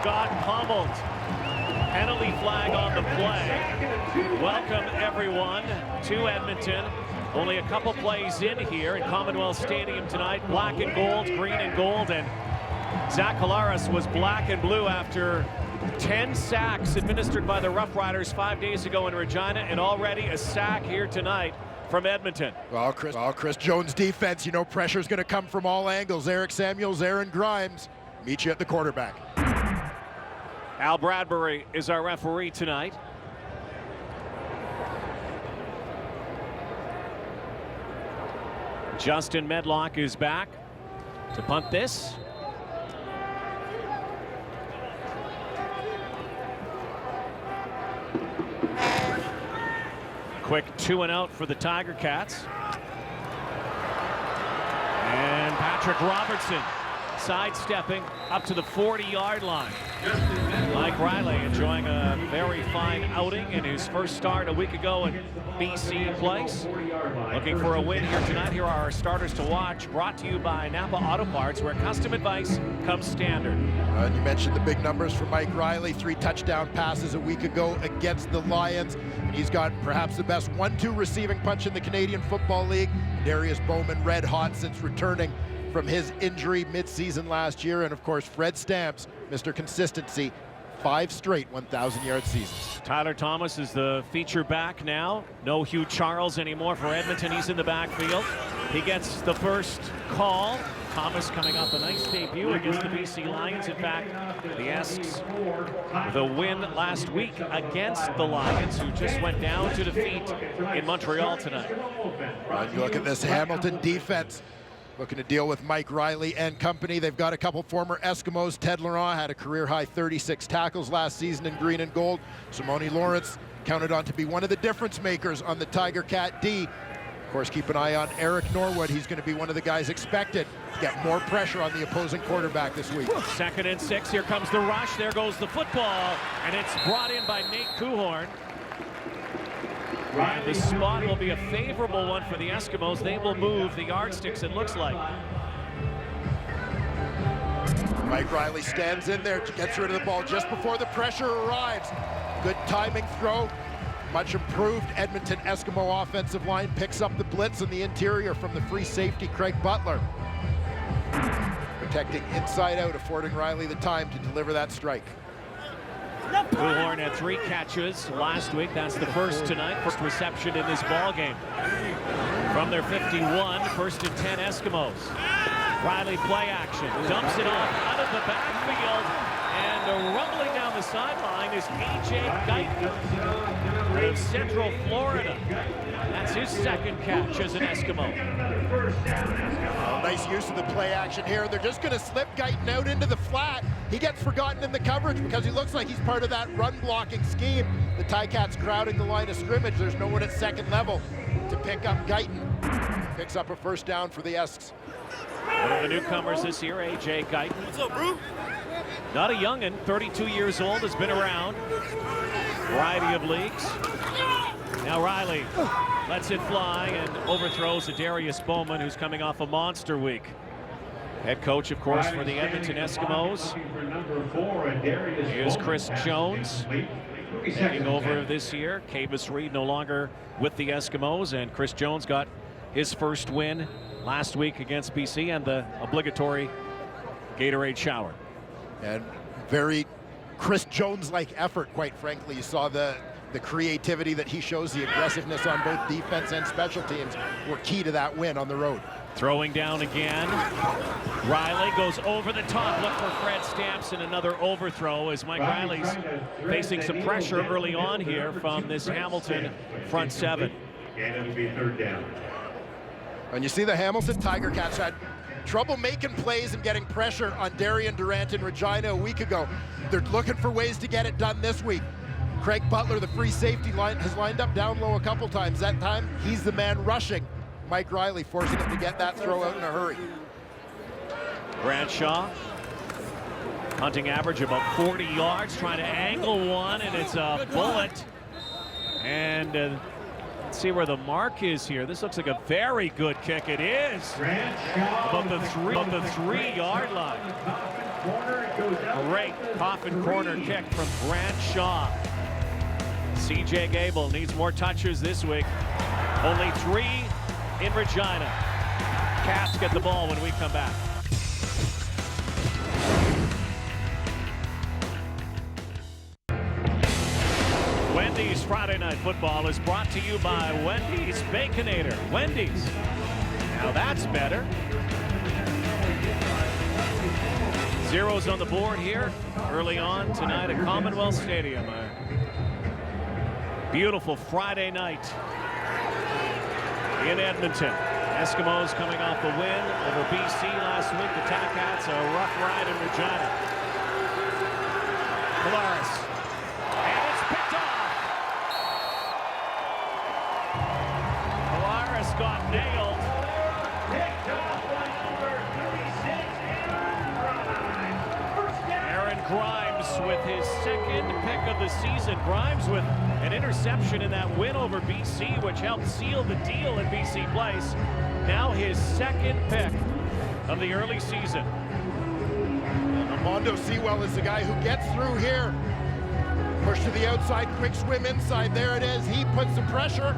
got pummeled. Penalty flag on the play. Welcome everyone to Edmonton. Only a couple plays in here in Commonwealth Stadium tonight. Black and gold, green and gold, and Zach Collaros was black and blue after 10 sacks administered by the Rough Riders 5 days ago in Regina, and already a sack here tonight from Edmonton. Well, Chris Jones' defense, you know, pressure's going to come from all angles. Eric Samuels, Aaron Grimes, meet you at the quarterback. Al Bradbury is our referee tonight. Justin Medlock is back to punt this. Quick 2-and-out for the Tiger Cats. And Patrick Robertson sidestepping up to the 40-yard line. Mike Riley enjoying a very fine outing in his first start a week ago in BC place. Looking for a win here tonight. Here are our starters to watch, brought to you by Napa Auto Parts, where custom advice comes standard. And you mentioned the big numbers for Mike Riley. 3 touchdown passes a week ago against the Lions. And he's got perhaps the best 1-2 receiving punch in the Canadian Football League. Darius Bowman red hot since returning from his injury mid-season last year. And of course, Fred Stamps, Mr. Consistency, 5 straight 1,000-yard seasons. Tyler Thomas is the feature back now. No Hugh Charles anymore for Edmonton. He's in the backfield. He gets the first call. Thomas coming off a nice debut against the BC Lions. In fact, the Esks with a win last week against the Lions, who just went down to defeat in Montreal tonight. You look at this Hamilton defense, looking to deal with Mike Riley and company. They've got a couple former Eskimos. Ted Laurent had a career-high 36 tackles last season in green and gold. Simone Lawrence counted on to be one of the difference makers on the Tiger Cat D. Of course, keep an eye on Eric Norwood. He's going to be one of the guys expected to get more pressure on the opposing quarterback this week. 2nd and 6. Here comes the rush. There goes the football, and it's brought in by Nate Kuhorn. And the spot will be a favorable one for the Eskimos. They will move the yardsticks, it looks like. Mike Riley stands in there, gets rid of the ball just before the pressure arrives. Good timing throw. Much improved Edmonton Eskimo offensive line picks up the blitz in the interior from the free safety Craig Butler. Protecting inside out, affording Riley the time to deliver that strike. Kuhorn had 3 catches last week. That's the first tonight. First reception in this ball game. From their 51, 1st and 10 Eskimos. Riley play action, dumps it off out of the backfield, and rumbling down the sideline is A.J. Guyton of Central Florida. That's his 2nd catch as an Eskimo. Nice use of the play action here. They're just going to slip Guyton out into the flat. He gets forgotten in the coverage because he looks like he's part of that run blocking scheme. The Ticats crowding the line of scrimmage. There's no one at second level to pick up Guyton. Picks up a first down for the Esks. One of the newcomers this year, A.J. Guyton. What's up, bro? Not a youngin', 32 years old, has been around. Variety of leagues. Now Riley lets it fly and overthrows Darius Bowman, who's coming off a monster week. Head coach, of course, for the Edmonton Eskimos is Chris Jones, taking over this year. Cavis Reed no longer with the Eskimos, and Chris Jones got his first win last week against BC and the obligatory Gatorade shower. And very Chris Jones-like effort, quite frankly. You saw the creativity that he shows, the aggressiveness on both defense and special teams were key to that win on the road. Throwing down again. Riley goes over the top. Look for Fred Stamps and another overthrow as Mike Riley's facing some pressure early on here from this Hamilton front 7. And it'll be 3rd down. And you see the Hamilton Tiger Cats had trouble making plays and getting pressure on Darian Durant in Regina a week ago. They're looking for ways to get it done this week. Craig Butler, the free safety line, has lined up down low a couple times. That time, he's the man rushing Mike Riley, forcing him to get that throw out in a hurry. Bradshaw, hunting average about 40 yards, trying to angle one, and it's a bullet. And let's see where the mark is here. This looks like a very good kick. It is about the 3-yard line. Great coffin corner kick from Grant Shaw. CJ Gable needs more touches this week. Only 3 in Regina. Cats get the ball when we come back. Wendy's Friday Night Football is brought to you by Wendy's Baconator. Wendy's. Now that's better. Zeros on the board here early on tonight at Commonwealth Stadium. A beautiful Friday night in Edmonton. Eskimos coming off a win over BC last week. The Ticats, a rough ride in Regina. Polaris. And it's picked off. Polaris got nailed. Picked off by number 36, Aaron Grimes with his second pick of the season. Grimes with an interception in that win over BC, which helped seal the deal in BC Place. Now his second pick of the early season. Armando Sewell is the guy who gets through here. Push to the outside, quick swim inside. There it is. He puts the pressure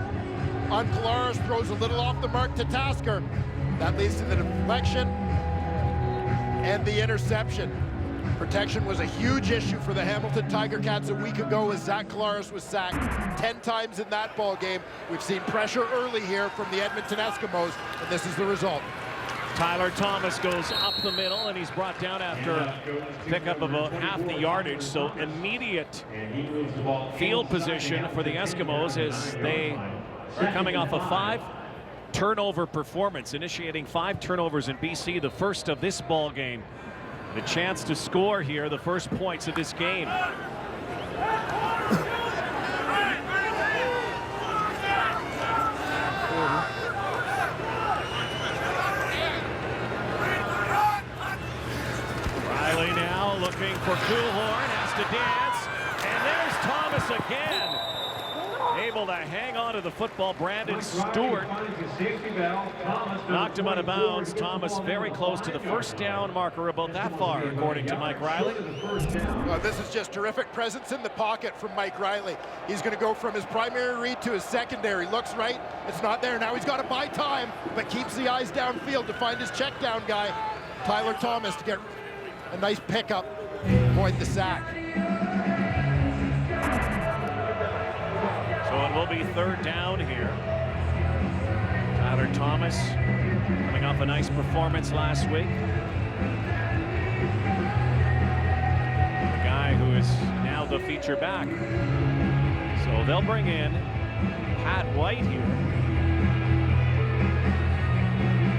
on Polaris, throws a little off the mark to Tasker. That leads to the deflection and the interception. Protection was a huge issue for the Hamilton Tiger Cats a week ago as Zach Collaros was sacked 10 times in that ball game. We've seen pressure early here from the Edmonton Eskimos, and this is the result. Tyler Thomas goes up the middle, and he's brought down after pickup about half the yardage. So immediate field position for the Eskimos as they are coming off a 5-turnover performance, initiating 5 turnovers in BC, the first of this ball game. The chance to score here, the first points of this game. Riley now looking for Coolhorn, has to dance, and there's Thomas again. Able to hang on to the football. Brandon Stewart knocked him out of bounds. Thomas very close to the first down marker, about that far, according to Mike Riley. Well, this is just terrific presence in the pocket from Mike Riley. He's going to go from his primary read to his secondary. Looks right, it's not there. Now he's got to buy time, but keeps the eyes downfield to find his check down guy, Tyler Thomas, to get a nice pickup, avoid the sack. So it will be third down here. Tyler Thomas coming off a nice performance last week. The guy who is now the feature back. So they'll bring in Pat White here.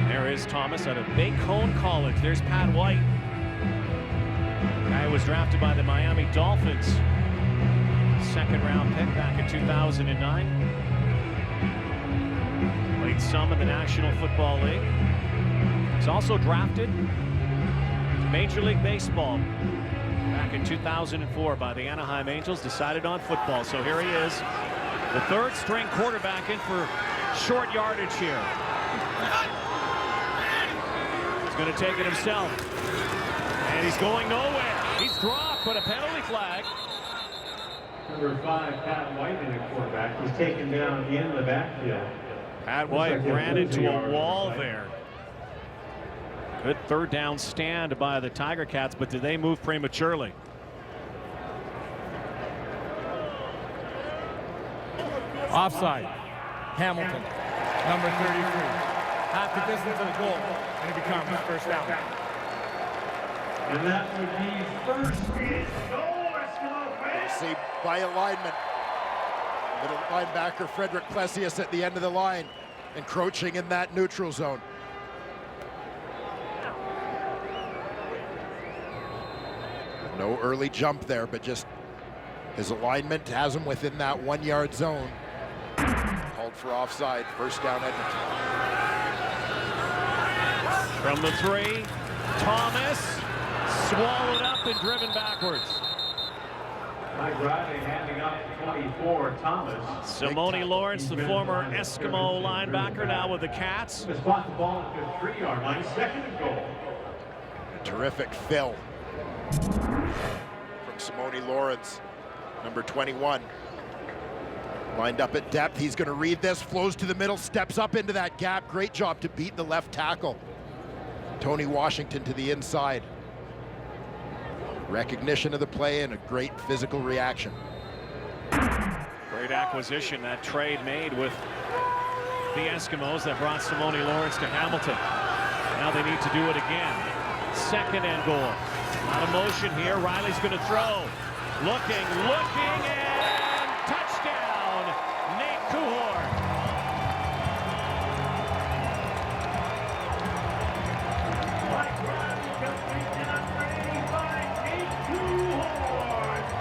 There is Thomas out of Bacone College. There's Pat White. The guy who was drafted by the Miami Dolphins. Second-round pick back in 2009. Played some in the National Football League. He's also drafted to Major League Baseball back in 2004 by the Anaheim Angels. Decided on football. So here he is, the third-string quarterback in for short yardage here. He's going to take it himself. And he's going nowhere. He's dropped, but a penalty flag. Number 5, Pat White, in the quarterback. He's taken down in the backfield. Pat White ran into a wall there. Good third down stand by the Tiger Cats, but did they move prematurely? Offside. Hamilton, number 33. Half the distance of the goal, and it becomes first down. And that would be first and goal. See by alignment, middle linebacker Frederick Plessius at the end of the line, encroaching in that neutral zone. No early jump there, but just his alignment has him within that 1-yard zone. Called for offside, first down Edmonton. From the 3, Thomas swallowed up and driven backwards. Mike Riley handing up to 24, Thomas. Simone Lawrence, the former Eskimo linebacker, now with the Cats. Spot the ball at the 3-yard line, second and goal. A terrific fill From Simone Lawrence, number 21. Lined up at depth, he's gonna read this, flows to the middle, steps up into that gap. Great job to beat the left tackle. Tony Washington to the inside. Recognition of the play and a great physical reaction. Great acquisition, that trade made with the Eskimos that brought Simone Lawrence to Hamilton. Now they need to do it again. Second and goal. A lot of motion here. Riley's going to throw. Looking, and touchdown, Nate Kuhorn.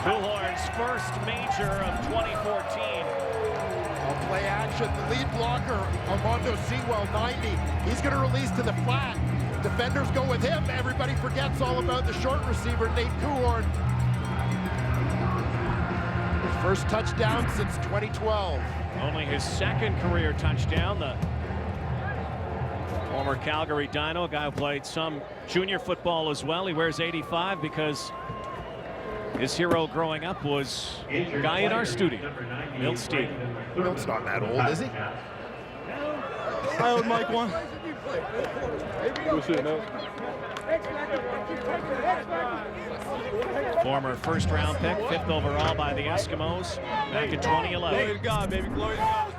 Kuhorn's first major of 2014. Play action, the lead blocker, Armando Sewell, 90. He's going to release to the flat. Defenders go with him. Everybody forgets all about the short receiver, Nate Kuhorn. His first touchdown since 2012. Only his second career touchdown. The former Calgary Dino, a guy who played some junior football as well. He wears 85 because his hero growing up was a guy in our studio, Milt Steve. Milt's not that old, is he? I owed Mike one. Former first-round pick, 5th overall by the Eskimos back in 2011. Glory to God, baby. Glory to God.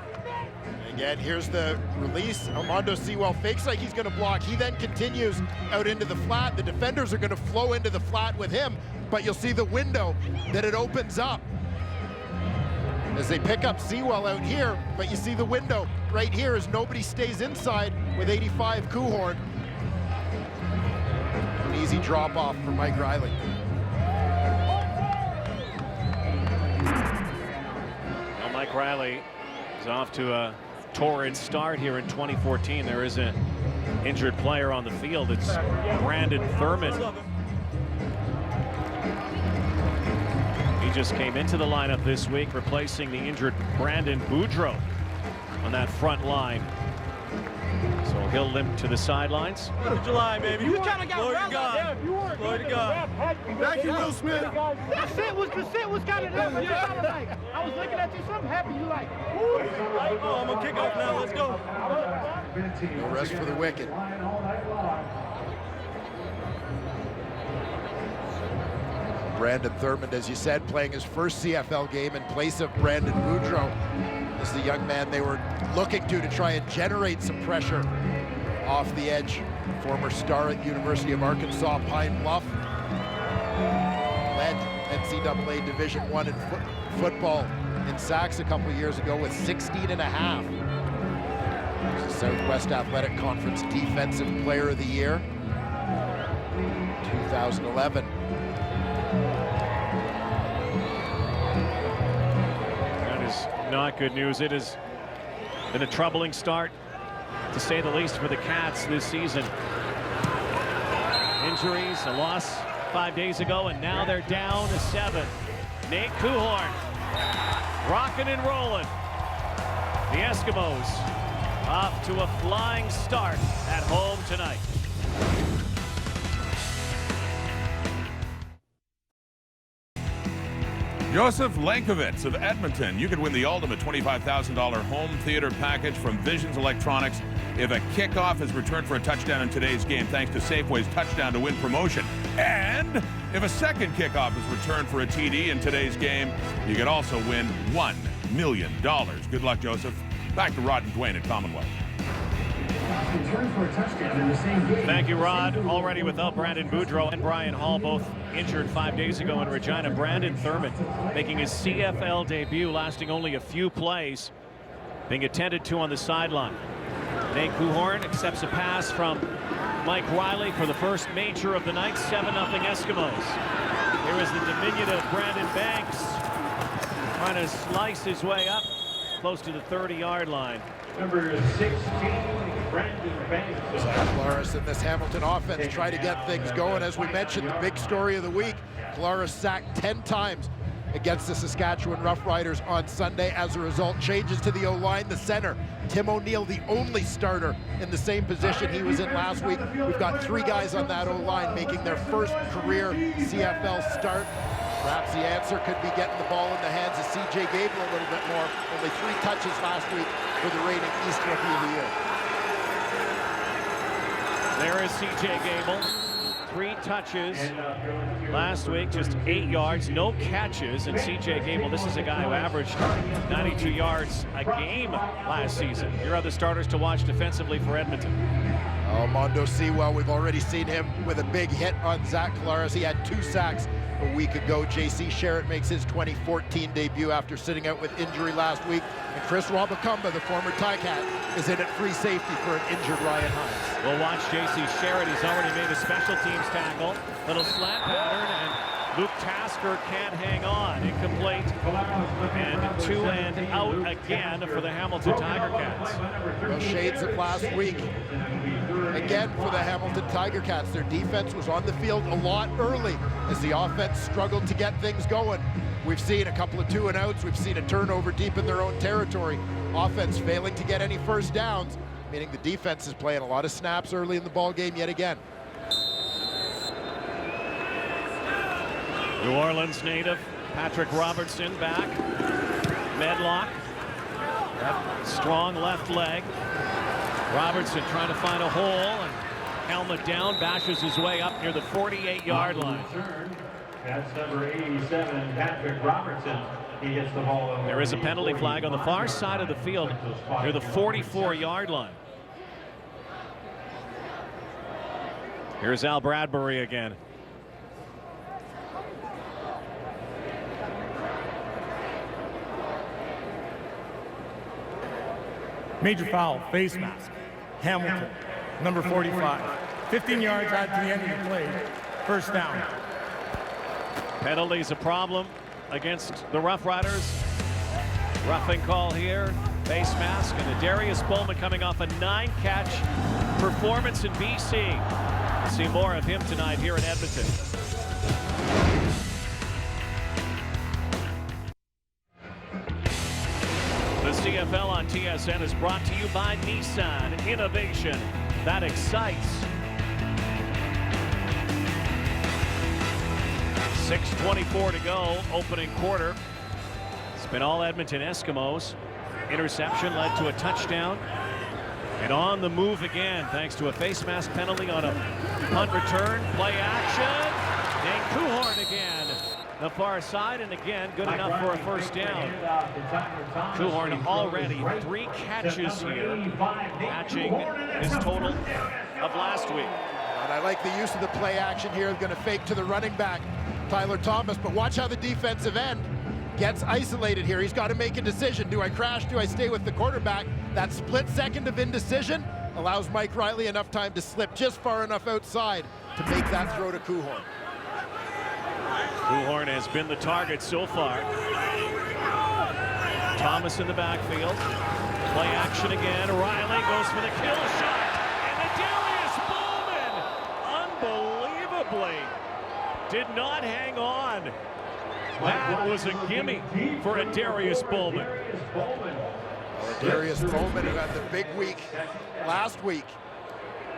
Again, here's the release. Armando Sewell fakes like he's going to block. He then continues out into the flat. The defenders are going to flow into the flat with him, but you'll see the window that it opens up as they pick up Sewell out here, but you see the window right here as nobody stays inside with 85 Kuhorn. An easy drop off for Mike Riley. Well, Mike Riley is off to a torrid start here in 2014. There is an injured player on the field. It's Brandon Thurman. He just came into the lineup this week, replacing the injured Brandon Boudreau on that front line. So he'll limp to the sidelines. 4th of July, baby. You kind of got Glory to rallied. God. Yeah, you were. Glory to God. Thank you, Will Smith. The sit was kind of there, but you kind of like, I was looking at you, something happened. You like, ooh. Oh, I'm going to kick off now. Let's go. No rest for the wicked. Brandon Thurman, as you said, playing his first CFL game in place of Brandon Boudreau. This is the young man they were looking to try and generate some pressure off the edge. Former star at University of Arkansas, Pine Bluff. Led NCAA Division I in football in sacks a couple years ago with 16.5. The Southwest Athletic Conference Defensive Player of the Year, 2011. That is not good news. It has been a troubling start, to say the least, for the Cats this season. Injuries, a loss 5 days ago, and now they're down to 7. Nate Kuhorn rocking and rolling. The Eskimos off to a flying start at home tonight. Joseph Lankovitz of Edmonton. You could win the ultimate $25,000 home theater package from Visions Electronics if a kickoff is returned for a touchdown in today's game, thanks to Safeway's Touchdown to Win promotion. And if a second kickoff is returned for a TD in today's game, you could also win $1 million. Good luck, Joseph. Back to Rod and Dwayne at Commonwealth. Thank you, Rod. Already without Brandon Boudreau and Brian Hall, both injured 5 days ago in Regina. Brandon Thurman making his CFL debut, lasting only a few plays, being attended to on the sideline. Nate Kuhorn accepts a pass from Mike Riley for the first major of the night, 7-0 Eskimos. Here is the diminutive Brandon Banks trying to slice his way up close to the 30-yard line. Number 16, Brandon Banks. Zach Claris and this Hamilton offense try to get things going. As we mentioned, the big story of the week, Claris sacked 10 times against the Saskatchewan Roughriders on Sunday. As a result, changes to the O-line. The center, Tim O'Neill, the only starter in the same position he was in last week. We've got 3 guys on that O-line making their first career CFL start. Perhaps the answer could be getting the ball in the hands of C.J. Gable a little bit more. Only 3 touches last week for the reigning East Rookie of the Year. There is C.J. Gable. 3 touches last week, just 8 yards, no catches. And C.J. Gable, this is a guy who averaged 92 yards a game last season. Your other starters to watch defensively for Edmonton. Oh, Mondo Sewell, we've already seen him with a big hit on Zach Collaros. He had 2 sacks a week ago. J.C. Sherritt makes his 2014 debut after sitting out with injury last week. And Chris Wabakamba, the former Ticat, is in at free safety for an injured Ryan Hines. We'll watch J.C. Sherritt. He's already made a special teams tackle. Little slant pattern, and Luke Tasker can't hang on. Incomplete. And 2 and out again for the Hamilton Tiger Cats. Well, shades of last week. Again for the Hamilton Tiger Cats. Their defense was on the field a lot early as the offense struggled to get things going. We've seen a couple of 2 and outs. We've seen a turnover deep in their own territory. Offense failing to get any first downs, meaning the defense is playing a lot of snaps early in the ball game yet again. New Orleans native Patrick Robertson back. Medlock. That strong left leg. Robertson trying to find a hole, and helmet down, bashes his way up near the 48-yard line. That's number 87, Patrick Robertson. He gets the ball over. There is a penalty flag on the far side of the field near the 44-yard line. Here's Al Bradbury again. Major foul, face mask. Hamilton, number 45. 15 yards out to the end of the play. First down. Penalty's a problem against the Rough Riders. Roughing call here. Face mask, and Darius Bowman coming off a 9-catch performance in BC. We'll see more of him tonight here in Edmonton. The CFL on TSN is brought to you by Nissan. Innovation that excites. 6:24 to go, opening quarter. It's been all Edmonton Eskimos. Interception led to a touchdown. And on the move again, thanks to a face mask penalty on a punt return. Play action. Dane Kuhorn again. The far side, and again, good enough for a first down. Kuhorn already 3 catches here, matching his total of last week. And I like the use of the play action here. Going to fake to the running back, Tyler Thomas, but watch how the defensive end gets isolated here. He's got to make a decision. Do I crash? Do I stay with the quarterback? That split second of indecision allows Mike Riley enough time to slip just far enough outside to make that throw to Kuhorn. Kuhorn has been the target so far. Thomas in the backfield. Play action again. Riley goes for the kill shot. And Darius Bowman, unbelievably, did not hang on. That was a gimme for a Darius Bowman. Darius Bowman, who had the big week last week.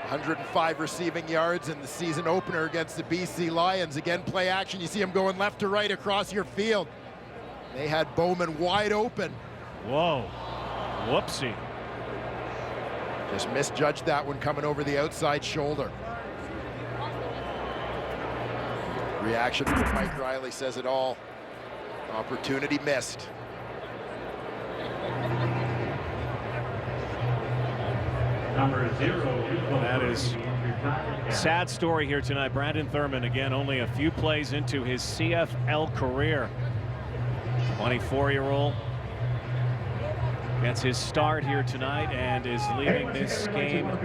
105 receiving yards in the season opener against the BC Lions. Again, play action. You see him going left to right across your field. They had Bowman wide open. Whoa. Whoopsie. Just misjudged that one coming over the outside shoulder. Reaction from Mike Riley says it all. Opportunity missed. Number 0. That is sad story here tonight. Brandon Thurman, again, only a few plays into his CFL career. 24-year-old gets his start here tonight and is leaving this game on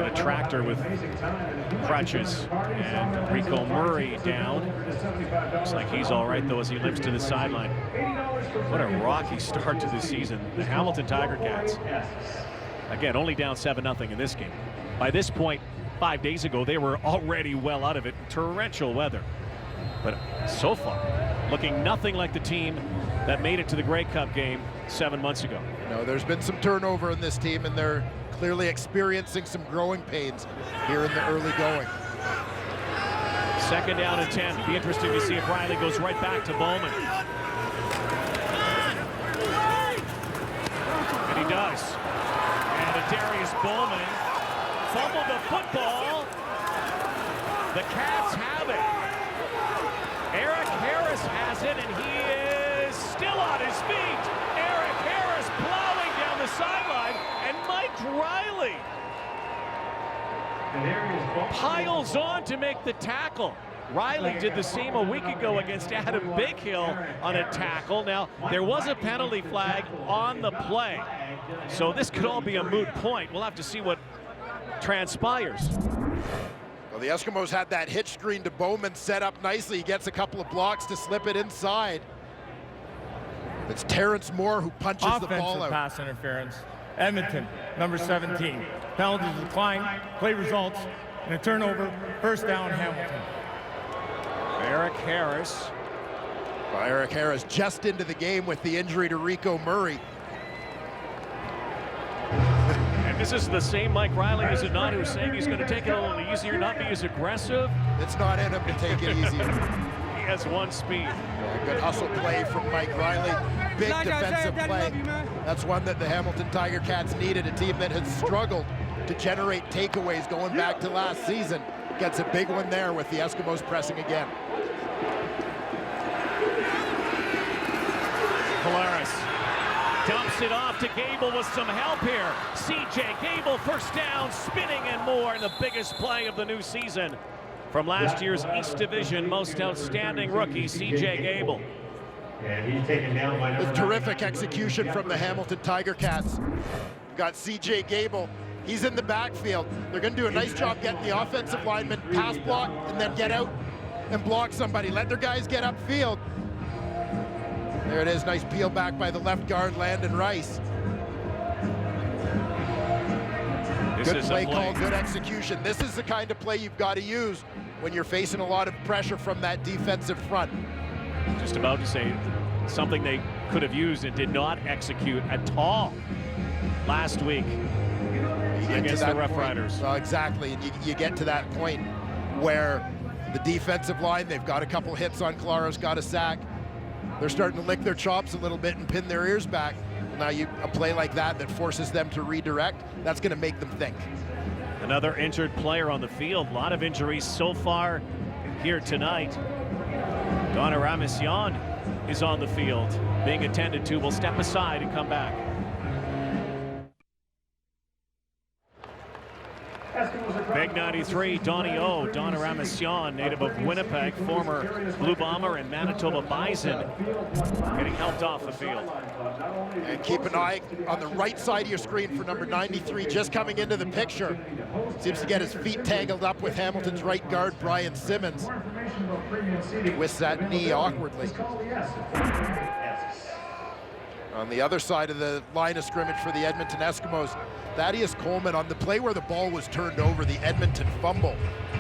a tractor with crutches. And Rico Murray down. Looks like he's all right, though, as he limps to the sideline. What a rocky start to the season. The Hamilton Tiger Cats, again, only down 7-0 in this game. By this point, 5 days ago, they were already well out of it. Torrential weather. But so far, looking nothing like the team that made it to the Grey Cup game 7 months ago. No, there's been some turnover in this team, and they're clearly experiencing some growing pains here in the early going. 2nd down and 10. Be interesting to see if Riley goes right back to Bowman. And he does. And Darius Bowman fumbled the football. The Cats have it. Eric Harris has it, and he is still on his feet. Eric Harris plowing down the sideline, and Mike Riley piles on to make the tackle. Riley did the same a week ago against Adam Bighill on a tackle. Now, there was a penalty flag on the play, so this could all be a moot point. We'll have to see what transpires. Well, the Eskimos had that hitch screen to Bowman set up nicely. He gets a couple of blocks to slip it inside. It's Terrence Moore who punches the ball out. Pass interference. Edmonton, number 17. Penalties decline, play results, and a turnover, 1st down, Hamilton. Eric Harris. Well, Eric Harris just into the game with the injury to Rico Murray. And this is the same Mike Riley, is it not, who's saying he's going to take it a little easier, not be as aggressive? It's not in him to take it easier. He has one speed. A good hustle play from Mike Riley. Big defensive play. That's one that the Hamilton Tiger Cats needed. A team that has struggled to generate takeaways going back to last season. Gets a big one there with the Eskimos pressing again. Polaris dumps it off to Gable with some help here. CJ Gable, 1st down, spinning and more, and the biggest play of the new season from last year's East Division most outstanding rookie, CJ Gable. And he's taken down by With terrific execution from the Hamilton Tiger Cats. We've got CJ Gable. He's in the backfield. They're going to do a nice job getting the offensive lineman pass block and then get out and block somebody. Let their guys get upfield. There it is, nice peel back by the left guard, Landon Rice. Good play call, good execution. This is the kind of play you've got to use when you're facing a lot of pressure from that defensive front. Just about to say something they could have used and did not execute at all last week against the Rough Riders. Well, exactly, and you get to that point where the defensive line, they've got a couple hits on Claros, got a sack. They're starting to lick their chops a little bit and pin their ears back. Now a play like that forces them to redirect, that's going to make them think. Another injured player on the field. A lot of injuries so far here tonight. Donna Ramasyan is on the field being attended to. We'll step aside and come back. Big 93, Donnie O, Donna Ramasyan, native of Winnipeg, former Blue Bomber and Manitoba Bison, getting helped off the field. And keep an eye on the right side of your screen for number 93, just coming into the picture. Seems to get his feet tangled up with Hamilton's right guard, Brian Simmons. Twists that knee awkwardly. On the other side of the line of scrimmage for the Edmonton Eskimos, Thaddeus Coleman on the play where the ball was turned over, the Edmonton fumble.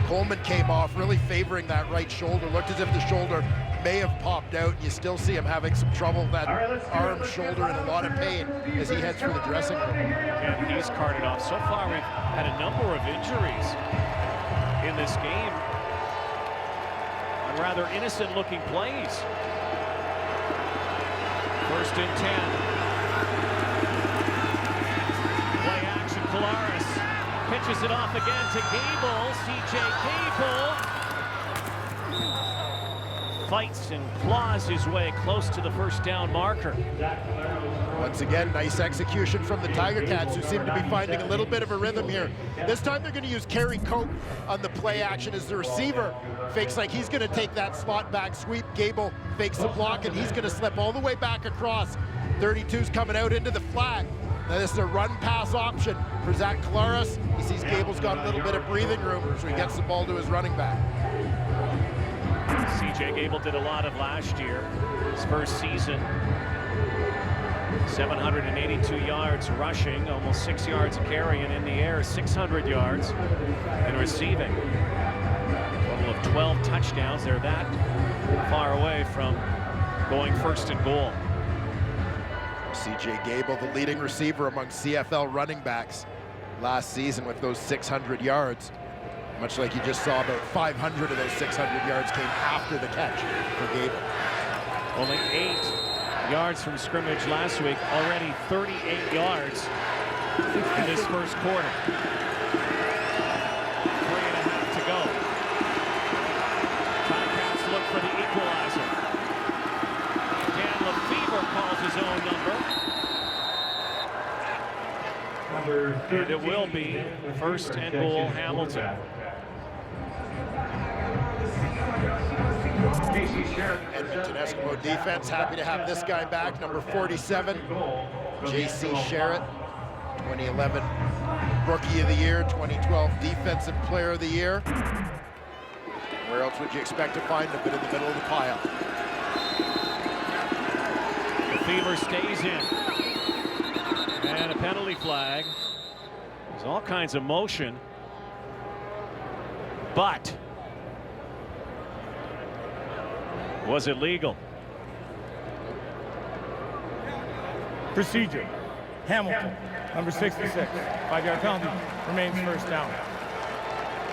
Coleman came off, really favoring that right shoulder. Looked as if the shoulder may have popped out. You still see him having some trouble with that arm, shoulder, and a lot of pain as he heads for the dressing room. And he's carted off. So far, we've had a number of injuries in this game on rather innocent-looking plays. 1st and 10. Play action, Polaris pitches it off again to Gable. CJ Gable fights and claws his way close to the 1st down marker. Once again, nice execution from the Tiger Cats, who seem to be finding a little bit of a rhythm here. This time they're going to use Kerry Coke on the play action as the receiver fakes like he's going to take that slot back sweep. Gable fakes the block, and he's going to slip all the way back across. 32's coming out into the flat. Now this is a run-pass option for Zach Claros. He sees Gable's got a little bit of breathing room, so he gets the ball to his running back. CJ Gable did a lot of last year, his first season. 782 yards rushing, almost 6 yards a carry, and in the air 600 yards in receiving. A total of 12 touchdowns. They're that far away from going first and goal. CJ Gable, the leading receiver among CFL running backs last season with those 600 yards. Much like you just saw, about 500 of those 600 yards came after the catch for Gable. Only 8 yards from scrimmage last week, already 38 yards in this first quarter. 3.5 to go. Ticats look for the equalizer. Dan Lefevre calls his own number. And it will be first and goal, Hamilton. Edmonton Eskimo defense happy to have this guy back, number 47, J.C. Sherritt, 2011 Rookie of the Year, 2012 Defensive Player of the Year. Where else would you expect to find him but in the middle of the pile? The Fever stays in. And a penalty flag. There's all kinds of motion. But was it legal? Procedure. Hamilton, number 66. 5-yard penalty. Remains first down.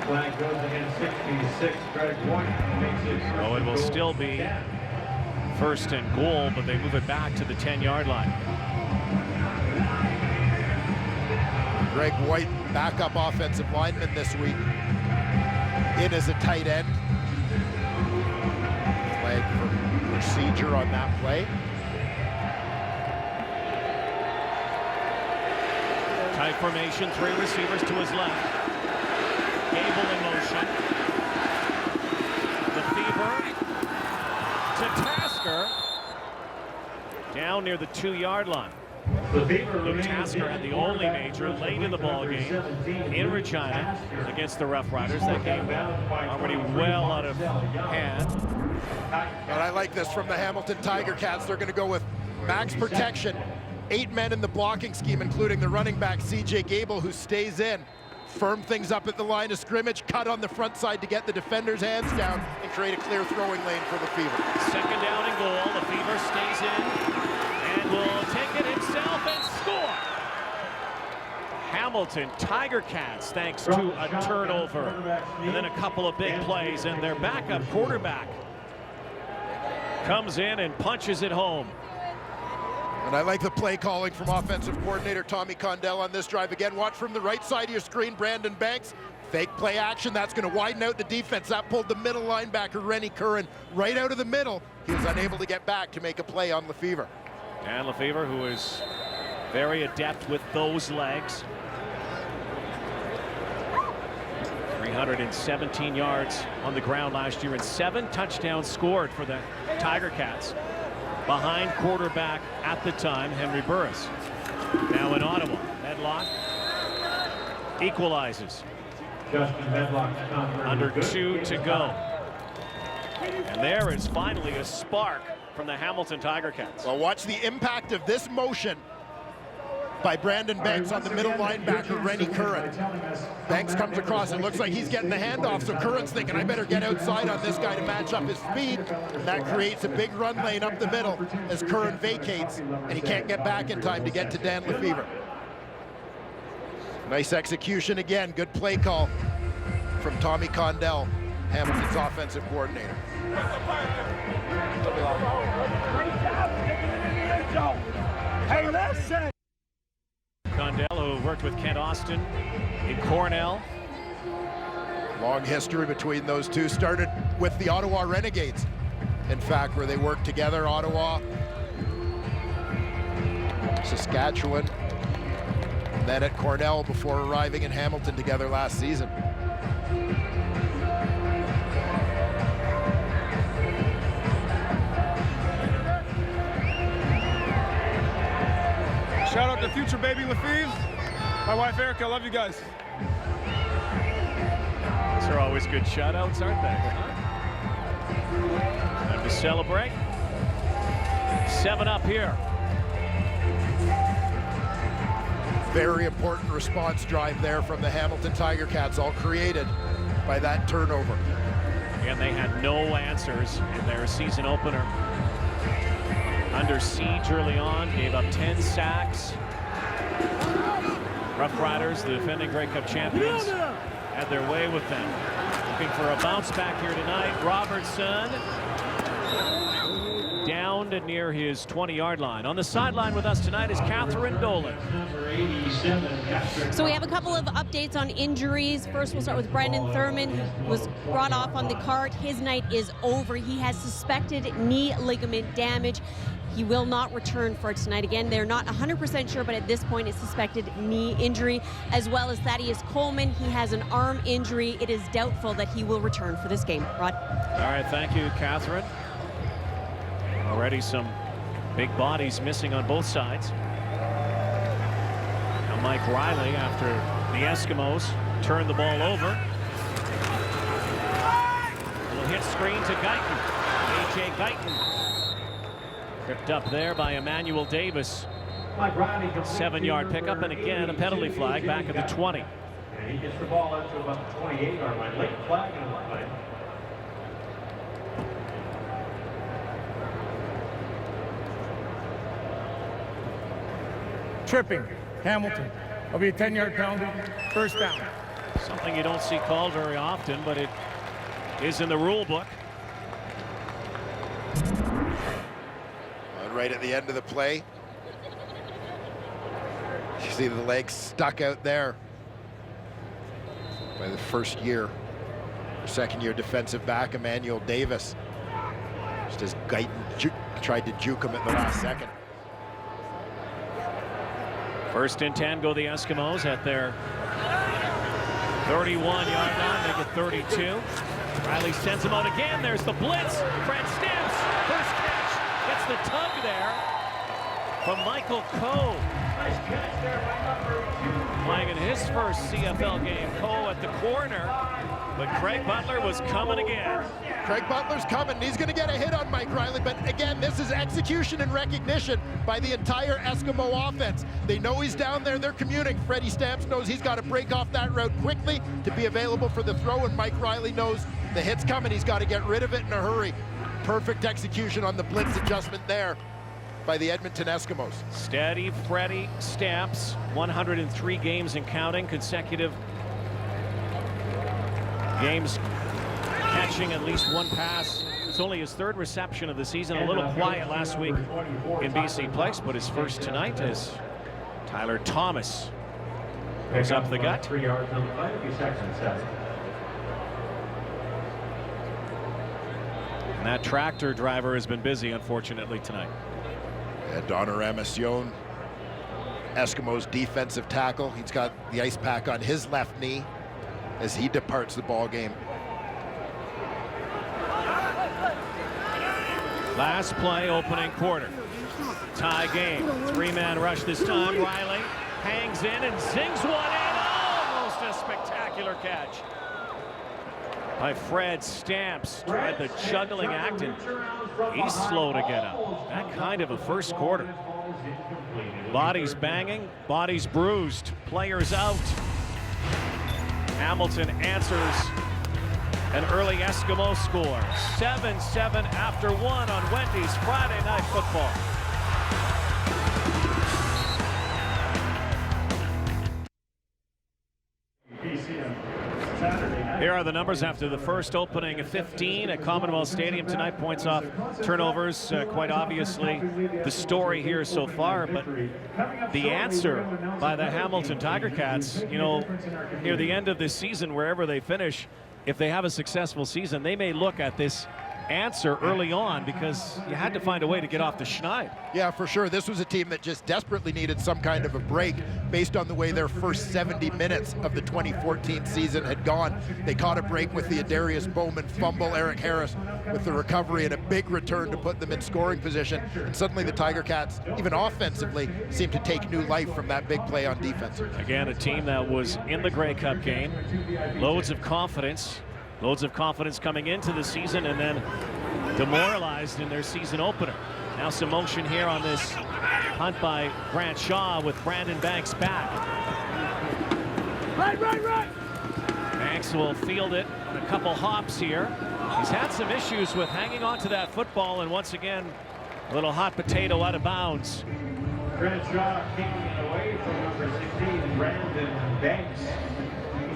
Flag goes against 66. Greg White makes it. Oh, it will still be first and goal, but they move it back to the 10-yard line. Greg White, backup offensive lineman this week, in as a tight end. Flag for procedure on that play. Tight formation, 3 receivers to his left. Gable in motion. The Fever to Tasker. Down near the 2-yard line. Luke Tasker had the only major late in the ball game in Regina against the Rough Riders. That game already well out of hand. But I like this from the Hamilton Tiger Cats. They're going to go with max protection. 8 men in the blocking scheme, including the running back CJ Gable, who stays in. Firm things up at the line of scrimmage, cut on the front side to get the defender's hands down and create a clear throwing lane for the Fever. Second down and goal. The Fever stays in and will take it himself and score. Hamilton Tiger Cats, thanks to a turnover and then a couple of big plays, and their backup quarterback comes in and punches it home. And I like the play calling from offensive coordinator Tommy Condell on this drive. Again, watch from the right side of your screen, Brandon Banks. Fake play action, that's going to widen out the defense. That pulled the middle linebacker, Rennie Curran, right out of the middle. He was unable to get back to make a play on Lefevre. Dan Lefevre, who is very adept with those legs. 317 yards on the ground last year and 7 touchdowns scored for the Tiger Cats. Behind quarterback at the time, Henry Burris. Now in Ottawa, Medlock equalizes. Justin Medlock Under 2 to go. And there is finally a spark from the Hamilton Tiger Cats. Well, watch the impact of this motion by Brandon Banks on the middle linebacker, Rennie Curran. Banks comes across, it looks like he's getting the handoff, so Curran's thinking, I better get outside on this guy to match up his speed. And that creates a big run lane up the middle as Curran vacates, and he can't get back in time to get to Dan Lefevre. Nice execution again, good play call from Tommy Condell, Hamilton's offensive coordinator. Hey, listen! Condell, who worked with Kent Austin in Cornell. Long history between those two. Started with the Ottawa Renegades, in fact, where they worked together. Ottawa, Saskatchewan, and then at Cornell before arriving in Hamilton together last season. Shout out to future baby Lefevre, my wife Erica. I love you guys. Those are always good shout-outs, aren't they? Time to celebrate. 7 up here. Very important response drive there from the Hamilton Tiger Cats, all created by that turnover. And they had no answers in their season opener. Under siege early on, gave up 10 sacks. Rough Riders, the defending Grey Cup champions, had their way with them. Looking for a bounce back here tonight. Robertson down to near his 20-yard line. On the sideline with us tonight is Catherine Dolan. So we have a couple of updates on injuries. First, we'll start with Brendan Thurman, who was brought off on the cart. His night is over. He has suspected knee ligament damage. He will not return for tonight. Again, they're not 100% sure, but at this point, it's suspected knee injury, as well as Thaddeus Coleman. He has an arm injury. It is doubtful that he will return for this game. Rod? All right, thank you, Catherine. Already some big bodies missing on both sides. Now Mike Riley, after the Eskimos turn the ball over. Little hit screen to Guyton. A.J. Guyton. Tripped up there by Emmanuel Davis. 7-yard pickup, and again a penalty flag back at the 20. And he gets the ball out to about the 28-yard line. Late flag on the play. Tripping, Hamilton. It'll be a 10-yard penalty, first down. Something you don't see called very often, but it is in the rule book. And right at the end of the play, you see the legs stuck out there by the second-year defensive back, Emmanuel Davis. Just as Guyton tried to juke him at the last second. First and 10 go the Eskimos at their 31-yard line. Make it 32. Riley sends him out again. There's the blitz. Fred Stamps. First catch. Gets the tug there from Michael Coe. Nice catch there by number 2. Playing in his first CFL game. Coe at the corner. But Craig Butler was coming again. Craig Butler's coming. He's going to get a hit on Mike Riley. But again, this is execution and recognition by the entire Eskimo offense. They know he's down there. They're commuting. Freddie Stamps knows he's got to break off that route quickly to be available for the throw. And Mike Riley knows the hit's coming. He's got to get rid of it in a hurry. Perfect execution on the blitz adjustment there by the Edmonton Eskimos. Steady Freddie Stamps. 103 games and counting. Consecutive games catching at least one pass. It's only his third reception of the season. A little quiet last week in BC Place, but his first tonight as Tyler Thomas goes up the gut. 3 yards on the play, a few seconds. And that tractor driver has been busy, unfortunately, tonight. Adoniram, Eskimos defensive tackle. He's got the ice pack on his left knee as he departs the ball game. Last play, opening quarter. Tie game. 3-man rush this time. Riley hangs in and zings one in. Almost a spectacular catch by Fred Stamps. Tried the juggling act, and he's slow to get up. That kind of a first quarter. Bodies banging, bodies bruised, players out. Hamilton answers an early Eskimo score. 7-7 after 1 on Wendy's Friday Night Football. Here are the numbers after the first opening 15 at Commonwealth Stadium tonight. Points off turnovers, quite obviously the story here so far, but the answer by the Hamilton Tiger Cats, you know, near the end of this season, wherever they finish, if they have a successful season, they may look at this answer early on because you had to find a way to get off the schneid. Yeah, for sure. This was a team that just desperately needed some kind of a break based on the way their first 70 minutes of the 2014 season had gone. They caught a break with the Adarius Bowman fumble, Eric Harris with the recovery and a big return to put them in scoring position. And suddenly the Tiger Cats, even offensively, seemed to take new life from that big play on defense. Again, a team that was in the Grey Cup game. Loads of confidence coming into the season, and then demoralized in their season opener. Now some motion here on this punt by Grant Shaw with Brandon Banks back. Right. Banks will field it on a couple hops here. He's had some issues with hanging on to that football, and once again, a little hot potato out of bounds. Crenshaw taking it away from number 16, Brandon Banks.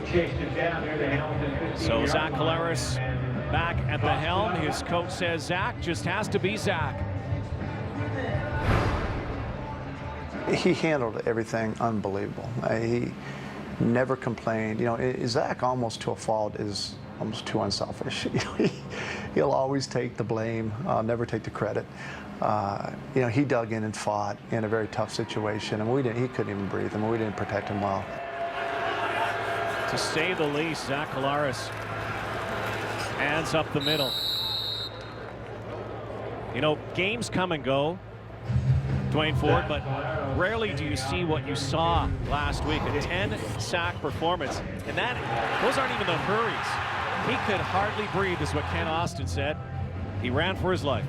He chased it down near the Hamilton 15. So Zach Collaros back at the helm. His coach says Zach just has to be Zach. He handled everything unbelievable. He never complained. You know, Zach, almost to a fault, is almost too unselfish. He'll always take the blame, never take the credit. You know, he dug in and fought in a very tough situation, and he couldn't even breathe. I mean, we didn't protect him well. To say the least, Zach Collaros hands up the middle. You know, games come and go, Dwayne Ford, but rarely do you see what you saw last week, a 10-sack performance. And those aren't even the hurries. He could hardly breathe, is what Ken Austin said. He ran for his life.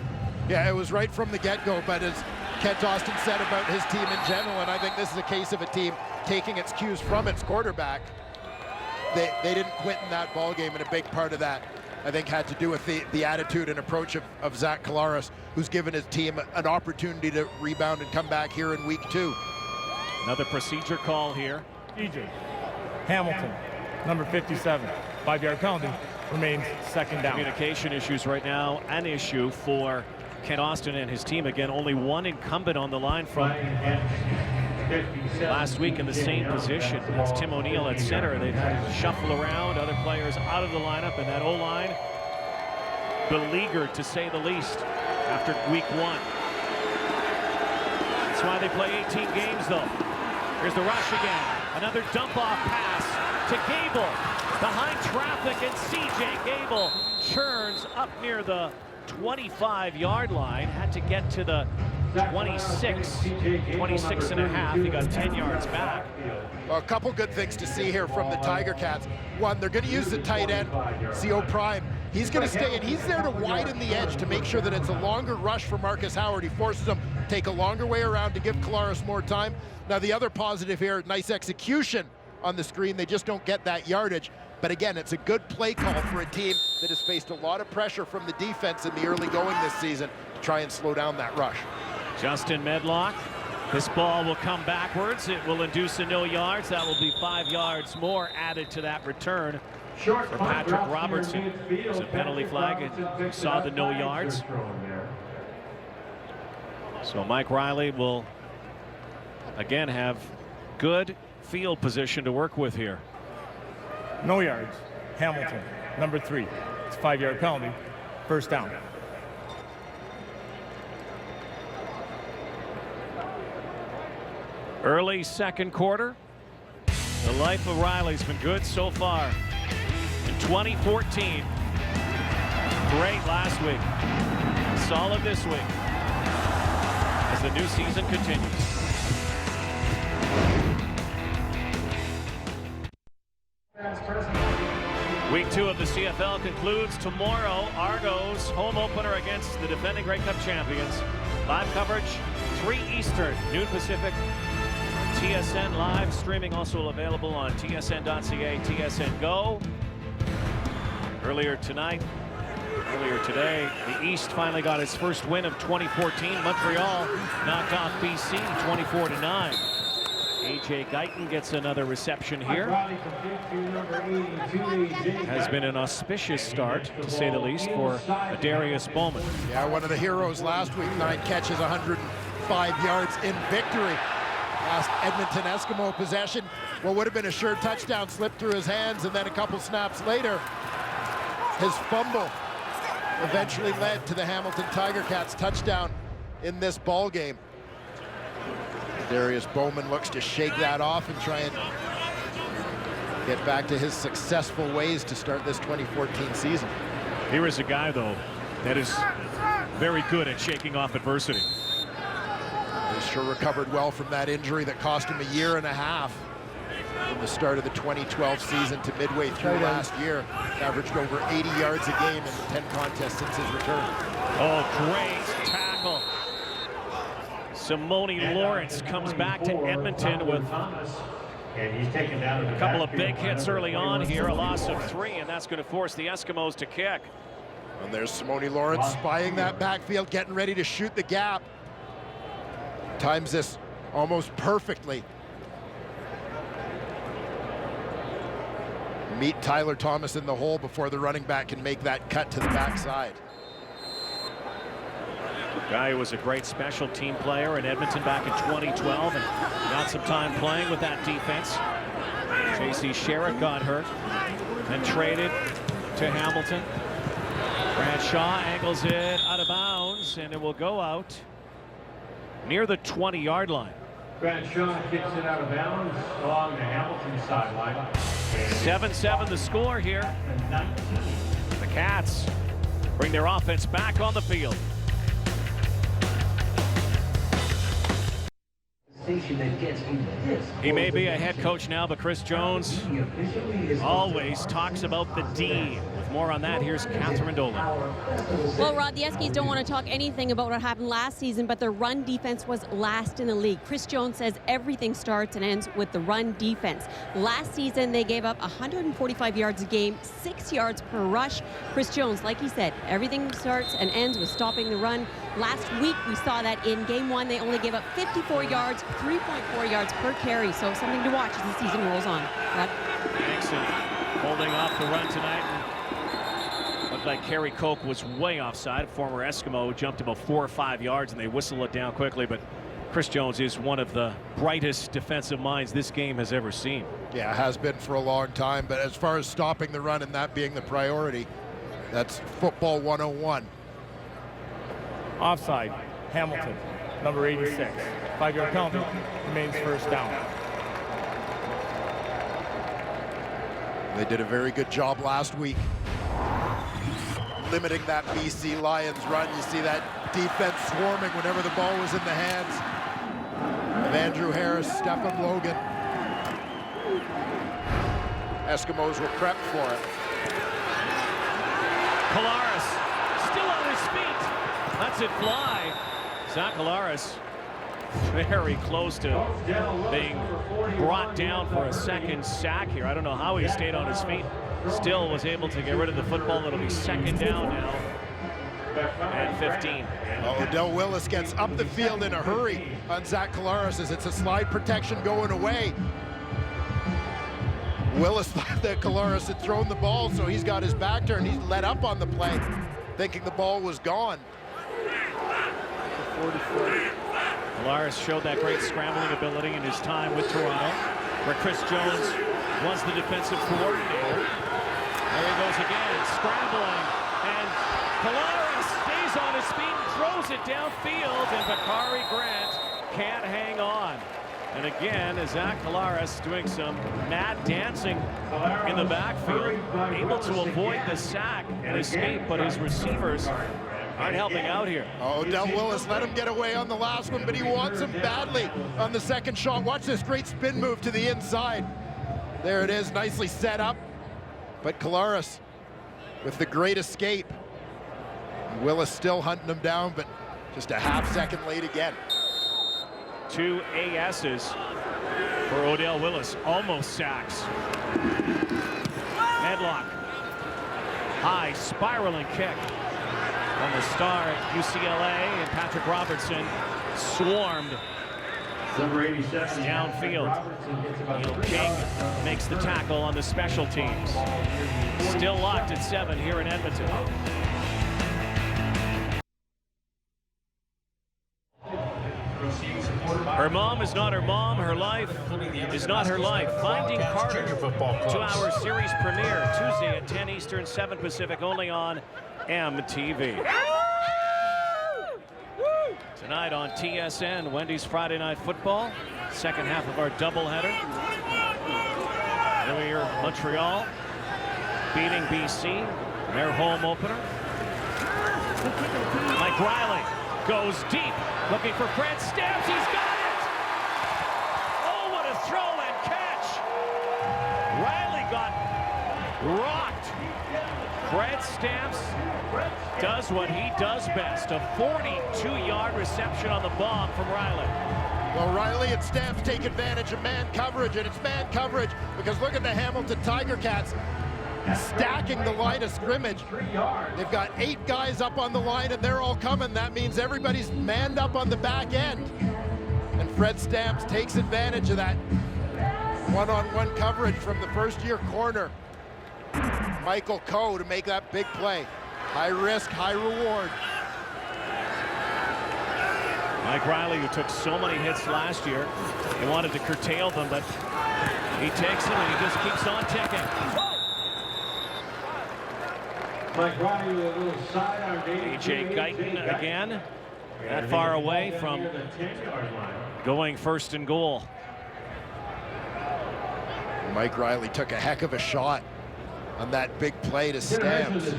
Yeah, it was right from the get-go, but as Kent Austin said about his team in general, and I think this is a case of a team taking its cues from its quarterback, they didn't quit in that ball game, and a big part of that, I think, had to do with the attitude and approach of Zach Collaros, who's given his team an opportunity to rebound and come back here in week 2. Another procedure call here. Procedure. Hamilton, number 57, 5-yard penalty, remains second down. Communication issues right now, an issue for Ken Austin and his team. Again, only one incumbent on the line from last week in the same position. It's Tim O'Neill at center. They've had to shuffle around, other players out of the lineup, and that O-line beleaguered, to say the least, after week 1. That's why they play 18 games, though. Here's the rush again. Another dump-off pass to Gable. Behind traffic, and C.J. Gable churns up near the 25-yard line. Had to get to the 26 and a half. He got 10 yards back. Well, a couple good things to see here from the Tiger Cats. One, they're going to use the tight end, CO Prime. He's going to stay, and he's there to widen the edge to make sure that it's a longer rush for Marcus Howard. He forces him to take a longer way around to give Collaros more time. Now, the other positive here, nice execution on the screen. They just don't get that yardage. But again, it's a good play call for a team that has faced a lot of pressure from the defense in the early going this season to try and slow down that rush. Justin Medlock. This ball will come backwards. It will induce a no yards. That will be 5 yards more added to that return for Patrick Robertson. It's a penalty flag, and you saw the no yards. So Mike Riley will again have good field position to work with here. No yards. Hamilton, number 3. It's a 5-yard penalty. First down. Early second quarter. The life of Riley's been good so far. In 2014, great last week. Solid this week as the new season continues. Week 2 of the CFL concludes tomorrow. Argos home opener against the defending Grey Cup champions. Live coverage, 3 Eastern, noon Pacific. TSN live streaming also available on tsn.ca, TSN Go. Earlier today, the East finally got its first win of 2014. Montreal knocked off BC 24-9. A.J. Guyton gets another reception here. Has been an auspicious start, to say the least, for Darius Bowman. Yeah, one of the heroes last week, 9 catches, 105 yards in victory. Last Edmonton Eskimo possession, what would have been a sure touchdown, slipped through his hands, and then a couple snaps later, his fumble eventually led to the Hamilton Tiger Cats touchdown in this ball game. Darius Bowman looks to shake that off and try and get back to his successful ways to start this 2014 season. Here is a guy, though, that is very good at shaking off adversity. He sure recovered well from that injury that cost him a year and a half from the start of the 2012 season to midway through last year. Averaged over 80 yards a game in the 10 contests since his return. Oh, great tackle. Simone Lawrence comes back to Edmonton with a couple of big hits early on here, a loss of 3, and that's going to force the Eskimos to kick. And there's Simone Lawrence spying that backfield, getting ready to shoot the gap. Times this almost perfectly. Meet Tyler Thomas in the hole before the running back can make that cut to the backside. Guy who was a great special team player in Edmonton back in 2012 and got some time playing with that defense. J.C. Sherrick got hurt and traded to Hamilton. Bradshaw angles it out of bounds, and it will go out near the 20-yard line. Bradshaw kicks it out of bounds along the Hamilton sideline. 7-7 the score here. The Cats bring their offense back on the field. He may be a head coach now, but Chris Jones always talks about the D. With more on that, here's Catherine Dolan. Well, Rod, the Eskies don't want to talk anything about what happened last season, but their run defense was last in the league. Chris Jones says everything starts and ends with the run defense. Last season, they gave up 145 yards a game, 6 yards per rush. Chris Jones, like he said, everything starts and ends with stopping the run. Last week, we saw that in game 1, they only gave up 54 yards, 3.4 yards per carry. So something to watch as the season rolls on. Rod? Nixon holding off the run tonight. Looked like Kerry Koch was way offside. Former Eskimo jumped about 4 or 5 yards, and they whistle it down quickly. But Chris Jones is one of the brightest defensive minds this game has ever seen. Yeah, has been for a long time. But as far as stopping the run and that being the priority, that's football 101. Offside, Hamilton, number 86. 5-yard penalty, remains first down. They did a very good job last week limiting that BC Lions run. You see that defense swarming whenever the ball was in the hands of Andrew Harris, Stephen Logan. Eskimos were prepped for it. Collaros still on his feet. Lets it fly. Zach Collaros very close to being brought down for a second sack here. I don't know how he stayed on his feet. Still was able to get rid of the football. It'll be second down now and 15. Odell Willis gets up the field in a hurry on Zach Collaros as it's a slide protection going away. Willis thought that Collaros had thrown the ball, so he's got his back turned. He's let up on the play, thinking the ball was gone. Collaros showed that great scrambling ability in his time with Toronto, where Chris Jones was the defensive coordinator. There he goes again, scrambling, and Collaros stays on his feet and throws it downfield, and Bakari Grant can't hang on. And again, Zach Collaros doing some mad dancing in the backfield, able to avoid the sack and escape, but his receivers aren't helping out here. Odell Willis let him get away on the last one, but he wants him badly on the second shot. Watch this great spin move to the inside. There it is, nicely set up. But Collaros with the great escape. Willis still hunting him down, but just a half second late again. 2 ASs for Odell Willis, almost sacks. Medlock, high spiraling kick from the star at UCLA, and Patrick Robertson swarmed downfield. Neil King makes the tackle on the special teams. Still locked at 7 here in Edmonton. Her mom is not her mom. Her life is not her life. Finding Carter, 2-hour series premiere Tuesday at 10 Eastern, 7 Pacific, only on MTV. Tonight on TSN, Wendy's Friday Night Football, second half of our doubleheader. Earlier, Montreal beating BC, their home opener. Mike Riley goes deep, looking for Fred Stamps. He's got it! Oh, what a throw and catch! Riley got rocked. Fred Stamps does what he does best, a 42-yard reception on the bomb from Riley. Well, Riley and Stamps take advantage of man coverage, and it's man coverage because look at the Hamilton Tiger Cats. stacking the line of scrimmage. They've got 8 guys up on the line and they're all coming. That means everybody's manned up on the back end. And Fred Stamps takes advantage of that one-on-one coverage from the first-year corner. Michael Coe to make that big play. High risk, high reward. Mike Riley, who took so many hits last year, he wanted to curtail them, but he takes them and he just keeps on ticking. Mike Riley with a little sidearm. A.J. Guyton again, that far away from going first and goal. Mike Riley took a heck of a shot on that big play to Stamps.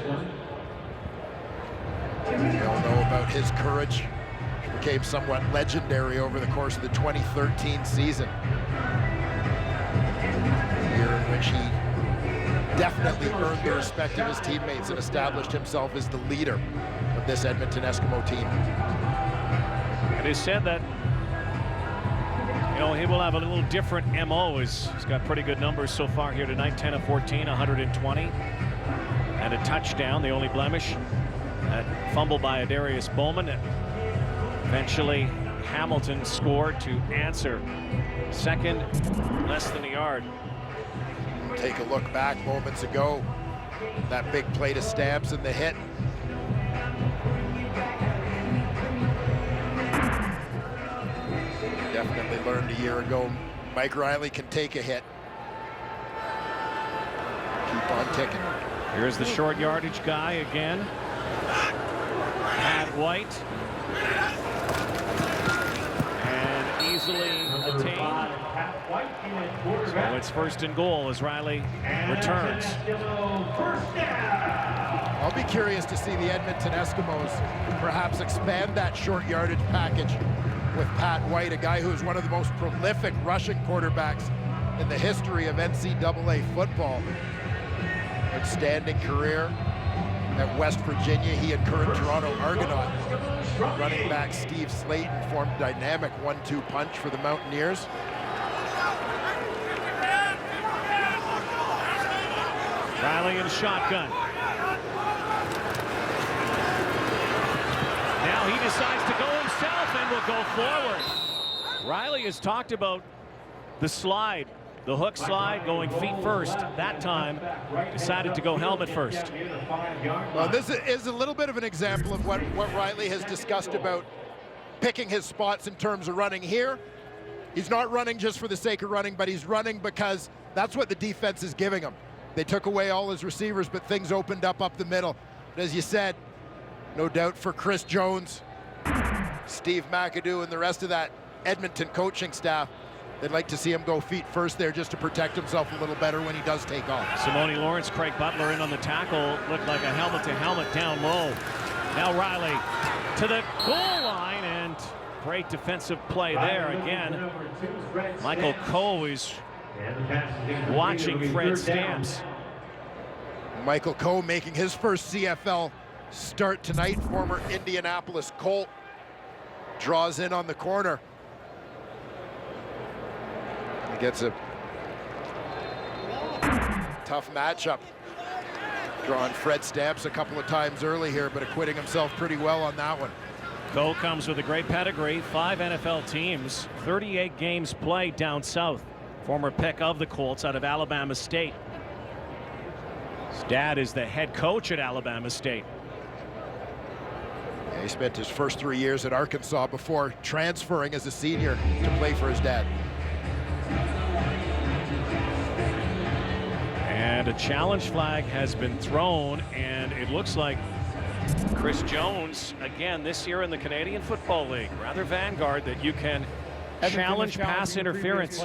We all know about his courage. Became somewhat legendary over the course of the 2013 season. A year in which he definitely earned the respect of his teammates and established himself as the leader of this Edmonton Eskimo team. It is said that, you know, he will have a little different MO. He's got pretty good numbers so far here tonight, 10 of 14, 120, and a touchdown. The only blemish, that fumble by Adarius Bowman. Eventually, Hamilton scored to answer. Second, less than a yard. Take a look back moments ago. That big play to Stamps and the hit. Definitely learned a year ago, Mike Riley can take a hit. Keep on ticking. Here's the short yardage guy again. Pat White. And easily attained. So it's first and goal as Riley returns. I'll be curious to see the Edmonton Eskimos perhaps expand that short yardage package with Pat White, a guy who is one of the most prolific rushing quarterbacks in the history of NCAA football. Outstanding career at West Virginia. He and current Toronto Argonaut running back Steve Slayton formed a dynamic 1-2 punch for the Mountaineers. Riley in shotgun. Now he decides to go himself and will go forward. Riley has talked about the slide, the hook slide, going feet first. That time, decided to go helmet first. Well, this is a little bit of an example of what Riley has discussed about picking his spots in terms of running here. He's not running just for the sake of running, but he's running because that's what the defense is giving him. They took away all his receivers, but things opened up the middle. But as you said, no doubt for Chris Jones, Steve McAdoo, and the rest of that Edmonton coaching staff, they'd like to see him go feet first there just to protect himself a little better when he does take off. Simone Lawrence, Craig Butler in on the tackle. Looked like a helmet-to-helmet down low. Now Riley to the goal line, and great defensive play there again. Michael Coe is watching Fred Stamps. Michael Coe making his first CFL start tonight. Former Indianapolis Colt draws in on the corner. He gets a tough matchup. Drawing Fred Stamps a couple of times early here, but acquitting himself pretty well on that one. Coe comes with a great pedigree, 5 NFL teams, 38 games played down south. Former pick of the Colts out of Alabama State. His dad is the head coach at Alabama State. Yeah, he spent his first 3 years at Arkansas before transferring as a senior to play for his dad. And a challenge flag has been thrown, and it looks like Chris Jones, again this year in the Canadian Football League, rather vanguard that you can challenge pass interference.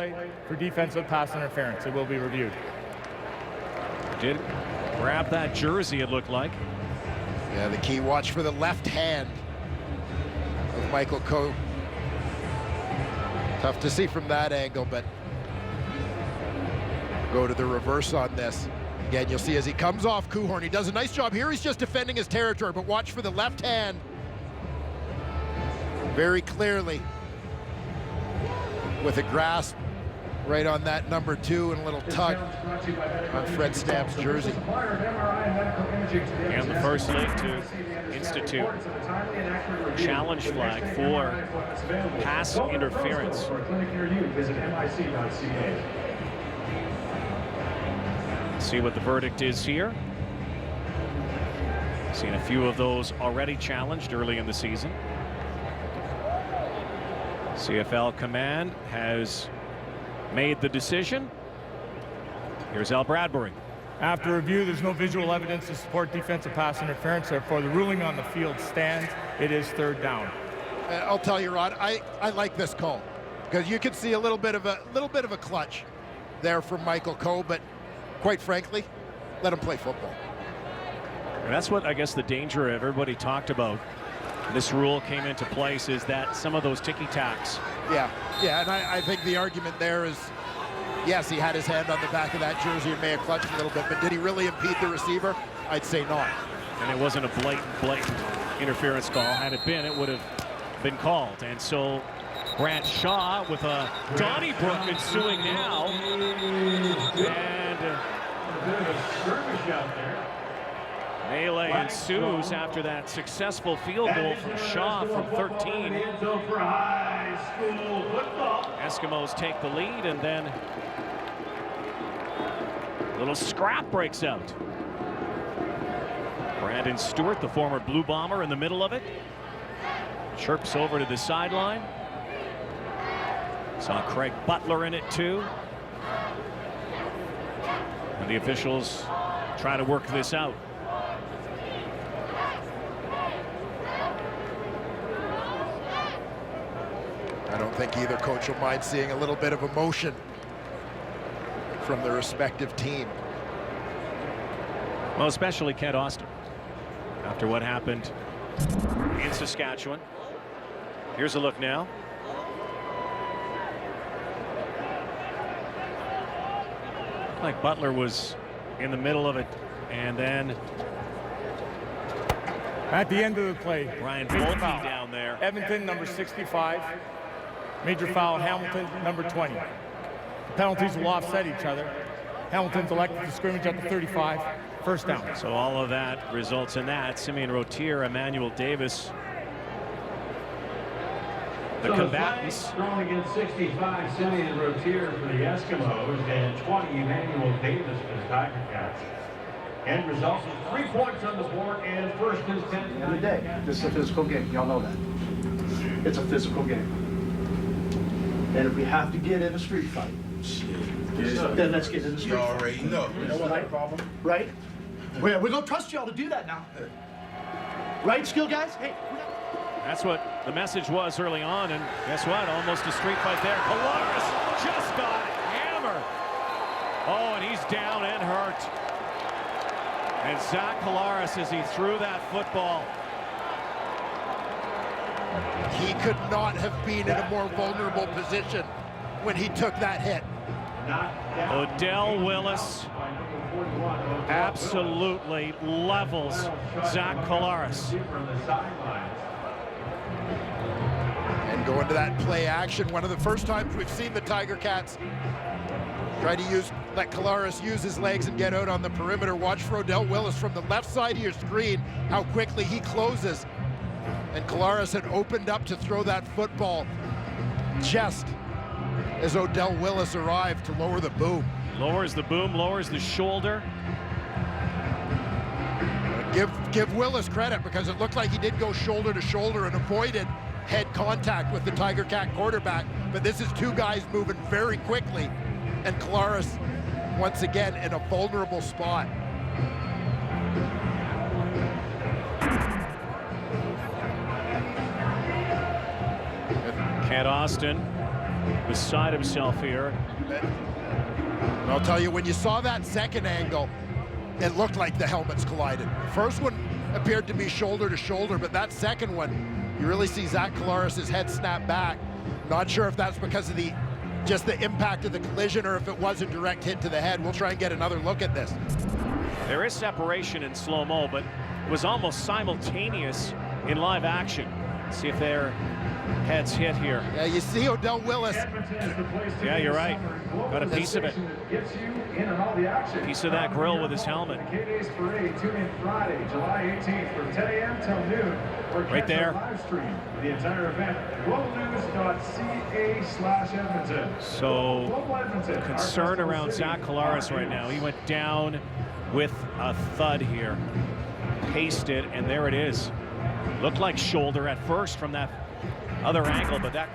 For defensive pass interference, it will be reviewed. Did grab that jersey, it looked like. Yeah, the key watch for the left hand of Michael Coe. Tough to see from that angle, but go to the reverse on this. Again, you'll see as he comes off Kuhorn, he does a nice job here. He's just defending his territory, but watch for the left hand. Very clearly with a grasp right on that number 2 and a little tug on Fred Stamp's jersey. And the first league to institute challenge flag for pass interference. See what the verdict is here. Seen a few of those already challenged early in the season. CFL command has made the decision. Here's Al Bradbury. After review, there's no visual evidence to support defensive pass interference. Therefore, the ruling on the field stands. It is third down. I'll tell you, Rod, I like this call because you could see a little bit of a clutch there from Michael Coe, but quite frankly, let him play football. And that's what I guess the danger everybody talked about. This rule came into place is that some of those ticky-tacks. Yeah, and I think the argument there is, yes, he had his hand on the back of that jersey and may have clutched a little bit, but did he really impede the receiver? I'd say not. And it wasn't a blatant interference call. Had it been, it would have been called. And so Grant Shaw with a Donnybrook ensuing now. And melee ensues after that successful field goal from Shaw from 13. Eskimos take the lead, and then a little scrap breaks out. Brandon Stewart, the former Blue Bomber, in the middle of it. Chirps over to the sideline. Saw Craig Butler in it too. And the officials try to work this out. I don't think either coach will mind seeing a little bit of emotion from the respective team. Well, especially Kent Austin after what happened in Saskatchewan. Here's a look now. Like Butler was in the middle of it, and then at the end of the play, Brian Volpe down there. Edmonton, number 65. Major foul, Hamilton, number 20. The penalties will offset each other. Hamilton's elected to scrimmage at the 35. First down. So all of that results in that. Simeon Rotier, Emmanuel Davis. The combatants. Thrown against 65, Simeon Rotier for the Eskimos, and 20, Emmanuel Davis for the Tiger Cats. End results is 3 points on the board, and first is 10. At the end of the day, this is a physical game. Y'all know that. It's a physical game. And if we have to get in a street fight, then let's get in a street fight. You already know. You know what my problem? Right? We're going to trust y'all to do that now. Right, skill guys? Hey. That's what the message was early on, and guess what? Almost a street fight there. Colares just got hammered. Oh, and he's down and hurt. And Zach Colares, as he threw that football. He could not have been in a more vulnerable position when he took that hit. Odell Willis absolutely levels Zach Colares. And going to that play action, one of the first times we've seen the Tiger Cats try to let Colares use his legs and get out on the perimeter. Watch for Odell Willis from the left side of your screen, how quickly he closes. And Colares had opened up to throw that football just as Odell Willis arrived to lower the boom. Lowers the boom, lowers the shoulder. Give Willis credit, because it looked like he did go shoulder to shoulder and avoided head contact with the Tiger Cat quarterback. But this is two guys moving very quickly, and Colares once again in a vulnerable spot. Kent Austin beside himself here. I'll tell you, when you saw that second angle, it looked like the helmets collided. The first one appeared to be shoulder to shoulder, but that second one, you really see Zach Colares' head snap back. Not sure if that's because of just the impact of the collision or if it was a direct hit to the head. We'll try and get another look at this. There is separation in slow-mo, but it was almost simultaneous in live action. See if they're heads hit here. Yeah, you see Odell Willis. Yeah, you're right. Got a piece of it. Piece of that grill with his helmet. Right there. The entire event, globalnews.ca/Edmonton. So concern around Zach Collaros right now. He went down with a thud here. Paced it, and there it is. Looked like shoulder at first from that other angle, but that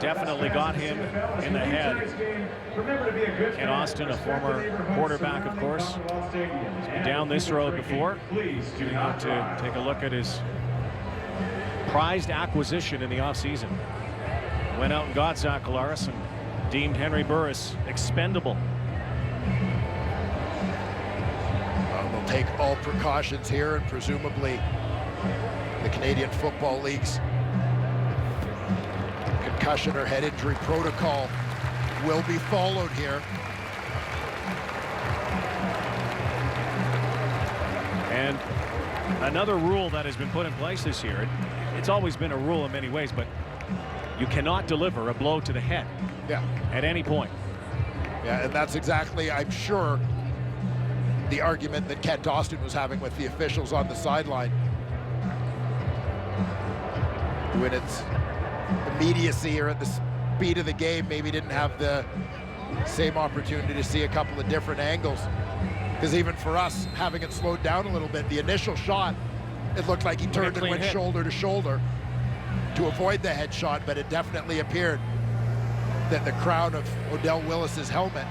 definitely got him in the head. Ken Austin, a former quarterback, of course, has been down this road before. Going out to take a look at his prized acquisition in the offseason. Went out and got Zach Collaros and deemed Henry Burris expendable. They'll take all precautions here, and presumably the Canadian Football League's concussion or head injury protocol will be followed here. And another rule that has been put in place this year, it's always been a rule in many ways, but you cannot deliver a blow to the head at any point. Yeah, and that's exactly, I'm sure, the argument that Kent Austin was having with the officials on the sideline. When it's immediacy or at the speed of the game, maybe didn't have the same opportunity to see a couple of different angles. Because even for us, having it slowed down a little bit, the initial shot, it looked like he turned and went shoulder to shoulder to avoid the headshot, but it definitely appeared that the crown of Odell Willis's helmet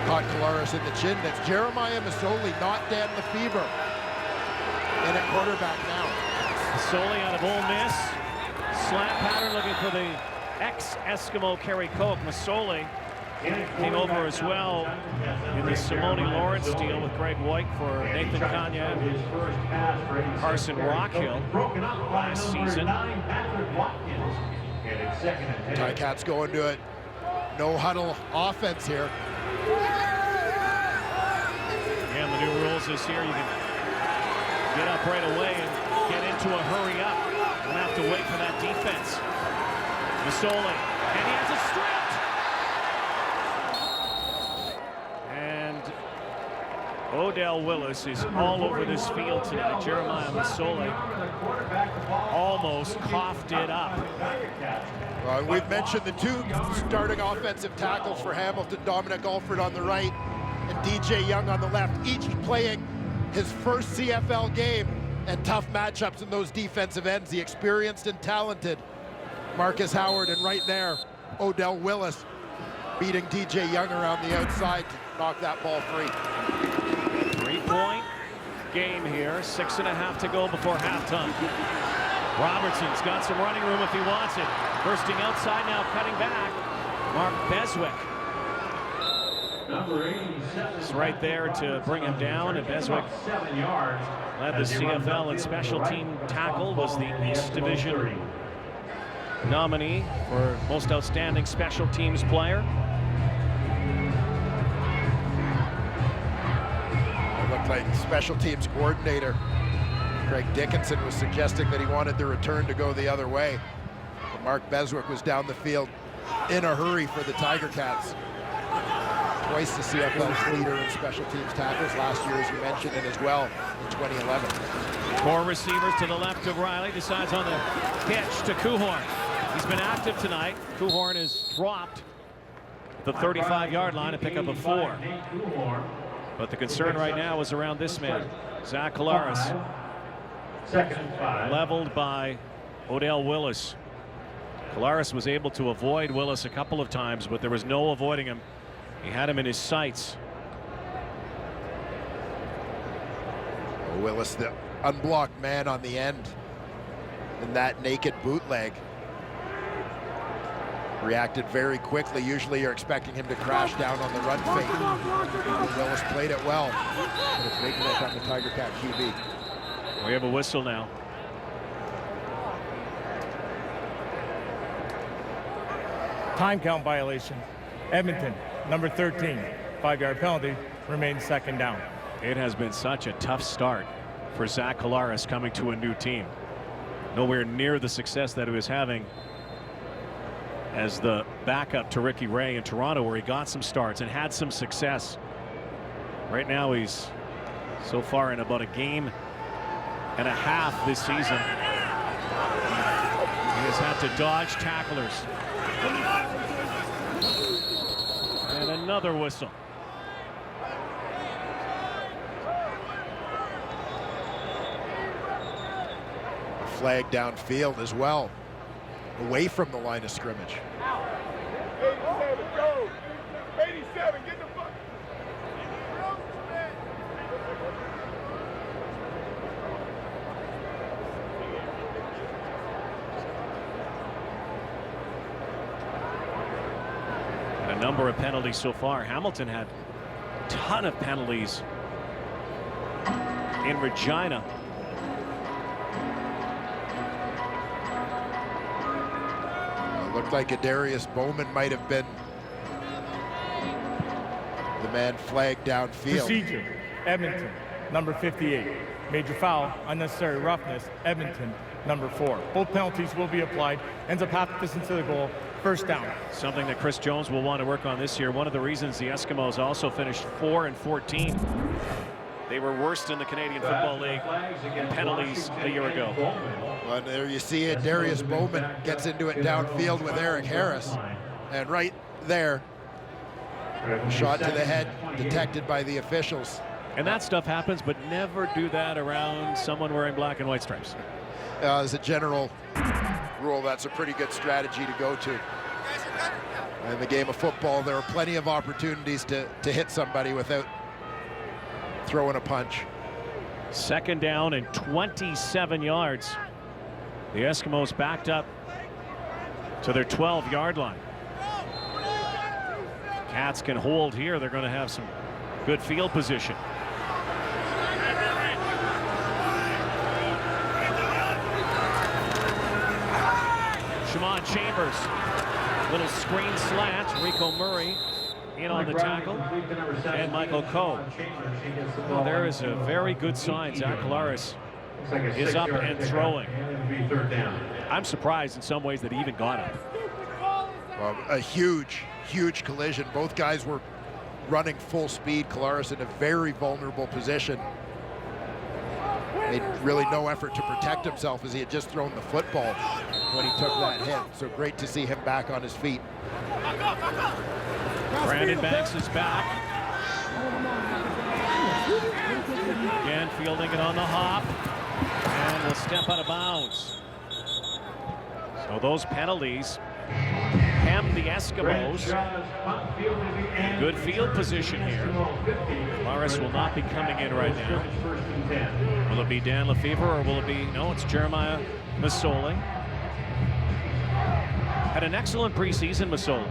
caught Collaros in the chin. That's Jeremiah Masoli, not Dan Lefebvre, in at quarterback now. Masoli out of Ole Miss. Slant pattern looking for the ex-Eskimo Kerry Koch. Masoli came over as well in the Simone Lawrence deal with Greg White for Nathan Kanya and Carson Rockhill last season. Ticats going to it. No huddle offense here. And the new rules this year, you can get up right away and get into a hurry up. You don't have to wait for that defense. Masoli, and he has a strip. And Odell Willis is all over this field tonight. Jeremiah Masoli almost coughed it up. We've mentioned the two starting offensive tackles for Hamilton, Dominic Alford on the right and DJ Young on the left, each playing his first CFL game, and tough matchups in those defensive ends. The experienced and talented Marcus Howard, and right there, Odell Willis beating DJ Young around the outside to knock that ball free. 3-point game here, 6.5 to go before halftime. Robertson's got some running room if he wants it. Bursting outside now, cutting back. Mark Beswick. It's right there to bring him down, and Beswick led the CFL in special team tackle, was the East Division nominee for most outstanding special teams player. It looked like special teams coordinator Craig Dickinson was suggesting that he wanted the return to go the other way. But Mark Beswick was down the field in a hurry for the Tiger Cats. Twice the CFL's leader in special teams tackles last year, as you mentioned, and as well in 2011. Four receivers to the left of Riley, decides on the pitch to Kuhorn. He's been active tonight. Kuhorn is dropped at the 35-yard line to pick up a 4. But the concern right now is around this man, Zach Collaros. Leveled by Odell Willis. Collaros was able to avoid Willis a couple of times, but there was no avoiding him. He had him in his sights. Willis, the unblocked man on the end in that naked bootleg, reacted very quickly. Usually you're expecting him to crash down on the run fake. Willis played it well, but it's big look on the Tiger Cat QB. We have a whistle now. Time count violation. Edmonton, number 13. 5-yard penalty, remains second down. It has been such a tough start for Zach Collaros coming to a new team. nowhere near the success that he was having as the backup to Ricky Ray in Toronto, where he got some starts and had some success. Right now he's so far in about a game and a half this season. He has had to dodge tacklers. And another whistle. A flag downfield as well, away from the line of scrimmage. 87, go! 87, get the fuck! A number of penalties so far. Hamilton had a ton of penalties in Regina. It looked like Adarius Bowman might have been the man flagged downfield. Procedure, Edmonton, number 58. Major foul, unnecessary roughness, Edmonton, number 4. Both penalties will be applied. Ends up half the distance to the goal. First down. Something that Chris Jones will want to work on this year. One of the reasons the Eskimos also finished 4-14. They were worst in the Canadian Football League in penalties a year ago. Well, there you see it. Darius Bowman gets into it downfield with Eric Harris. And right there, shot to the head, detected by the officials. And that stuff happens, but never do that around someone wearing black and white stripes. As a general rule, that's a pretty good strategy to go to. In the game of football, there are plenty of opportunities to hit somebody without throwing a punch. Second down and 27 yards. The Eskimos backed up to their 12-yard line. Cats can hold here. They're going to have some good field position. Shamon Chambers, little screen slant. Rico Murray in on the tackle, and Michael Coe. Well, there is a very good sign. Zach Collaros is up and throwing. I'm surprised in some ways that he even got him. Well, a huge collision. Both guys were running full speed. Collaros in a very vulnerable position. Made really no effort to protect himself as he had just thrown the football when he took that hit. So great to see him back on his feet. Brandon Banks is back. Again, fielding it on the hop. And will step out of bounds. So those penalties hem the Eskimos. Good field position here. Morris will not be coming in right now. Will it be Dan Lefevre or will it be, no, it's Jeremiah Masoli. Had an excellent preseason, Masoli.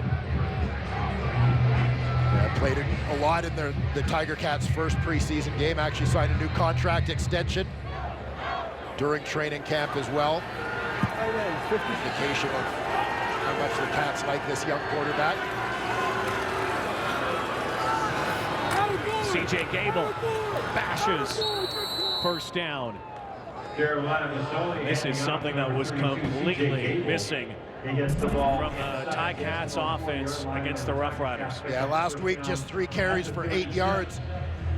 Yeah, played a lot in the Tiger Cats' first preseason game. Actually signed a new contract extension during training camp as well. Indication of how much the Cats like this young quarterback. C.J. Gable bashes first down. This is something that was completely missing from the Ticats offense against the Rough Riders. Yeah, last week just 3 carries for 8 yards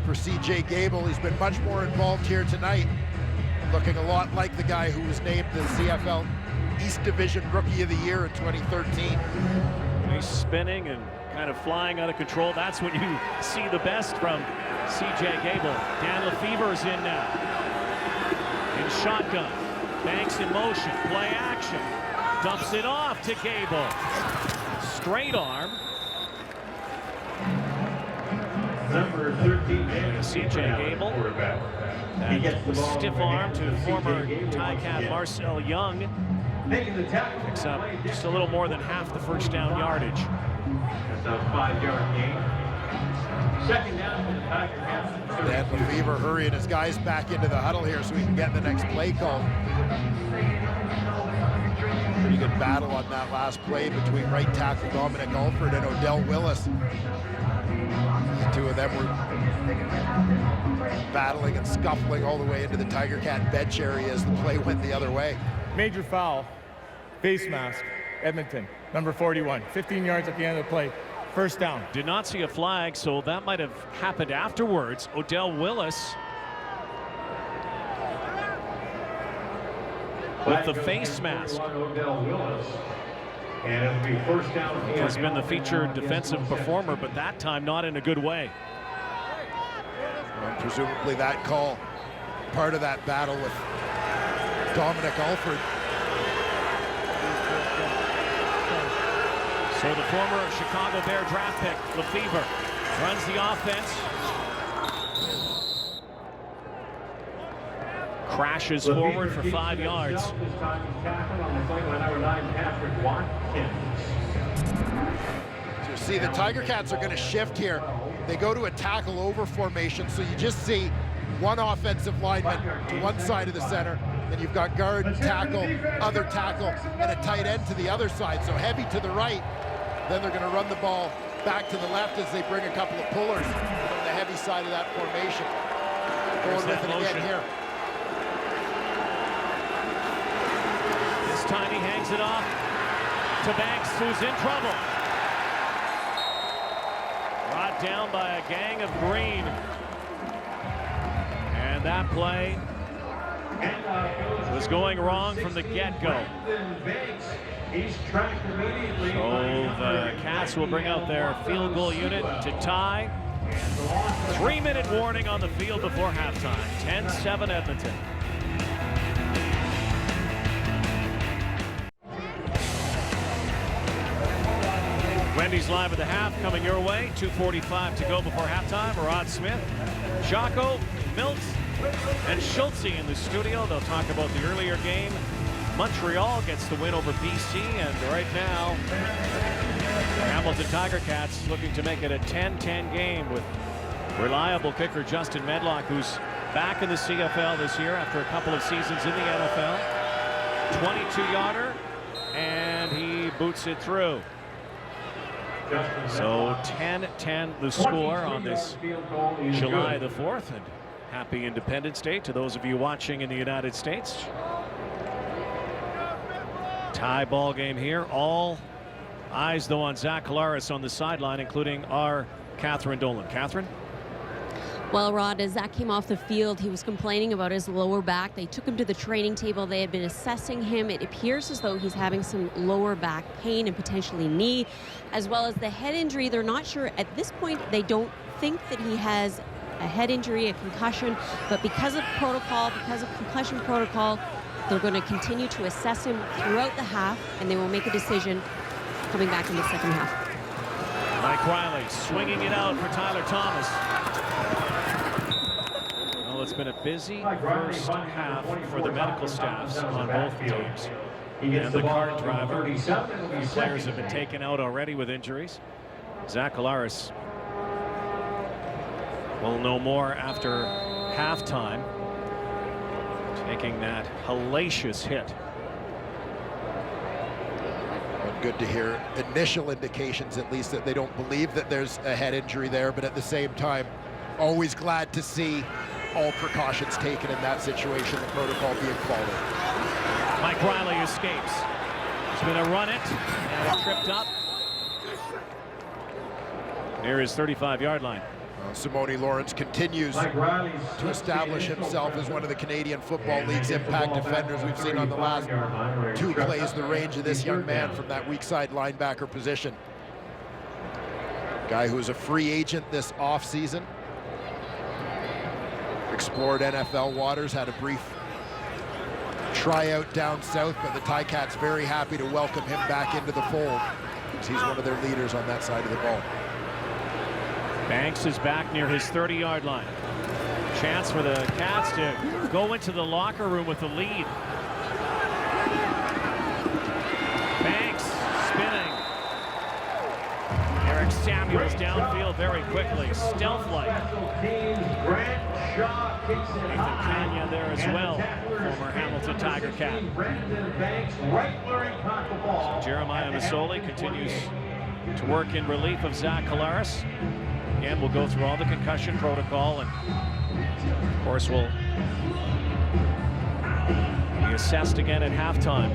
for C.J. Gable. He's been much more involved here tonight, looking a lot like the guy who was named the CFL East Division Rookie of the Year in 2013. He's spinning and kind of flying out of control. That's when you see the best from C.J. Gable. Dan Lefevre's in now. In shotgun. Banks in motion. Play action. Dumps it off to Gable. Straight arm. Number 13, C.J. Gable. That stiff arm to former Ticat Marcel Young. Picks up just a little more than half the first down yardage. That's a 5-yard gain. Second down for the Tiger Cats. Dan Lefevre hurrying his guys back into the huddle here so we can get the next play call. Pretty good battle on that last play between right tackle Dominic Alford and Odell Willis. The two of them were battling and scuffling all the way into the Tiger Cat bench area as the play went the other way. Major foul, face mask, Edmonton, number 41. 15 yards at the end of the play. First down. Did not see a flag, so that might have happened afterwards. Odell Willis with the face mask. And it'll be first down. Has been the featured defensive performer, but that time not in a good way. And presumably that call, part of that battle with Dominic Alford. So the former Chicago Bear draft pick, Lefevre, runs the offense. Crashes forward for 5 yards. So you see the Tiger Cats are going to shift here. They go to a tackle over formation, so you just see one offensive lineman to one side of the center, then you've got guard, tackle, other tackle, and a tight end to the other side. So heavy to the right, then they're going to run the ball back to the left as they bring a couple of pullers from the heavy side of that formation. Going with it again here. This time he hangs it off to Banks, who's in trouble. Brought down by a gang of green. And that play was going wrong from the get-go. So the Cats will bring out their field goal unit to tie. 3-minute warning on the field before halftime. 10-7 Edmonton. Wendy's live at the half coming your way. 2:45 to go before halftime. Rod Smith, Jocko, Milt, and Schultze in the studio. They'll talk about the earlier game. Montreal gets the win over BC, and right now Hamilton Tiger Cats looking to make it a 10-10 game with reliable kicker Justin Medlock, who's back in the CFL this year after a couple of seasons in the NFL. 22-yarder, and he boots it through. So 10-10 the score on this July the 4th, and happy Independence Day to those of you watching in the United States. Tie ball game here. All eyes though on Zach Collaros on the sideline, including our Catherine Dolan. Catherine? Well, Rod, as Zach came off the field, he was complaining about his lower back. They took him to the training table. They had been assessing him. It appears as though he's having some lower back pain and potentially knee, as well as the head injury. They're not sure at this point. They don't think that he has a head injury, a concussion, but because of protocol, because of concussion protocol, they're going to continue to assess him throughout the half, and they will make a decision coming back in the second half. Mike Riley swinging it out for Tyler Thomas. Well, it's been a busy first half for the medical staffs on both teams. And the cart driver. Players have been taken out already with injuries. Zach Collaros will know more after halftime, taking that hellacious hit. Good to hear initial indications, at least, that they don't believe that there's a head injury there, but at the same time, always glad to see all precautions taken in that situation, the protocol being followed. Mike Riley escapes. He's going to run it, and it tripped up near his 35-yard line. Simone Lawrence continues to establish himself as one of the Canadian Football League's impact defenders. We've seen on the last two plays the range of this young man from that weak side linebacker position. Guy who was a free agent this offseason. Explored NFL waters, had a brief tryout down south, but the Ticats very happy to welcome him back into the fold, because he's one of their leaders on that side of the ball. Banks is back near his 30-yard line. Chance for the Cats to go into the locker room with the lead. Banks spinning. Eric Samuels downfield very quickly, stealth-like. Nathan Kanya there as well, former Hamilton Tiger Cat. So Jeremiah Masoli continues to work in relief of Zach Collaros. Again, we'll go through all the concussion protocol, and of course we'll be assessed again at halftime.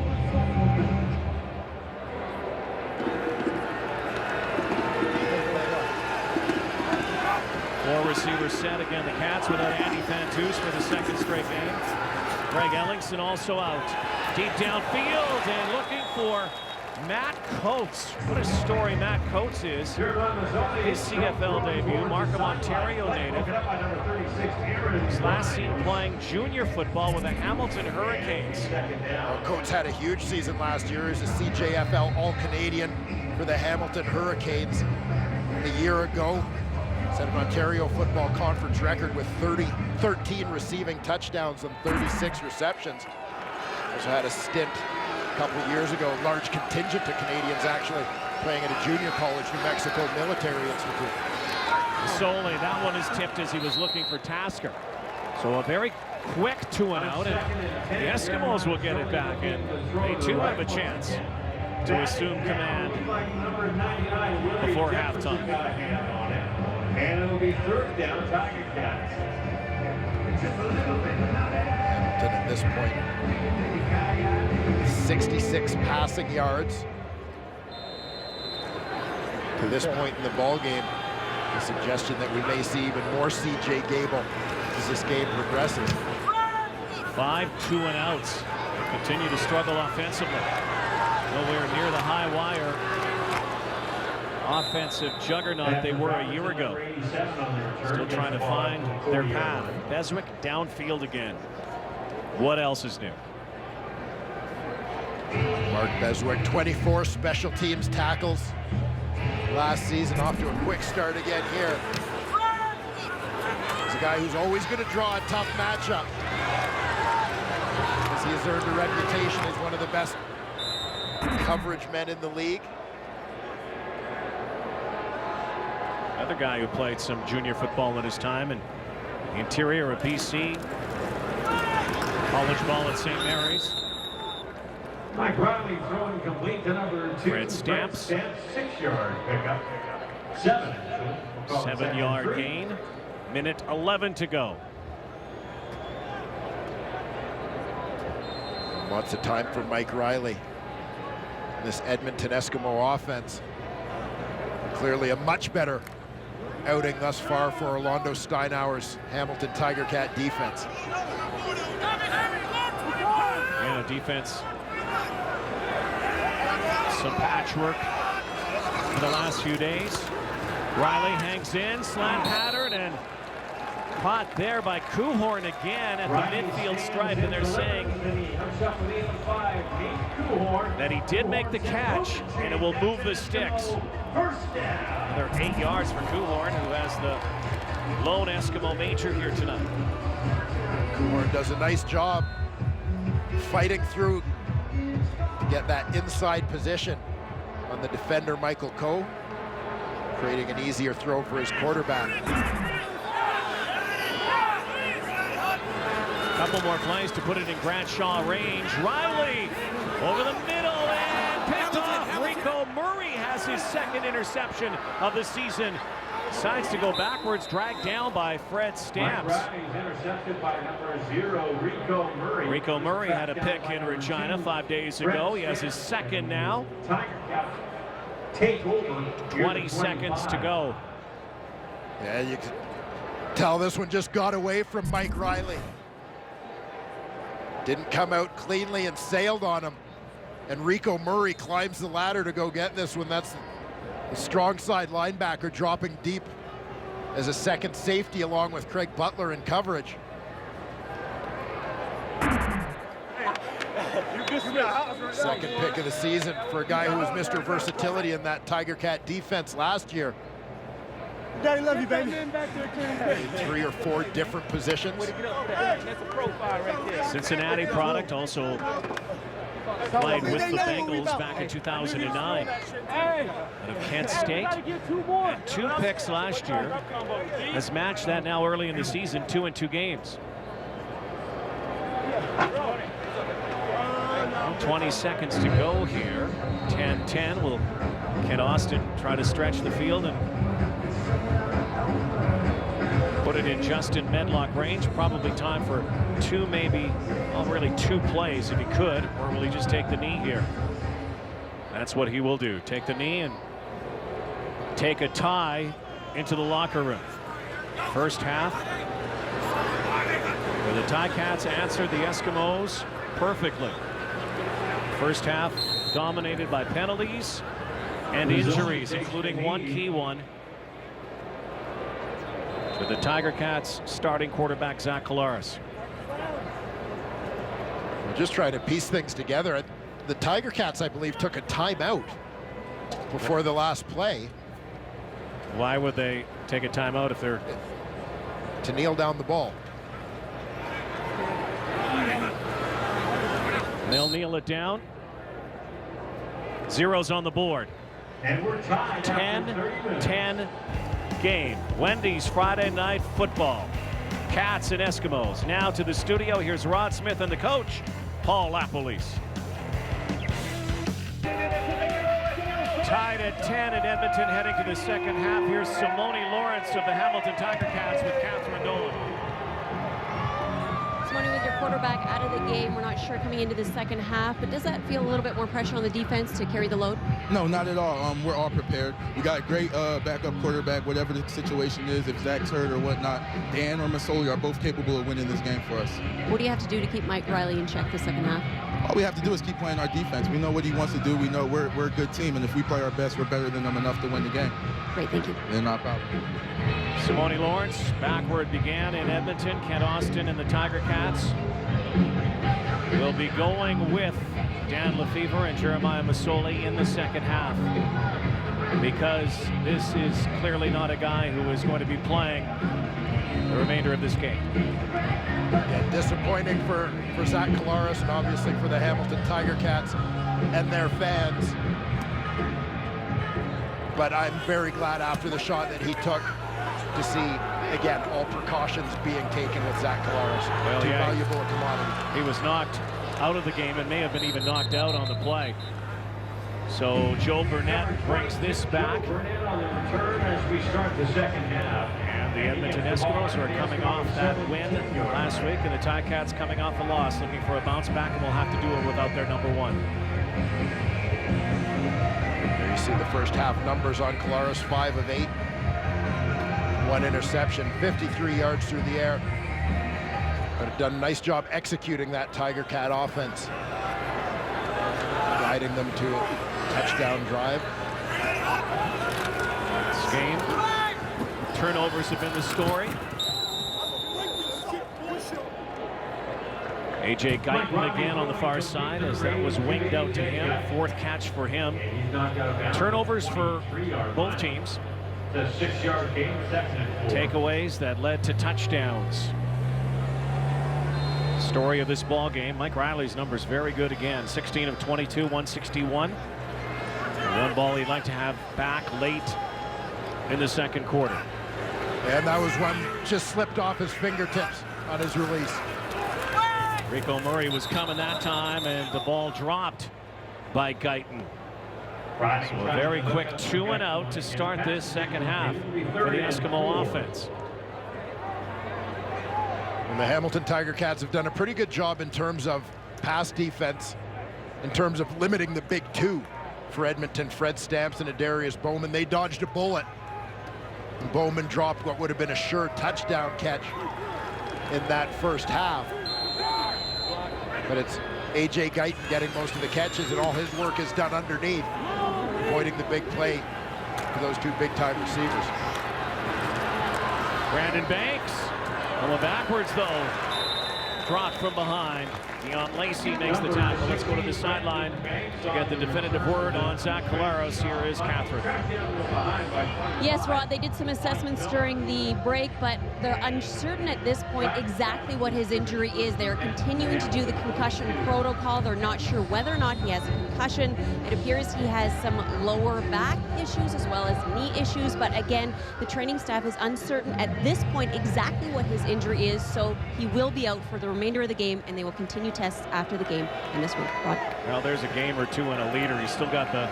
Four receivers set again. The Cats without Andy Fantus for the second straight game. Greg Ellingson also out. Deep downfield and looking for Matt Coates. What a story Matt Coates is. His CFL debut, Markham, Ontario native. His last seen playing junior football with the Hamilton Hurricanes. Well, Coates had a huge season last year as a CJFL All-Canadian for the Hamilton Hurricanes a year ago. Set an Ontario Football Conference record with 13 receiving touchdowns and 36 receptions. Also had a stint a couple of years ago, large contingent of Canadians actually playing at a junior college, New Mexico Military Institute. Solely, that one is tipped as he was looking for Tasker. So a very quick 2-and-out, and the Eskimos will get it back, and they too have a chance to assume command before halftime. And it'll be third down, Tiger Cats. Hamilton at this point, 66 passing yards. To this point in the ball game, the suggestion that we may see even more C.J. Gable as this game progresses. 5 2-and-outs. Continue to struggle offensively. Nowhere near the high wire offensive juggernaut they were a year ago. Still trying to find their path. Beswick downfield again. What else is new? Mark Beswick, 24 special teams tackles last season, off to a quick start again here. He's a guy who's always going to draw a tough matchup, as he has earned a reputation as one of the best coverage men in the league. Another guy who played some junior football in his time in the interior of BC. College ball at St. Mary's. Mike Riley throwing complete to number 2. Fred Stamps. 6-yard pickup. 7-yard gain. Minute 11 to go. Lots of time for Mike Riley. This Edmonton Eskimo offense. Clearly a much better outing thus far for Orlando Steinauer's Hamilton Tiger Cat defense. Yeah, defense. Some patchwork for the last few days. Riley hangs in, slant pattern, and caught there by Kuhorn again at the midfield stripe, and they're saying that he did make the catch, and it will move the sticks. Another 8 yards for Kuhorn, who has the lone Eskimo major here tonight. Kuhorn does a nice job fighting through to get that inside position on the defender, Michael Coe, creating an easier throw for his quarterback. Couple more plays to put it in Bradshaw range. Riley over the middle and picked off. Rico Murray has his second interception of the season. Decides to go backwards, dragged down by Fred Stamps. Intercepted by number 0, Rico Murray. Rico Murray had a pick in Regina 5 days ago. He has his second now. Take over. 20 seconds to go. Yeah, you can tell this one just got away from Mike Riley. Didn't come out cleanly and sailed on him. And Rico Murray climbs the ladder to go get this one. That's the strong side linebacker dropping deep as a second safety along with Craig Butler in coverage. Second pick of the season for a guy who was Mr. Versatility in that Tiger Cat defense last year. Daddy love you, baby. 3 or 4 different positions. Cincinnati product, also played with the Bengals back in 2009. Out of Kent State. Had 2 picks last year. Has matched that now early in the season, 2 in 2 games. 20 seconds to go here. 10-10. Will Kent Austin try to stretch the field and Put it in Justin Medlock range. Probably time for two, maybe, well, really two plays if he could. Or will he just take the knee here? That's what he will do. Take the knee and take a tie into the locker room. First half, where the Ticats answered the Eskimos perfectly. First half dominated by penalties and injuries, including one key one to the Tiger Cats starting quarterback Zach Collaros. We're just trying to piece things together. The Tiger Cats, I believe, took a timeout before the last play. Why would they take a timeout if they're to kneel down the ball? They'll kneel it down. Zeros on the board. And we're tied. 10-10 game. Wendy's Friday Night Football. Cats and Eskimos. Now to the studio. Here's Rod Smith and the coach, Paul Lapolice. Tied at 10 in Edmonton, heading to the second half. Here's Simone Lawrence of the Hamilton Tiger Cats with Catherine Dolan. Simone, with your quarterback out of the game, we're not sure coming into the second half, but does that feel a little bit more pressure on the defense to carry the load? No, not at all. We're all prepared. We got a great backup quarterback, whatever the situation is, if Zach's hurt or whatnot. Dan or Masoli are both capable of winning this game for us. What do you have to do to keep Mike Riley in check the second half? All we have to do is keep playing our defense. We know what he wants to do. We know we're a good team, and if we play our best, we're better than them enough to win the game. Great, thank you. And not a problem. Simone Lawrence back where it began in Edmonton. Kent Austin and the Tiger Cats will be going with Dan Lefevre and Jeremiah Masoli in the second half, because this is clearly not a guy who is going to be playing the remainder of this game. Yeah, disappointing for Zach Collaros and obviously for the Hamilton Tiger Cats and their fans. But I'm very glad after the shot that he took to see, again, all precautions being taken with Zach Collaros. Well, Too yeah, valuable a commodity. He was knocked out of the game and may have been even knocked out on the play. So Joe Burnett brings this back. Burnett on the return as we start the second half. And the Edmonton Eskimos are coming off that win last week, and the Ticats coming off a loss, looking for a bounce back, and will have to do it without their number one. There you see the first half numbers on Collaros, 5 of 8. 1 interception, 53 yards through the air. But have done a nice job executing that Tiger Cat offense, guiding them to a touchdown drive. This game, turnovers have been the story. A.J. Guyton again on the far side as that was winged out to him. 4th catch for him. Turnovers for both teams. The 6-yard gain, 2nd and 4. Takeaways that led to touchdowns. Story of this ball game, Mike Riley's numbers very good again. 16 of 22, 161. One ball he'd like to have back late in the second quarter. And that was one just slipped off his fingertips on his release. Rico Murray was coming that time, and the ball dropped by Guyton. So a very quick 2-and-out to start this second half for the Eskimo offense. And the Hamilton Tiger Cats have done a pretty good job in terms of pass defense, in terms of limiting the big two for Edmonton. Fred Stamps and Adarius Bowman, they dodged a bullet. And Bowman dropped what would have been a sure touchdown catch in that first half. But it's A.J. Guyton getting most of the catches, and all his work is done underneath, avoiding the big play for those two big-time receivers. Brandon Banks going backwards, though. Dropped from behind. Dion Lacey makes the tackle. Let's go to the sideline to get the definitive word on Zach Collaros. Here is Catherine. Yes, Rod, they did some assessments during the break, but they're uncertain at this point exactly what his injury is. They're continuing to do the concussion protocol. They're not sure whether or not he has a concussion. It appears he has some lower back issues as well as knee issues, but again, the training staff is uncertain at this point exactly what his injury is, so he will be out for the remainder of the game, and they will continue tests after the game and this week. Rod. Well, there's a game or two in a leader. He's still got the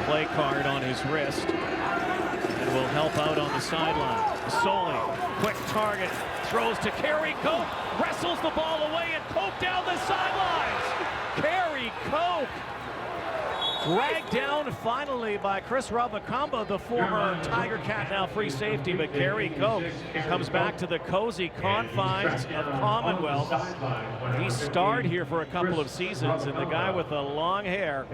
play card on his wrist. And will help out on the sideline. Masoli, quick target, throws to Kerry Coke, wrestles the ball away, and Coke down the sidelines. Kerry Coke dragged down finally by Chris Rabacamba, the former Tiger Cat, now free safety, but Kerry Coke comes back to the cozy confines of Commonwealth. He starred here for a couple of seasons, and the guy with the long hair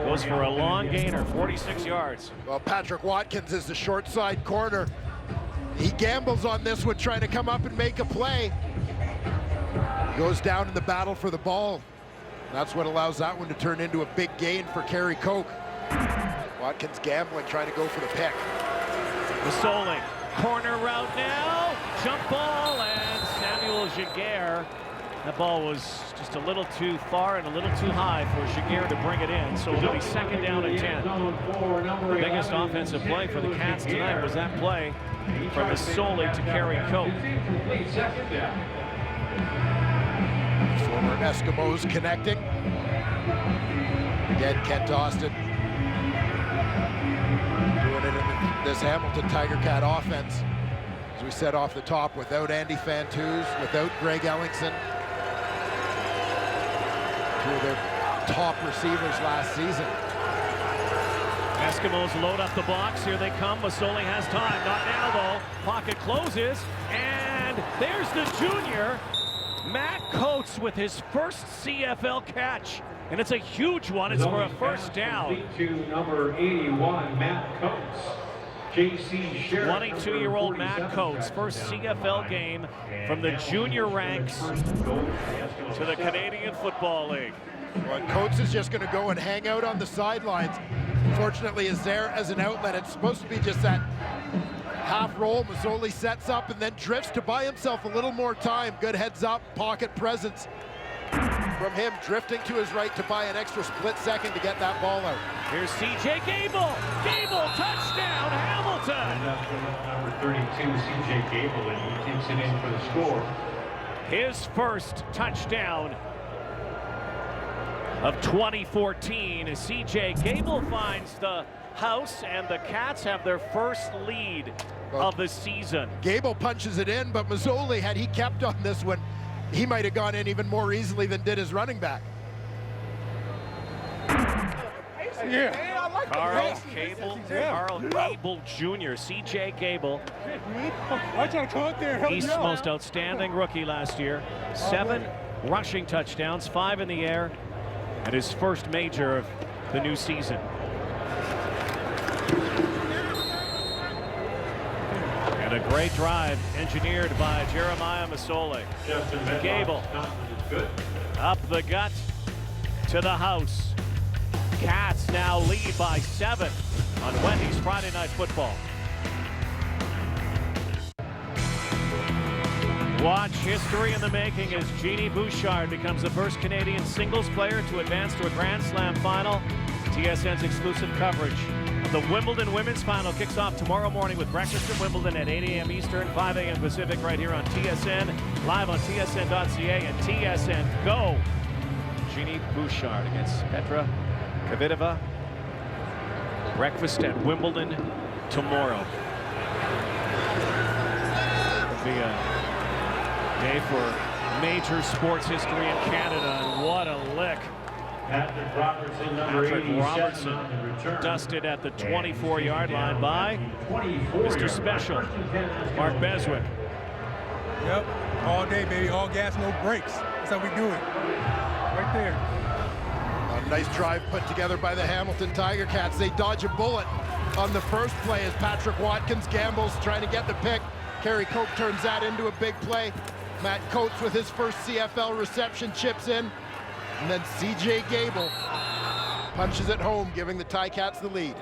goes for a long gainer, 46 yards. Well, Patrick Watkins is the short side corner. He gambles on this one, trying to come up and make a play. Goes down in the battle for the ball. That's what allows that one to turn into a big gain for Kerry Coke. Watkins gambling, trying to go for the pick. Masoli, corner route now, jump ball, and Samuel Giguère. That ball was just a little too far and a little too high for Giguère to bring it in, so it'll be second down and 10. The biggest offensive play for the Cats tonight was that play from Masoli to Kerry Coke. Former Eskimos connecting. Again, Kent Austin doing it in this Hamilton Tiger Cat offense. As we said off the top, without Andy Fantuz, without Greg Ellingson, two of their top receivers last season. Eskimos load up the box. Here they come. Masoli has time. Not now, though. Pocket closes, and there's the junior. Matt Coates with his first CFL catch, and it's a huge one. It's for a first down. To number 81, Matt Coates. 22-year-old Matt Coates, first CFL game from the junior ranks to the Canadian Football League. Well, Coates is just going to go and hang out on the sidelines. Unfortunately, is there as an outlet. It's supposed to be just that half roll. Masoli sets up and then drifts to buy himself a little more time. Good heads up, pocket presence from him, drifting to his right to buy an extra split second to get that ball out. Here's C.J. Gable. Gable, touchdown, Hamilton. Number 32, C.J. Gable, and he takes it in for the score. His first touchdown of 2014. C.J. Gable finds the house, and the Cats have their first lead of the season. Gable punches it in, but Masoli, had he kept on this one, he might have gone in even more easily than did his running back. Carl Gable Jr., C.J. Gable. East's most outstanding rookie last year. 7 rushing touchdowns, 5 in the air, and his first major of the new season. And a great drive engineered by Jeremiah Masoli. Gable up the gut to the house. Cats now lead by 7 on Wendy's Friday Night Football. Watch history in the making as Jeannie Bouchard becomes the first Canadian singles player to advance to a Grand Slam final. TSN's exclusive coverage of the Wimbledon Women's Final kicks off tomorrow morning with breakfast at Wimbledon at 8 a.m. Eastern, 5 a.m. Pacific, right here on TSN, live on TSN.ca and TSN Go. Jeannie Bouchard against Petra Kvitova. Breakfast at Wimbledon tomorrow. It'll be a day for major sports history in Canada, and what a lick. Patrick Robertson, number 87, dusted at the 24-yard line by Mr. Special, Mark Beswick. Yep, all day, baby, all gas, no brakes. That's how we do it, right there. A nice drive put together by the Hamilton Tiger Cats. They dodge a bullet on the first play as Patrick Watkins gambles, trying to get the pick. Kerry Coke turns that into a big play. Matt Coates with his first CFL reception chips in. And then C.J. Gable punches it home, giving the Ticats the lead.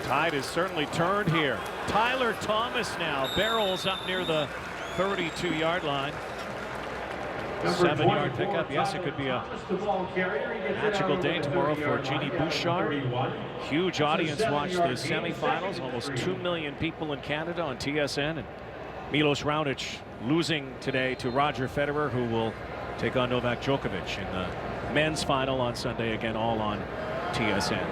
Tide is certainly turned here. Tyler Thomas now barrels up near the 32-yard line. 7-yard pickup. Yes, it could be a magical day tomorrow for Jeannie Bouchard. Huge audience watched the semifinals. Almost 2 million people in Canada on TSN. And Milos Raonic losing today to Roger Federer, who will take on Novak Djokovic in the men's final on Sunday, again all on TSN.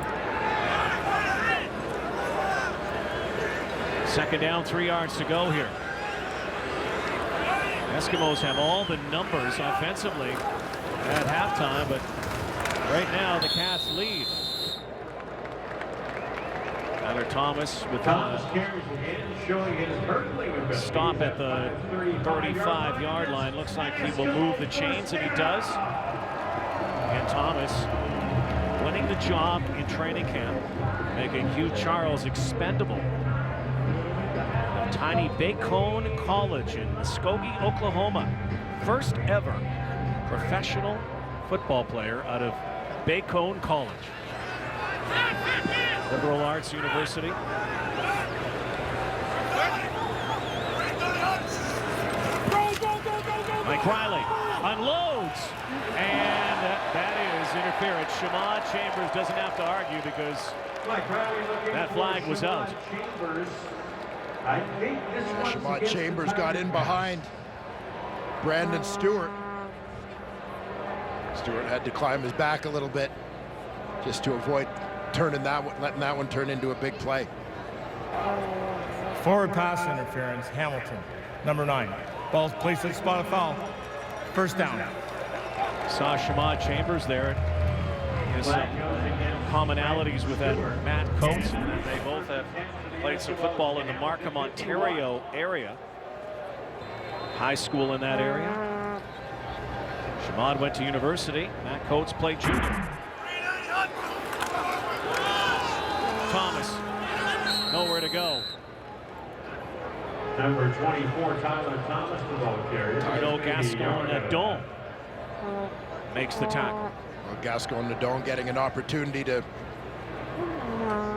Second down, 3 yards to go here. Eskimos have all the numbers offensively at halftime, but right now the Cats lead. Tyler Thomas with a stop at the 35-yard line. Looks like he will move the chains, and he does. And Thomas winning the job in training camp, making Hugh Charles expendable. Tiny Bacone College in Muskogee, Oklahoma. First ever professional football player out of Bacone College. Liberal Arts University. Mike Riley unloads, and that is interference. Shamad Chambers doesn't have to argue because that flag was out. Shamad Chambers got in behind Brandon Stewart. Stewart had to climb his back a little bit just to avoid letting that one turn into a big play. Forward pass interference, Hamilton, number 9. Ball's placed at spot of foul. First down. Saw Shamad Chambers there. He has some commonalities with that Matt Coates. They both have played some football in the Markham, Ontario area. High school in that area. Shamad went to university. Matt Coates played junior. Thomas, nowhere to go. Number 24, Tyler Thomas, the ball carrier. Arnaud Gascon-Nadon makes the tackle. Well, Gascon-Nadon getting an opportunity to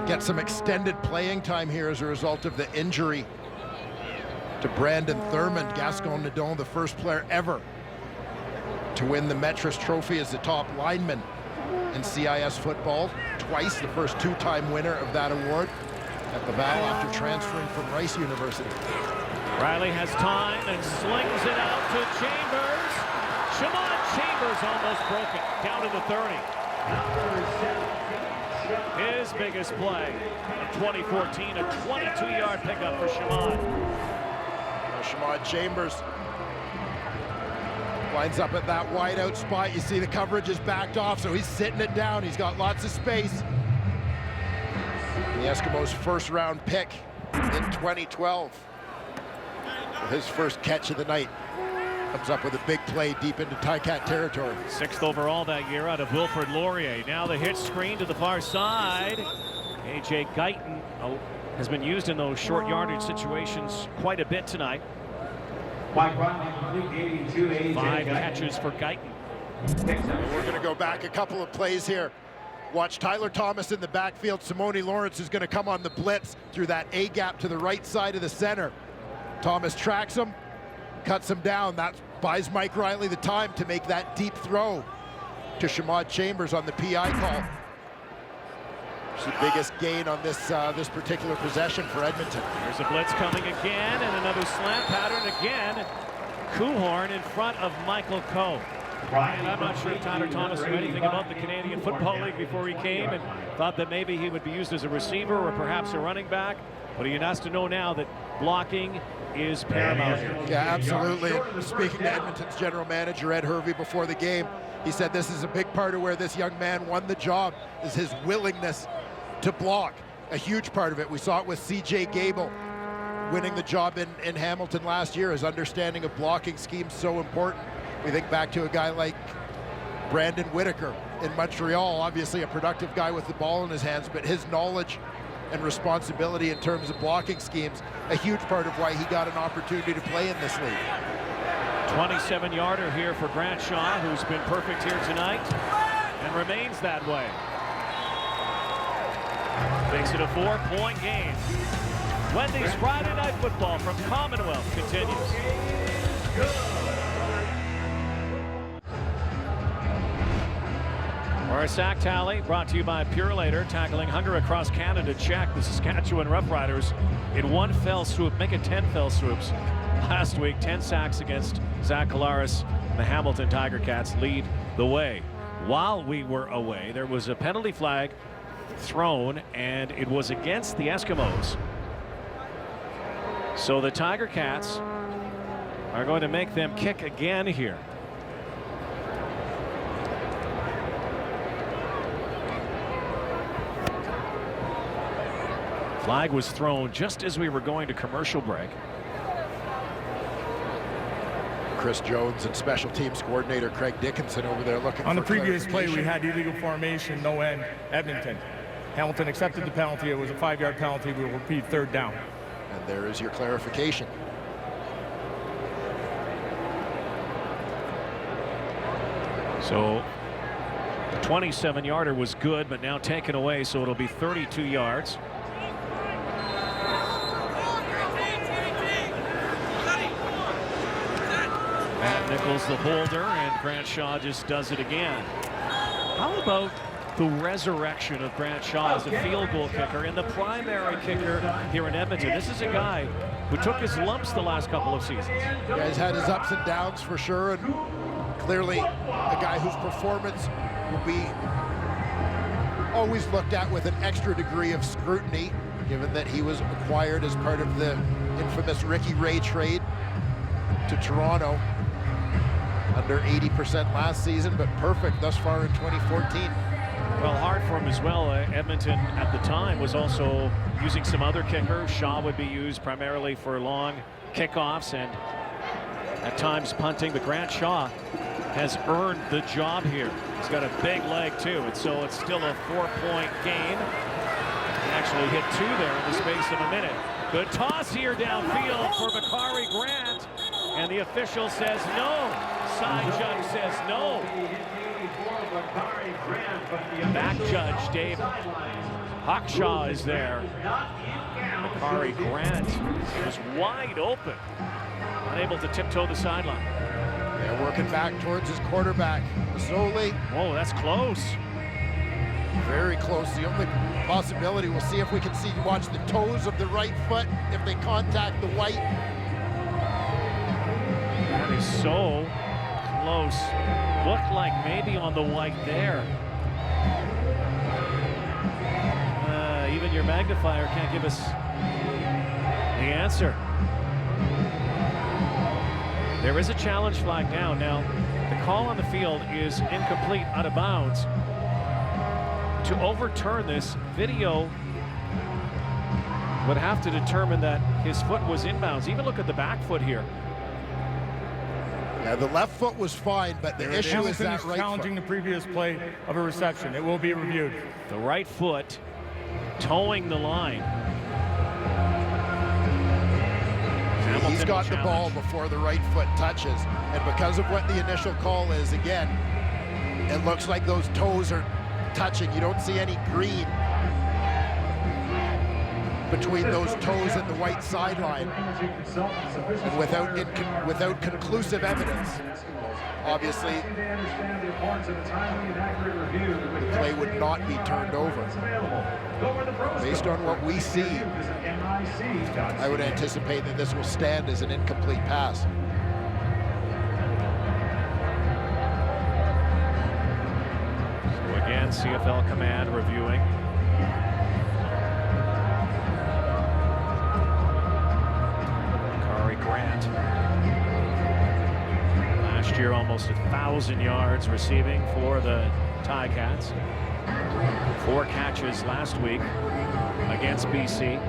get some extended playing time here as a result of the injury to Brandon Thurmond. Gascon-Nadon, the first player ever to win the Metris Trophy as the top lineman in CIS football. Twice, the first 2-time winner of that award at Laval after transferring from Rice University. Riley has time and slings it out to Chambers. Shamad Chambers almost broke it down to the 30. His biggest play in 2014, a 22-yard pickup for Shamad. Shamad Chambers lines up at that wide out spot. You see the coverage is backed off, so he's sitting it down. He's got lots of space. The Eskimos' first-round pick in 2012. His first catch of the night comes up with a big play deep into Ticat territory. 6th overall that year out of Wilfrid Laurier. Now the hitch screen to the far side. A.J. Guyton has been used in those short yardage situations quite a bit tonight. 5 catches for Guyton. We're going to go back a couple of plays here. Watch Tyler Thomas in the backfield. Simone Lawrence is going to come on the blitz through that A gap to the right side of the center. Thomas tracks him, cuts him down. That buys Mike Riley the time to make that deep throw to Shamad Chambers on the PI call. It's the biggest gain on this particular possession for Edmonton. There's a blitz coming again, and another slant pattern again. Kuhorn in front of Michael Coe. And I'm not sure Tyler Thomas knew anything about the Canadian Football League before he came and thought that maybe he would be used as a receiver or perhaps a running back. But he has to know now that blocking is paramount here. Yeah, absolutely. And speaking to Edmonton's general manager, Ed Hervey, before the game, he said this is a big part of where this young man won the job, is his willingness to block. A huge part of it. We saw it with C.J. Gable winning the job in Hamilton last year. His understanding of blocking schemes so important. We think back to a guy like Brandon Whitaker in Montreal, obviously a productive guy with the ball in his hands, but his knowledge and responsibility in terms of blocking schemes, a huge part of why he got an opportunity to play in this league. 27-yarder here for Grant Shaw, who's been perfect here tonight and remains that way. Makes it a 4-point game. Wendy's Friday Night Football from Commonwealth continues. Our sack tally brought to you by Purelator, tackling hunger across Canada. Check the Saskatchewan Roughriders in one fell swoop, make it 10 fell swoops. Last week, 10 sacks against Zach Collaros. The Hamilton Tiger Cats lead the way. While we were away, there was a penalty flag thrown, and it was against the Eskimos. So the Tiger Cats are going to make them kick again here. Flag was thrown just as we were going to commercial break. Chris Jones and special teams coordinator Craig Dickinson over there looking on the for previous play. We had illegal formation, no end, Edmonton. Hamilton accepted the penalty. It was a 5-yard penalty. We will repeat, third down. And there is your clarification. So the 27-yarder was good, but now taken away, so it'll be 32 yards. Matt Nichols the holder, and Grant Shaw just does it again. How about the resurrection of Grant Shaw as a field goal kicker and the primary kicker here in Edmonton? This is a guy who took his lumps the last couple of seasons. Yeah, he's had his ups and downs for sure, and clearly a guy whose performance will be always looked at with an extra degree of scrutiny, given that he was acquired as part of the infamous Ricky Ray trade to Toronto. Under 80% last season, but perfect thus far in 2014. Well, hard for him as well. Edmonton at the time was also using some other kickers. Shaw would be used primarily for long kickoffs and at times punting, but Grant Shaw has earned the job here. He's got a big leg too, and so it's still a 4-point game. He actually hit 2 there in the space of a minute. Good toss here downfield for Bakari Grant, and the official says no. Side judge says no. Back judge Dave Hawkshaw is there. Bakari Grant was wide open, unable to tiptoe the sideline. Yeah, working back towards his quarterback. Mazzoli. Whoa, that's close. Very close. The only possibility, we'll see if we can watch the toes of the right foot if they contact the white. That is so close. Looked like maybe on the white there. Even your magnifier can't give us the answer. There is a challenge flag down. Now, the call on the field is incomplete, out of bounds. To overturn this, video would have to determine that his foot was inbounds. Even look at the back foot here. Yeah, the left foot was fine, but the issue is that right challenging foot. the previous play of a reception. It will be reviewed. The right foot towing the line. He's got the ball before the right foot touches, and because of what the initial call is, again, it looks like those toes are touching. You don't see any green between those toes and the white sideline. And without conclusive evidence, obviously, the play would not be turned over. Based on what we see, I would anticipate that this will stand as an incomplete pass. So again, CFL command reviewing. Grant. Last year, almost 1,000 yards receiving for the Ticats. 4 catches last week against BC.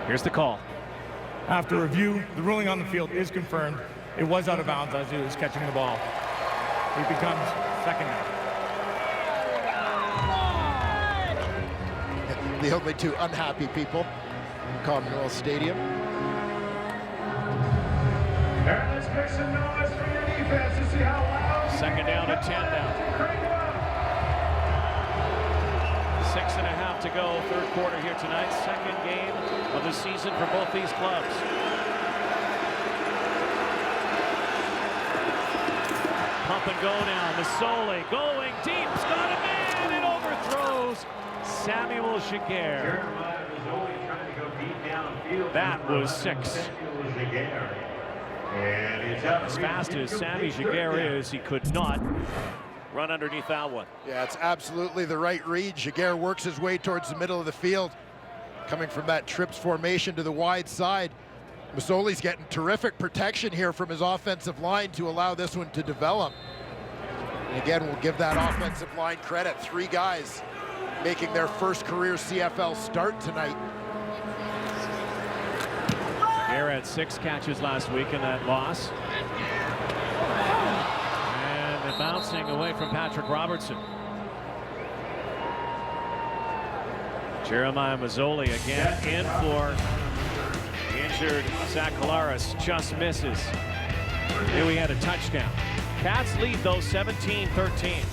Here's the call. After review, the ruling on the field is confirmed. It was out of bounds as he was catching the ball. It becomes second down. The only 2 unhappy people in Commonwealth Stadium. Let's make some noise for your defense to see how loud. Second down and 10 now. 6.5 to go, third quarter here tonight. Second game of the season for both these clubs. Pump and go now. Mazzoli going deep. He's got a man and overthrows Samuel Giguère. That was 6. As fast as Sammy Giguère is, he could not run underneath that one. Yeah, it's absolutely the right read. Giguère works his way towards the middle of the field. coming from that trips formation to the wide side. Masoli's getting terrific protection here from his offensive line to allow this one to develop. And again, we'll give that offensive line credit. 3 guys making their first career CFL start tonight. Here had 6 catches last week in that loss. And the bouncing away from Patrick Robertson. Jeremiah Masoli again in for the injured Zach Collaros, just misses. Here we had a touchdown. Cats lead though 17-13.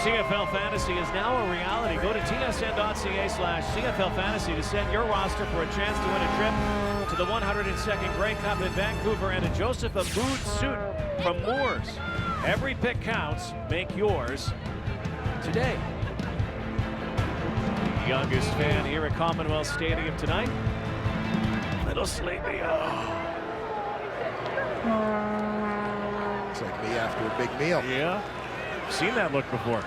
CFL Fantasy is now a reality. Go to tsn.ca/CFL Fantasy to send your roster for a chance to win a trip to the 102nd Grey Cup in Vancouver and a Joseph Aboud suit from Moores. Every pick counts. Make yours today. Youngest fan here at Commonwealth Stadium tonight. Little sleepy. Looks like me after a big meal. Yeah. Seen that look before.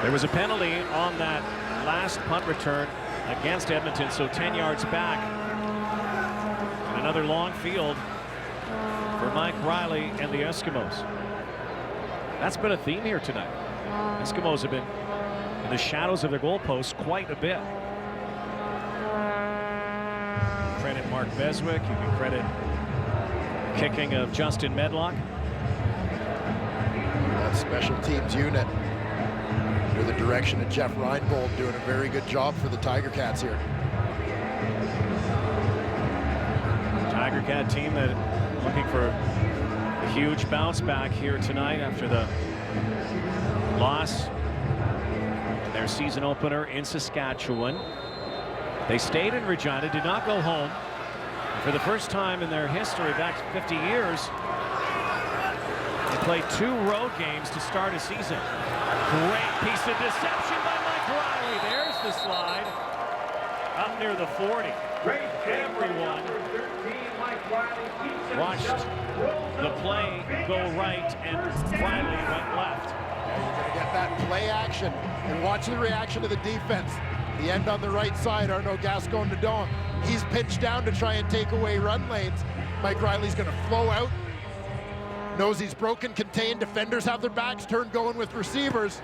There was a penalty on that last punt return against Edmonton, so 10 yards back. And another long field for Mike Riley and the Eskimos. That's been a theme here tonight. Eskimos have been in the shadows of their goalposts quite a bit. Credit Mark Beswick. You can credit kicking of Justin Medlock. That special teams unit under the direction of Jeff Reinbold doing a very good job for the Tiger Cats here. Tiger Cat team that looking for a huge bounce back here tonight after the loss in their season opener in Saskatchewan. They stayed in Regina, did not go home. And for the first time in their history, back 50 years, they played 2 road games to start a season. Great piece of deception by Mike Riley. There's the slide up near the 40. Everyone watched the play go right and Riley went left. You're going to get that play action and watch the reaction of the defense. The end on the right side, Arnaud Gascon-Nadon. He's pinched down to try and take away run lanes. Mike Riley's going to flow out. Knows he's broken, contained. Defenders have their backs turned going with receivers.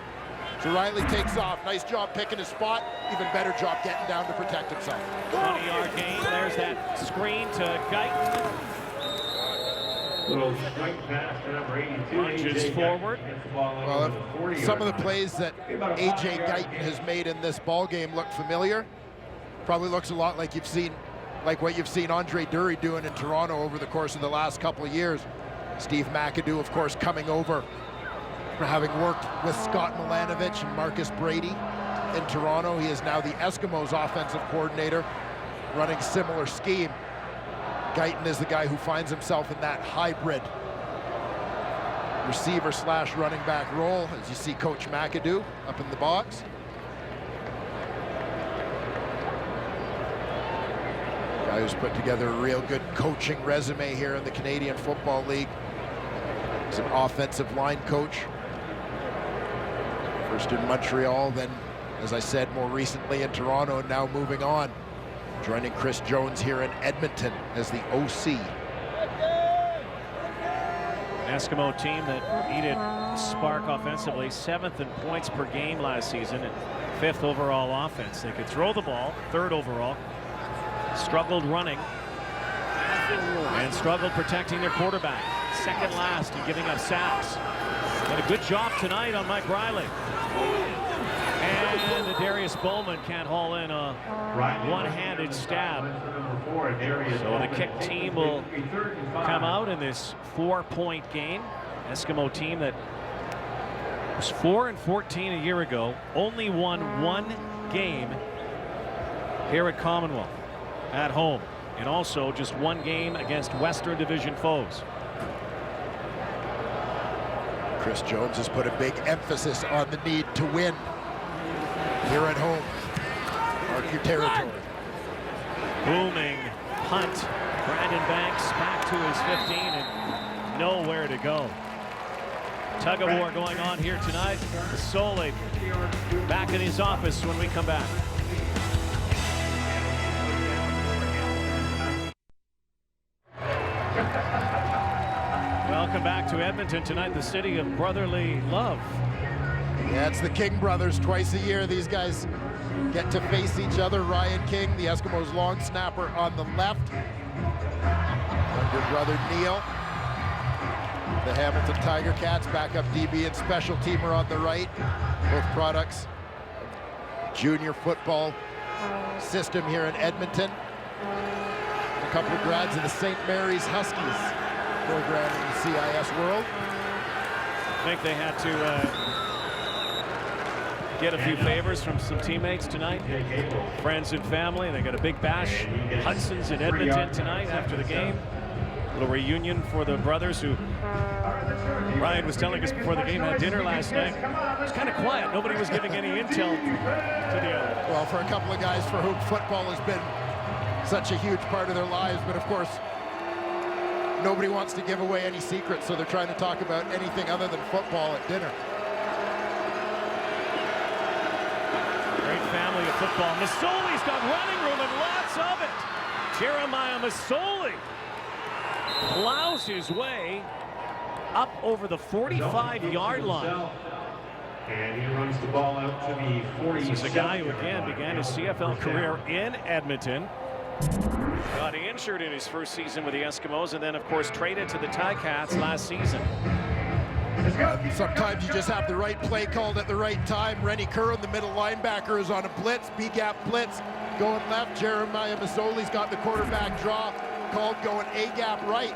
So Riley takes off. Nice job picking his spot. Even better job getting down to protect himself. 20-yard gain. There's that screen to Guyton. Little straight pass to number 82. Lunges forward. Well, if some of the plays that A.J. Guyton has made in this ball game look familiar, probably looks a lot like what you've seen Andre Dury doing in Toronto over the course of the last couple of years. Steve McAdoo, of course, coming over for having worked with Scott Milanovich and Marcus Brady in Toronto. He is now the Eskimos offensive coordinator, running similar scheme. Guyton is the guy who finds himself in that hybrid receiver / running back role, as you see Coach McAdoo up in the box. Guy who's put together a real good coaching resume here in the Canadian Football League. He's an offensive line coach. First in Montreal, then, as I said, more recently in Toronto, and now moving on. Joining Chris Jones here in Edmonton as the OC. An Eskimo team that needed spark offensively, 7th in points per game last season, and 5th overall offense. They could throw the ball, 3rd overall. Struggled running and struggled protecting their quarterback. 2nd last in giving up sacks. Did a good job tonight on Mike Riley. And Darius Bowman can't haul in a one-handed stab. So the kick team will come out in this 4-point game. Eskimo team that was 4-14 a year ago, only won 1 game here at Commonwealth at home, and also just 1 game against Western Division foes. Chris Jones has put a big emphasis on the need to win here at home. Mark your territory. Booming punt. Brandon Banks back to his 15 and nowhere to go. Tug of war going on here tonight. Masoli back in his office when we come back. Welcome back to Edmonton tonight, the city of brotherly love. Yeah, it's the King brothers. Twice a year, these guys get to face each other. Ryan King, the Eskimos' long snapper, on the left. Younger brother Neil, the Hamilton Tiger Cats, backup DB and special teamer on the right. Both products, junior football system here in Edmonton. A couple of grads of the St. Mary's Huskies program in the CIS world. I think they had to get a few favors from some teammates tonight, friends and family. They got a big bash, Hudson's in Edmonton tonight after the game. A little reunion for the brothers who, Ryan was telling us before the game, had dinner last night. It was kind of quiet. Nobody was giving any intel to the other. Well, for a couple of guys for whom football has been such a huge part of their lives, but of course, nobody wants to give away any secrets, so they're trying to talk about anything other than football at dinner. Great family of football. Masoli's got running room and lots of it. Jeremiah Masoli plows his way up over the 45-yard line. And he runs the ball out to the 40. This is a guy who, again, began his CFL career in Edmonton. Got injured in his first season with the Eskimos, and then, of course, traded to the Ticats last season. Sometimes you just have the right play called at the right time. Rennie Curran, the middle linebacker, is on a blitz, B-gap blitz, going left. Jeremiah Masoli's got the quarterback draw called, going A-gap right.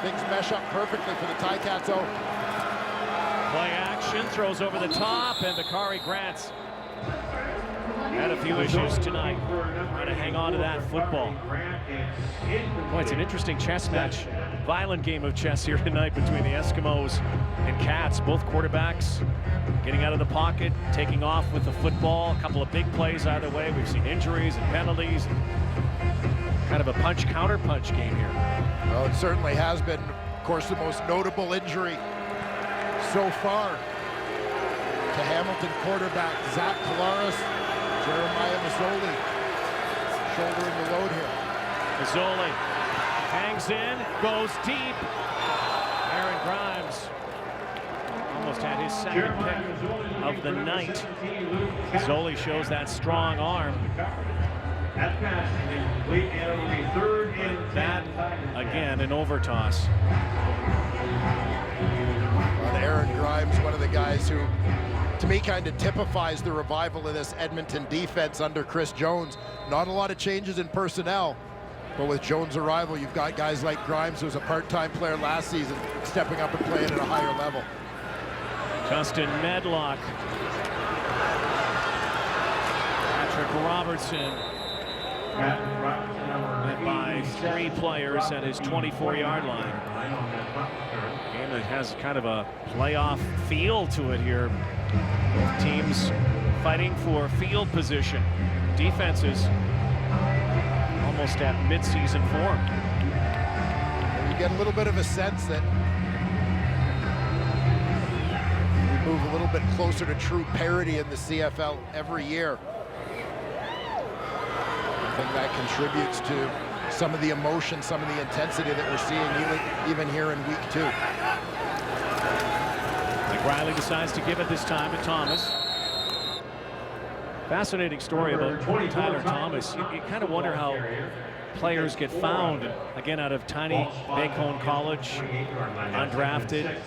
Things mesh up perfectly for the Ticats. Play action, throws over the top, and Bakari Grants had a few issues tonight. Trying to hang on to that football. Boy, it's an interesting chess match. Violent game of chess here tonight between the Eskimos and Cats. Both quarterbacks getting out of the pocket, taking off with the football. A couple of big plays either way. We've seen injuries and penalties. Kind of a punch-counter-punch game here. Well, it certainly has been. Of course, the most notable injury so far to Hamilton quarterback Zach Kalaris. Jeremiah Masoli shouldering the load here. Masoli hangs in, goes deep. Aaron Grimes almost had his second pick of the night. Masoli shows that strong arm. That, again, an overtoss. Well, Aaron Grimes, one of the guys who, to me, kind of typifies the revival of this Edmonton defense under Chris Jones. Not a lot of changes in personnel, but with Jones' arrival, you've got guys like Grimes, who was a part-time player last season, stepping up and playing at a higher level. Justin Medlock. Patrick Robertson. Led by 3 players at his 24-yard line. Game that has kind of a playoff feel to it here. Both teams fighting for field position. Defenses almost at mid-season form. You get a little bit of a sense that we move a little bit closer to true parity in the CFL every year. I think that contributes to some of the emotion, some of the intensity that we're seeing even here in week 2. Riley decides to give it this time to Thomas. Fascinating story about Tyler Thomas. You kind of wonder how players get found, again, out of tiny Bacone College, undrafted.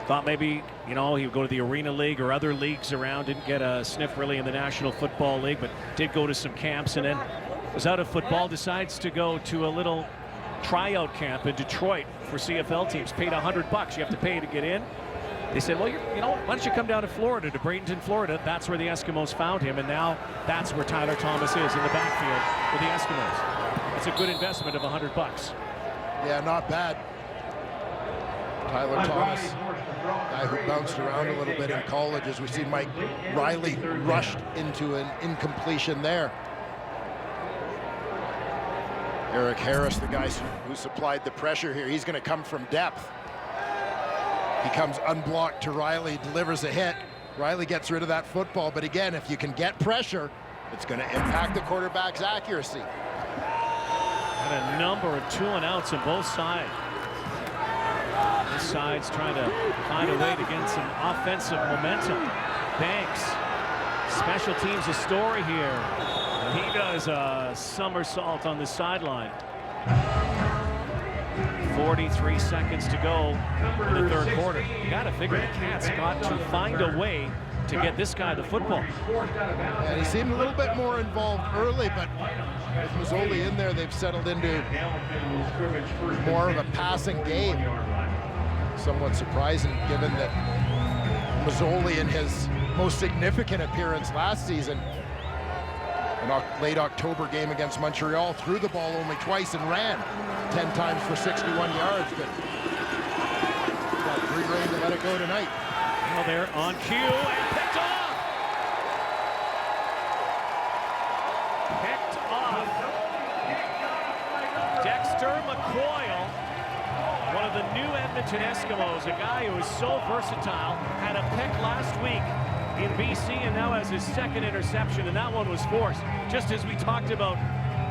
Thought maybe, you know, he would go to the Arena League or other leagues around, didn't get a sniff really in the National Football League, but did go to some camps, and then was out of football, decides to go to a little tryout camp in Detroit for CFL teams. Paid $100. You have to pay to get in. They said, well, you know, why don't you come down to Florida, to Bradenton, Florida? That's where the Eskimos found him, and now that's where Tyler Thomas is, in the backfield for the Eskimos. It's a good investment of $100. Yeah, not bad. Tyler Thomas, guy who bounced around a little bit in college, as we see Mike Riley rushed into an incompletion there. Eric Harris, the guy who supplied the pressure here, he's going to come from depth. He comes unblocked to Riley, delivers a hit. Riley gets rid of that football, but again, if you can get pressure, it's going to impact the quarterback's accuracy. And a number of 2-and-outs on both sides. This side's trying to find a way to get some offensive momentum. Banks, special teams a story here. He does a somersault on the sideline. 43 seconds to go in the third quarter. You got to figure the Cats got to find a way to get this guy the football. And he seemed a little bit more involved early, but with Mazzoli in there, they've settled into more of a passing game. Somewhat surprising, given that Mazzoli, in his most significant appearance last season, in late October game against Montreal, threw the ball only twice and ran 10 times for 61 yards, but got free rein to let it go tonight. Now they're on cue and picked off. Picked off. Dexter McCoyle, one of the new Edmonton Eskimos, a guy who is so versatile, had a pick last week in BC and now has his second interception, and that one was forced. Just as we talked about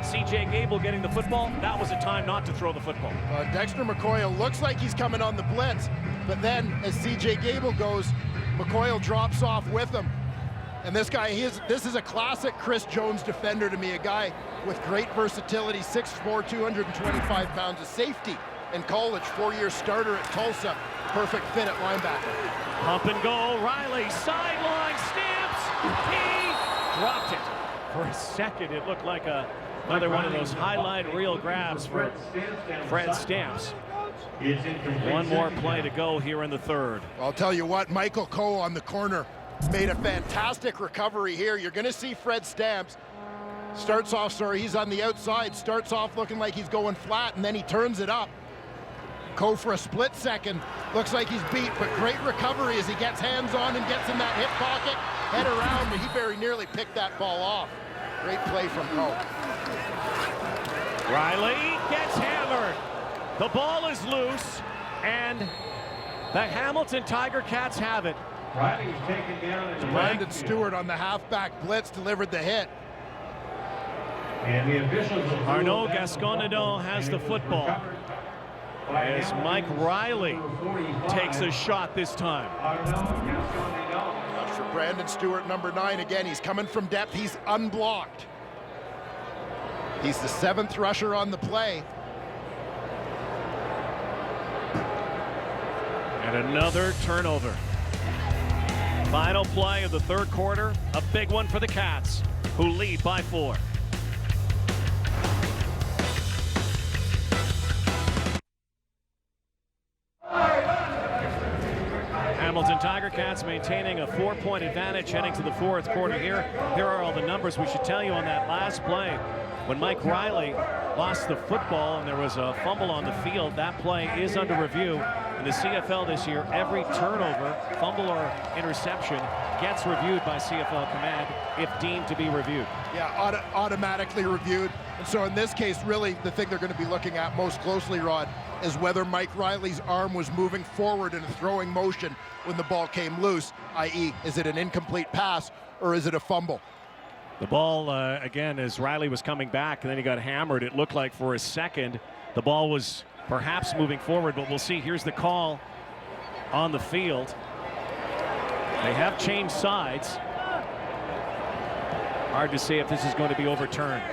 CJ Gable getting the football, that was a time not to throw the football. Dexter McCoyle looks like he's coming on the blitz, but then as CJ Gable goes, McCoyle drops off with him. And this guy, this is a classic Chris Jones defender to me, a guy with great versatility, 6'4", 225 pounds, a safety in college, 4-year starter at Tulsa, perfect fit at linebacker. Pump and go, Riley, sideline, Stamps, he dropped it. For a second, it looked like another one of those highlight reel grabs for Fred Stamps. One more play to go here in the third. I'll tell you what, Michael Coe on the corner made a fantastic recovery here. You're going to see Fred Stamps starts off, he's on the outside, starts off looking like he's going flat, and then he turns it up. Coe for a split second, looks like he's beat, but great recovery as he gets hands on and gets in that hip pocket, head around, and he very nearly picked that ball off. Great play from Coe. Riley gets hammered. The ball is loose, and the Hamilton Tiger Cats have it. Riley was taken down. Brandon Stewart on the halfback blitz delivered the hit. And the officials Arnaud Gascoineau has the football as Mike Riley takes a shot this time. For Brandon Stewart, number 9, again, he's coming from depth, he's unblocked. He's the 7th rusher on the play. And another turnover. Final play of the third quarter, a big one for the Cats, who lead by 4. Hamilton Tiger Cats maintaining a 4-point advantage heading to the fourth quarter here. Here are all the numbers we should tell you on that last play. When Mike Riley lost the football and there was a fumble on the field, that play is under review. In the CFL this year, every turnover, fumble or interception gets reviewed by CFL Command if deemed to be reviewed. Yeah, automatically reviewed. And so in this case, really the thing they're going to be looking at most closely, Rod, is whether Mike Riley's arm was moving forward in a throwing motion when the ball came loose, i.e., is it an incomplete pass or is it a fumble? The ball, again, as Riley was coming back and then he got hammered, it looked like for a second the ball was perhaps moving forward, but we'll see. Here's the call on the field. They have changed sides. Hard to say if this is going to be overturned.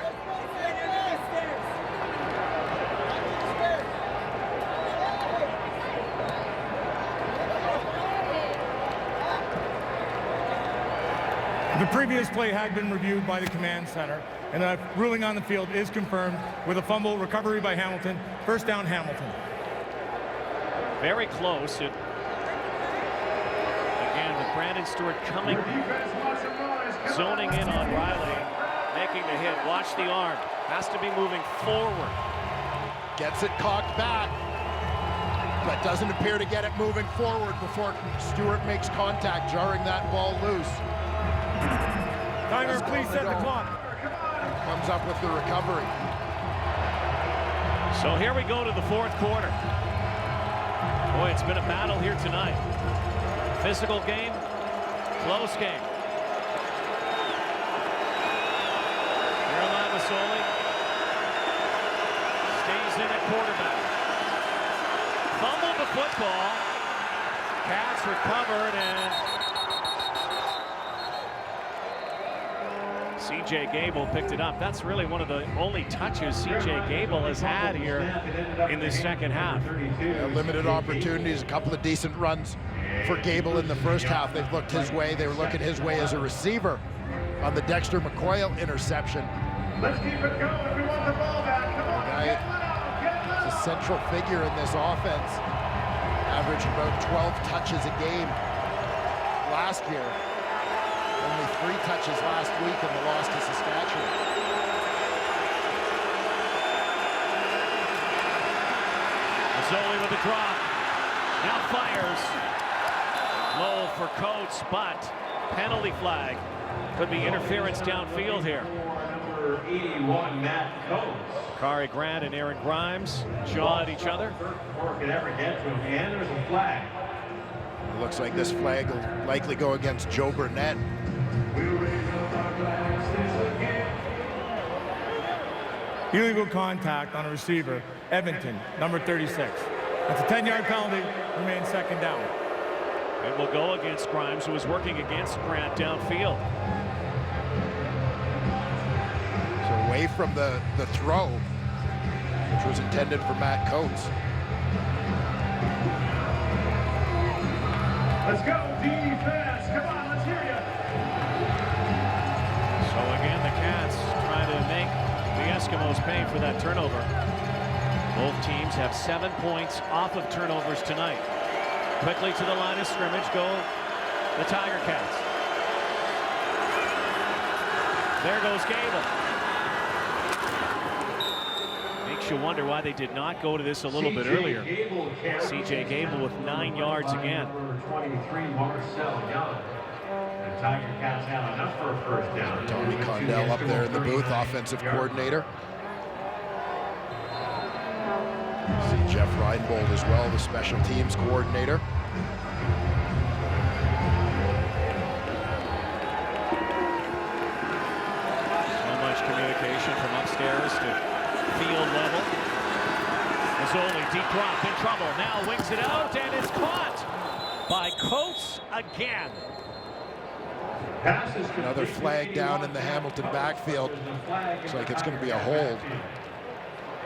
The previous play had been reviewed by the command center, and the ruling on the field is confirmed with a fumble recovery by Hamilton. First down, Hamilton. Very close. Again, with Brandon Stewart coming, zoning in on Riley, making the hit. Watch the arm. Has to be moving forward. Gets it cocked back, but doesn't appear to get it moving forward before Stewart makes contact, jarring that ball loose. Timer, please set the clock. Comes up with the recovery. So here we go to the fourth quarter. Boy, it's been a battle here tonight. Physical game, close game. Jeremiah Masoli stays in at quarterback. Fumbled the football. Cats recovered, and C.J. Gable picked it up. That's really one of the only touches C.J. Gable has had here in this second half. Yeah, limited opportunities, a couple of decent runs for Gable in the first half. They've looked his way. They were looking his way as a receiver on the Dexter McCoyle interception. Let's keep it going. We want the ball back. Come on, get it out. Get it out. He's a central figure in this offense. Averaged about 12 touches a game last year. Only 3 touches last week in the loss to Saskatchewan. Mazzoli with a drop. Now fires. Low for Coates, but penalty flag. Could be interference downfield here. Number 81, Matt Coates. Kari Grant and Aaron Grimes jaw at each other. Before it could ever get to him, and there's a flag. It looks like this flag will likely go against Joe Burnett. Illegal contact on a receiver, Edmonton, number 36. That's a 10-yard penalty, remains second down. It will go against Grimes, who was working against Grant downfield. So away from the throw, which was intended for Matt Coates. Let's go, defense. Come on, let's hear you. So again, the Cats trying to make the Eskimos pay for that turnover. Both teams have 7 points off of turnovers tonight. Quickly to the line of scrimmage go the Tiger Cats. There goes Gable. Makes you wonder why they did not go to this a little bit earlier. C.J. Gable with 9 yards again. Number 23, Marcel Young. The Tiger Cats have enough for a first down. Tommy Condell up there in the booth, offensive coordinator. See Jeff Reinbold as well, the special teams coordinator. So much communication from upstairs to field level. Mazzoli, deep drop, in trouble. Now wings it out, and it's caught by Coates again. Another flag down in the Hamilton backfield. Looks like it's going to be a hold.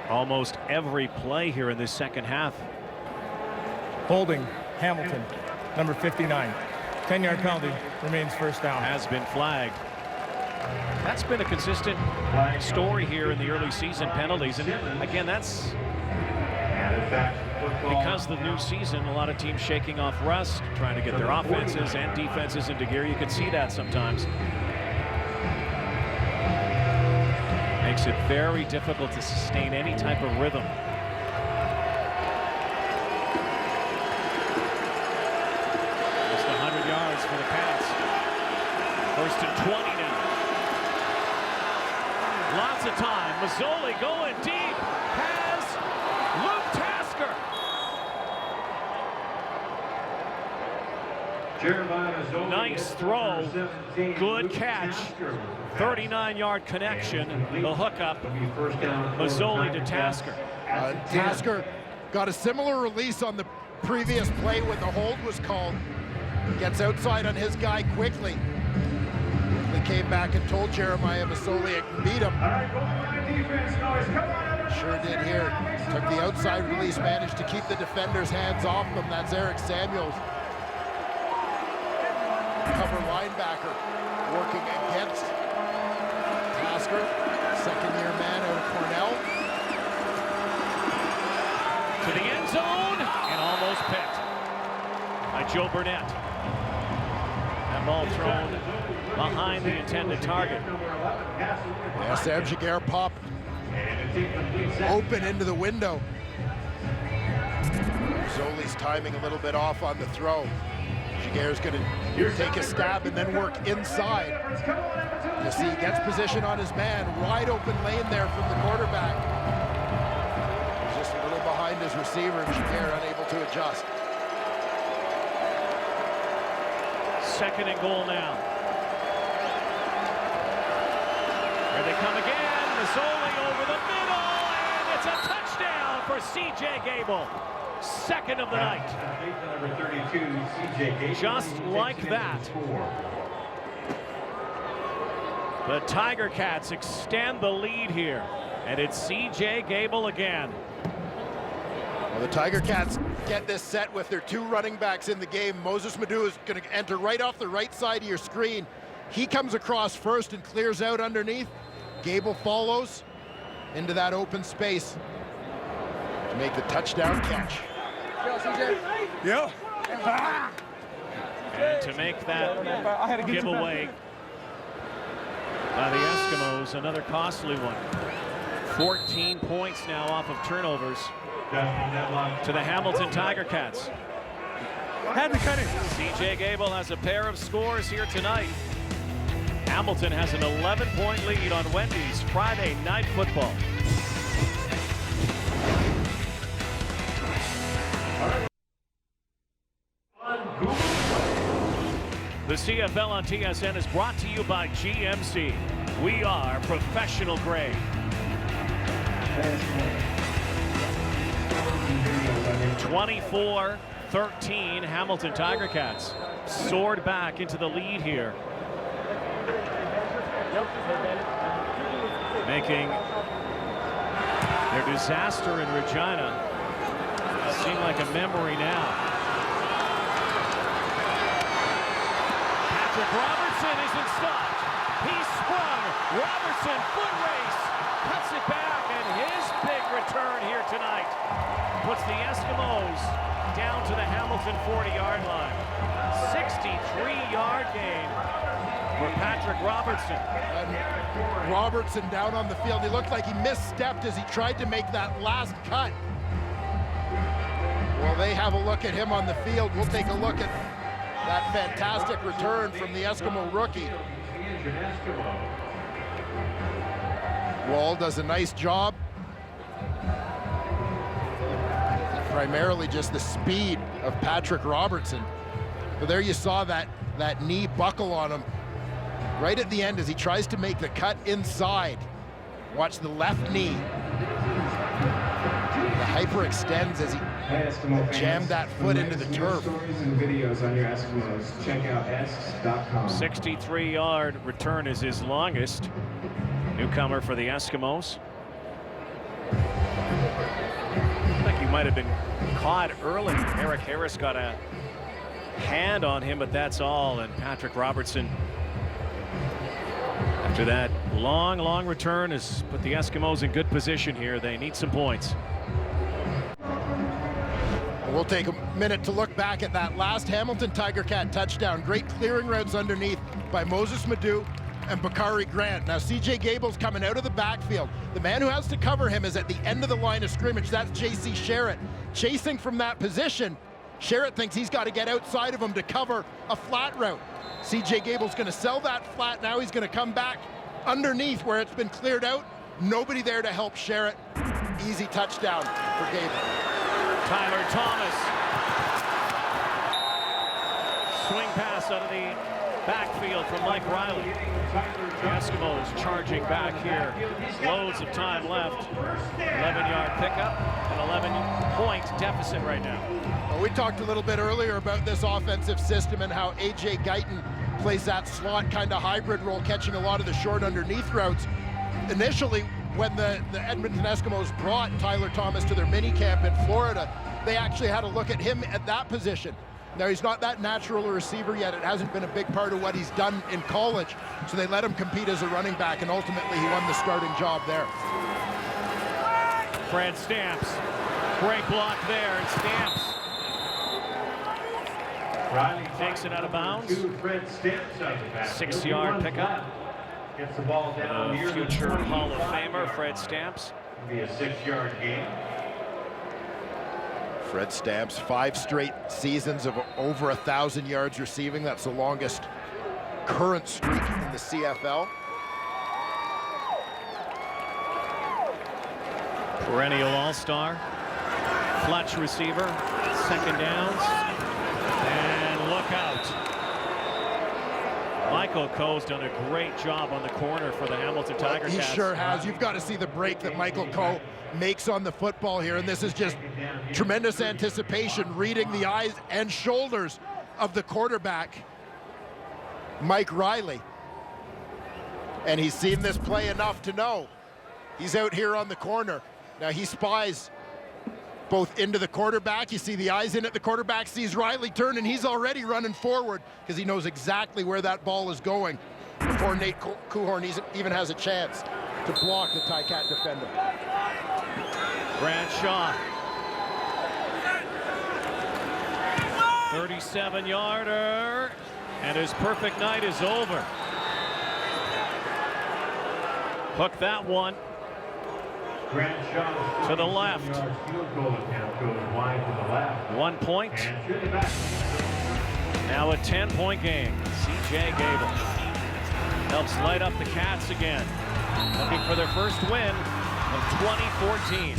Almost every play here in this second half. Holding, Hamilton, number 59. 10-yard penalty, remains first down. Has been flagged. That's been a consistent story here in the early season, penalties. And again, that's because the new season, a lot of teams shaking off rust, trying to get their offenses and defenses into gear. You can see that sometimes. Makes it very difficult to sustain any type of rhythm. Just 100 yards for the Cats. First and 20 now. Lots of time. Mazzoli going deep. Has Luke Tasker. Nice throw. Good catch. 39-yard connection. The hookup. Mazzoli to Tasker. Tasker got a similar release on the previous play when the hold was called. Gets outside on his guy quickly. They came back and told Jeremiah Masoli it can beat him. Sure did here. Took the outside release, managed to keep the defender's hands off them. That's Eric Samuels. Cover linebacker working against Tasker. Second-year man out of Cornell. To the end zone and almost picked by Joe Burnett. That ball thrown behind the intended target. Yeah, Sam Giguère popped open into the window. Zoli's timing a little bit off on the throw. Giguère's going to take a stab and then work inside. You see, he gets position on his man. Wide open lane there from the quarterback. He's just a little behind his receiver, and Giguère unable to adjust. 2nd and goal now. Here they come again. Mazzoli over the middle, and it's a touchdown for C.J. Gable. 2nd of the night. Number 32, C.J. Gable. Just like that. The Tiger Cats extend the lead here, and it's C.J. Gable again. Well, the Tiger Cats get this set with their 2 running backs in the game. Moses Madu is going to enter right off the right side of your screen. He comes across first and clears out underneath. Gable follows into that open space to make the touchdown catch. Yeah. And to make that giveaway by the Eskimos, another costly one. 14 points now off of turnovers to the Hamilton Tiger Cats. Had to cut it. C.J. Gable has a pair of scores here tonight. Hamilton has an 11-point lead on Wendy's Friday Night Football. The CFL on TSN is brought to you by GMC. We are professional grade. 24-13, Hamilton Tiger Cats soared back into the lead here, making their disaster in Regina seem like a memory now. Patrick Robertson isn't stopped. He's sprung. Robertson, foot race, cuts it back, and his big return here tonight puts the Eskimos down to the Hamilton 40-yard line. 63-yard gain for Patrick Robertson. And Robertson down on the field. He looked like he misstepped as he tried to make that last cut. Well, they have a look at him on the field. We'll take a look at that fantastic return from the Eskimo rookie. Wall does a nice job. Primarily just the speed of Patrick Robertson. But there you saw that knee buckle on him right at the end as he tries to make the cut inside. Watch the left knee. The hyperextends as he jammed that foot into the turf. Stories and videos on your Eskimos. Check out esks.com. 63-yard return is his longest. Newcomer for the Eskimos. I think he might have been caught early. Eric Harris got a hand on him, but that's all. And Patrick Robertson, after that long return, has put the Eskimos in good position here. They need some points. We'll take a minute to look back at that last Hamilton Tiger Cat touchdown. Great clearing routes underneath by Moses Madu and Bakari Grant. Now C.J. Gable's coming out of the backfield. The man who has to cover him is at the end of the line of scrimmage. That's J.C. Sherritt. Chasing from that position, Sherritt thinks he's got to get outside of him to cover a flat route. C.J. Gable's going to sell that flat. Now he's going to come back underneath where it's been cleared out. Nobody there to help Sherritt. Easy touchdown for Gable. Tyler Thomas. Swing pass out of the backfield from Mike Riley. The Eskimos charging back here. Loads of time left. 11-yard pickup, an 11-point deficit right now. Well, we talked a little bit earlier about this offensive system and how A.J. Guyton plays that slot kind of hybrid role, catching a lot of the short underneath routes. Initially, when the Edmonton Eskimos brought Tyler Thomas to their mini camp in Florida, they actually had a look at him at that position. Now, he's not that natural a receiver yet. It hasn't been a big part of what he's done in college. So they let him compete as a running back, and ultimately he won the starting job there. Fred Stamps. Great block there, and Stamps Riley takes it out of bounds. Fred Stamps out of the back. 6-yard pickup. Gets the ball down near the Future Hall of Famer Fred Stamps. It'll be a 6-yard gain. Fred Stamps, 5 straight seasons of over 1,000 yards receiving. That's the longest current streak in the CFL. Perennial all-star. Clutch receiver. 2nd downs. And look out. Michael Coe's done a great job on the corner for the Hamilton Tiger Cats. He sure has. You've got to see the break that Michael Coe makes on the football here, and this is just tremendous anticipation, reading the eyes and shoulders of the quarterback, Mike Riley. And he's seen this play enough to know he's out here on the corner. Now he spies both into the quarterback. You see the eyes in at the quarterback, sees Riley turn, and he's already running forward because he knows exactly where that ball is going before Nate Coehorn even has a chance to block the Ticat defender. Grant Shaw. 37-yarder, and his perfect night is over. Hook that one to the left. 1 point. Now a 10-point game. C.J. Gable helps light up the Cats again, looking for their first win of 2014.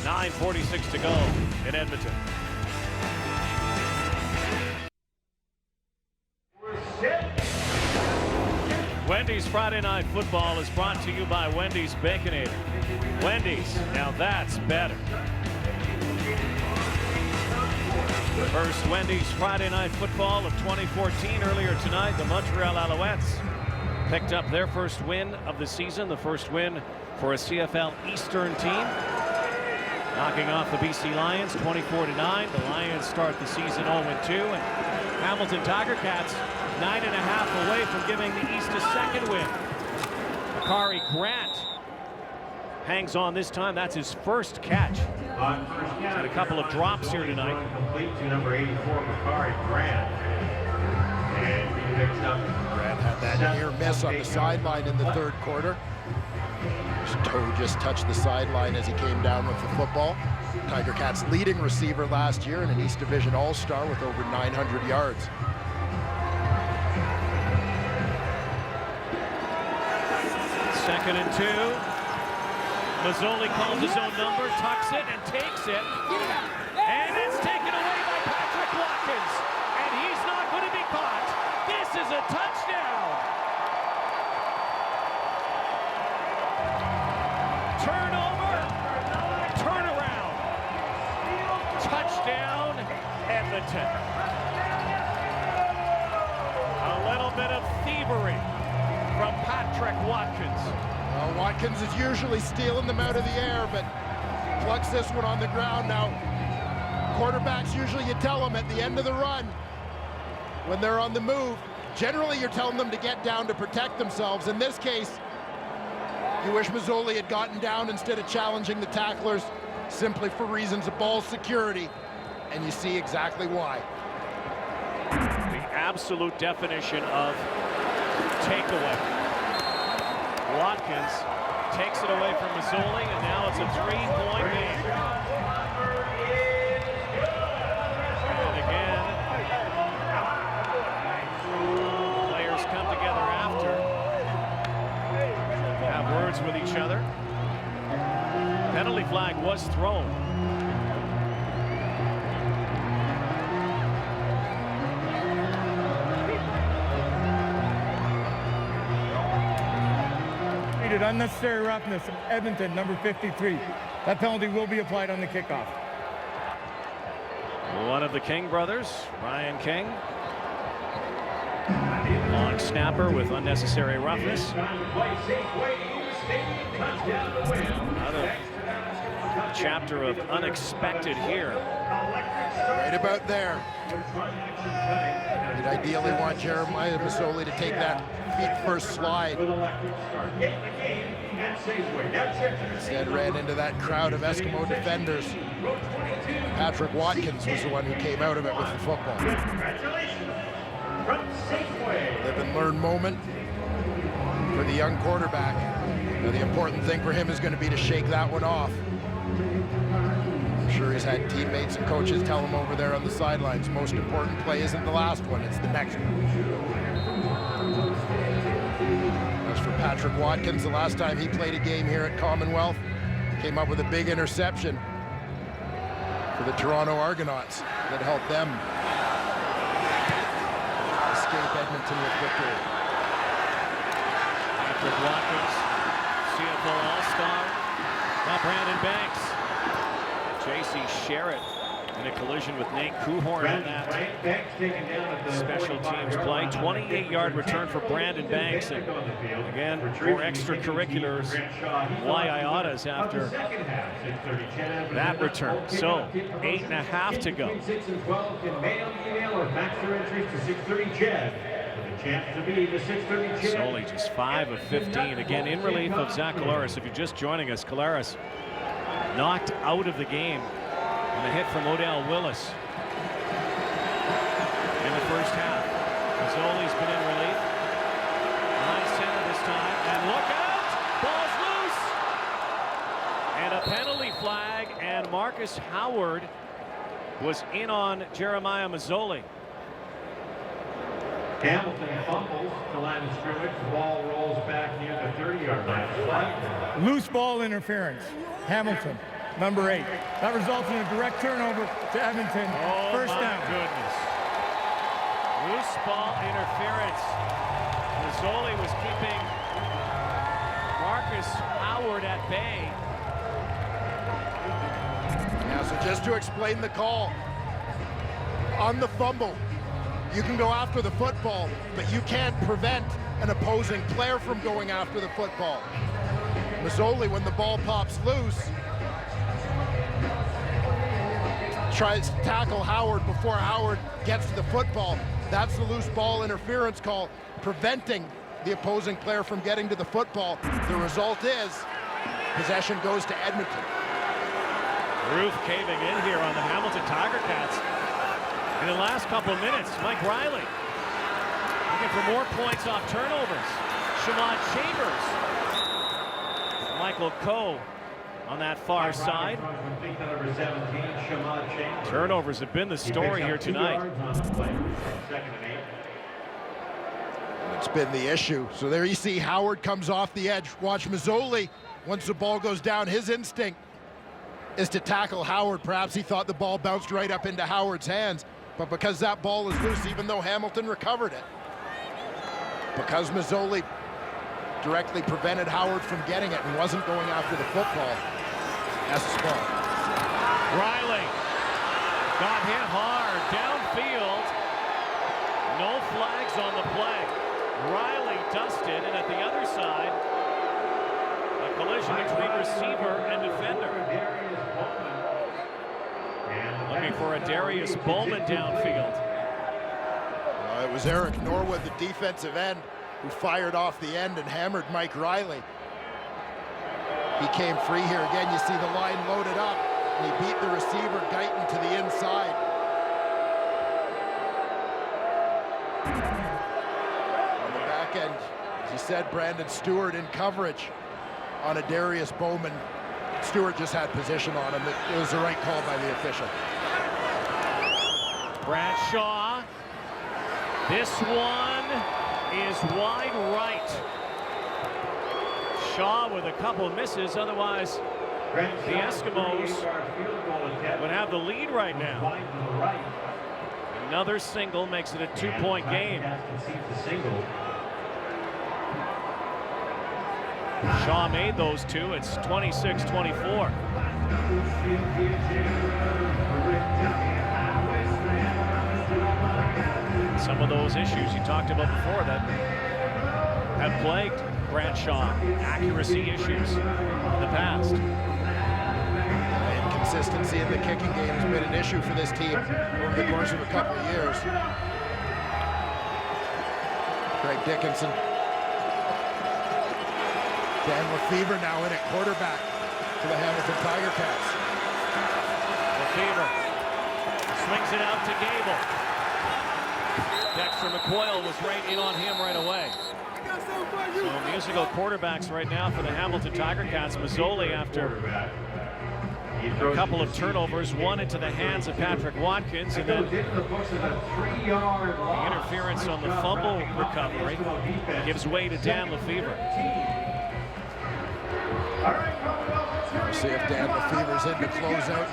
9:46 to go in Edmonton. Wendy's Friday Night Football is brought to you by Wendy's Baconator. Wendy's, now that's better. First Wendy's Friday Night Football of 2014. Earlier tonight, the Montreal Alouettes picked up their first win of the season, the first win for a CFL Eastern team, knocking off the BC Lions 24-9. The Lions start the season 0-2, and Hamilton Tiger Cats 9.5 away from giving the East a second win. Akari Grant hangs on this time. That's his first catch. He's had a couple of drops here tonight. Complete to number 84, Akari Grant. And he picks up. Grant had that near miss on the sideline in the third quarter. His toe just touched the sideline as he came down with the football. Tiger Cats leading receiver last year and an East Division All-Star with over 900 yards. Second and 2. Mazzoli calls his own number, tucks it, and takes it. And it's taken away by Patrick Watkins. And he's not going to be caught. This is a touchdown. Turnover. Turnaround. Touchdown, Edmonton. A little bit of thievery from Patrick Watkins. Well, Watkins is usually stealing them out of the air, but plucks this one on the ground. Now, quarterbacks, usually you tell them at the end of the run, when they're on the move, generally you're telling them to get down to protect themselves. In this case, you wish Mazzoli had gotten down instead of challenging the tacklers simply for reasons of ball security, and you see exactly why. The absolute definition of takeaway. Watkins takes it away from Mazzoli, and now it's a 3-point game. And again, players come together after, have words with each other. Penalty flag was thrown. Unnecessary roughness of Edmonton, number 53. That penalty will be applied on the kickoff. One of the King brothers, Ryan King. Long snapper with unnecessary roughness. Another chapter of unexpected here. Right about there. You'd ideally want Jeremiah Mazzoli to take that feet-first slide. Instead ran into that crowd of Eskimo defenders. Patrick Watkins was the one who came out of it with the football. Live and learn moment for the young quarterback. Now the important thing for him is going to be to shake that one off. I'm sure he's had teammates and coaches tell him over there on the sidelines, most important play isn't the last one, it's the next one. As for Patrick Watkins, the last time he played a game here at Commonwealth, came up with a big interception for the Toronto Argonauts that helped them escape Edmonton with victory. Patrick Watkins, CFL All-Star. Now Brandon Banks. J.C. Sherritt in a collision with Nate Kuhorn on that special teams play. 28-yard return for Brandon Banks. And again, more extracurriculars, Y Iotas after that return. So 8.5 to go. 6 and 12 can mail, email, or fax their entries to 630 Chad. Chance to be the 630 Chad. Solely just 5 of 15. Again, in relief of Zach Collaros. If you're just joining us, Collaros knocked out of the game on a hit from Odell Willis in the first half. Mazzoli's been in relief. Behind center this time. And look out! Ball's loose! And a penalty flag, and Marcus Howard was in on Jeremiah Mazzoli. Hamilton fumbles the line of scrimmage. The ball rolls back near the 30-yard line. Loose ball interference. Hamilton, number 8. That results in a direct turnover to Edmonton. First down. Goodness. Loose ball interference. Mazzoli was keeping Marcus Howard at bay. Yeah, so just to explain the call, on the fumble, you can go after the football, but you can't prevent an opposing player from going after the football. Mazzoli, when the ball pops loose, tries to tackle Howard before Howard gets to the football. That's the loose ball interference call, preventing the opposing player from getting to the football. The result is possession goes to Edmonton. Roof caving in here on the Hamilton Tiger Cats. In the last couple of minutes, Mike Riley looking for more points off turnovers. Shamad Chambers. Michael Coe on that far side. Turnovers have been the story here tonight. It's been the issue. So there you see Howard comes off the edge. Watch Mazzoli. Once the ball goes down, his instinct is to tackle Howard. Perhaps he thought the ball bounced right up into Howard's hands. But because that ball is loose, even though Hamilton recovered it, because Mazzoli directly prevented Howard from getting it and wasn't going after the football, that's the ball. Riley got hit hard downfield. No flags on the play. Riley dusted, and at the other side, a collision between receiver and defender. Looking for a Darius Bowman downfield. It was Eric Norwood, the defensive end, who fired off the end and hammered Mike Riley. He came free here. Again, you see the line loaded up, and he beat the receiver, Guyton, to the inside. On the back end, as you said, Brandon Stewart in coverage on a Darius Bowman. Stewart just had position on him. It was the right call by the official. Bradshaw. This one is wide right. Shaw with a couple of misses. Otherwise, the Eskimos would have the lead right now. Another single makes it a 2-point game. Shaw made those two. It's 26-24. Some of those issues you talked about before that have plagued Bradshaw, accuracy issues in the past. Inconsistency in the kicking game has been an issue for this team over the course of a couple of years. Craig Dickinson. Dan Lefevre now in at quarterback for the Hamilton Tiger Cats. Lefevre swings it out to Gable. Dexter McCoyle was right in on him right away. So musical quarterbacks right now for the Hamilton Tiger Cats. Mazzoli, after a couple of turnovers, one into the hands of Patrick Watkins, and then the interference on the fumble recovery gives way to Dan Lefevre. We'll see if Dan Lefevre's in to close out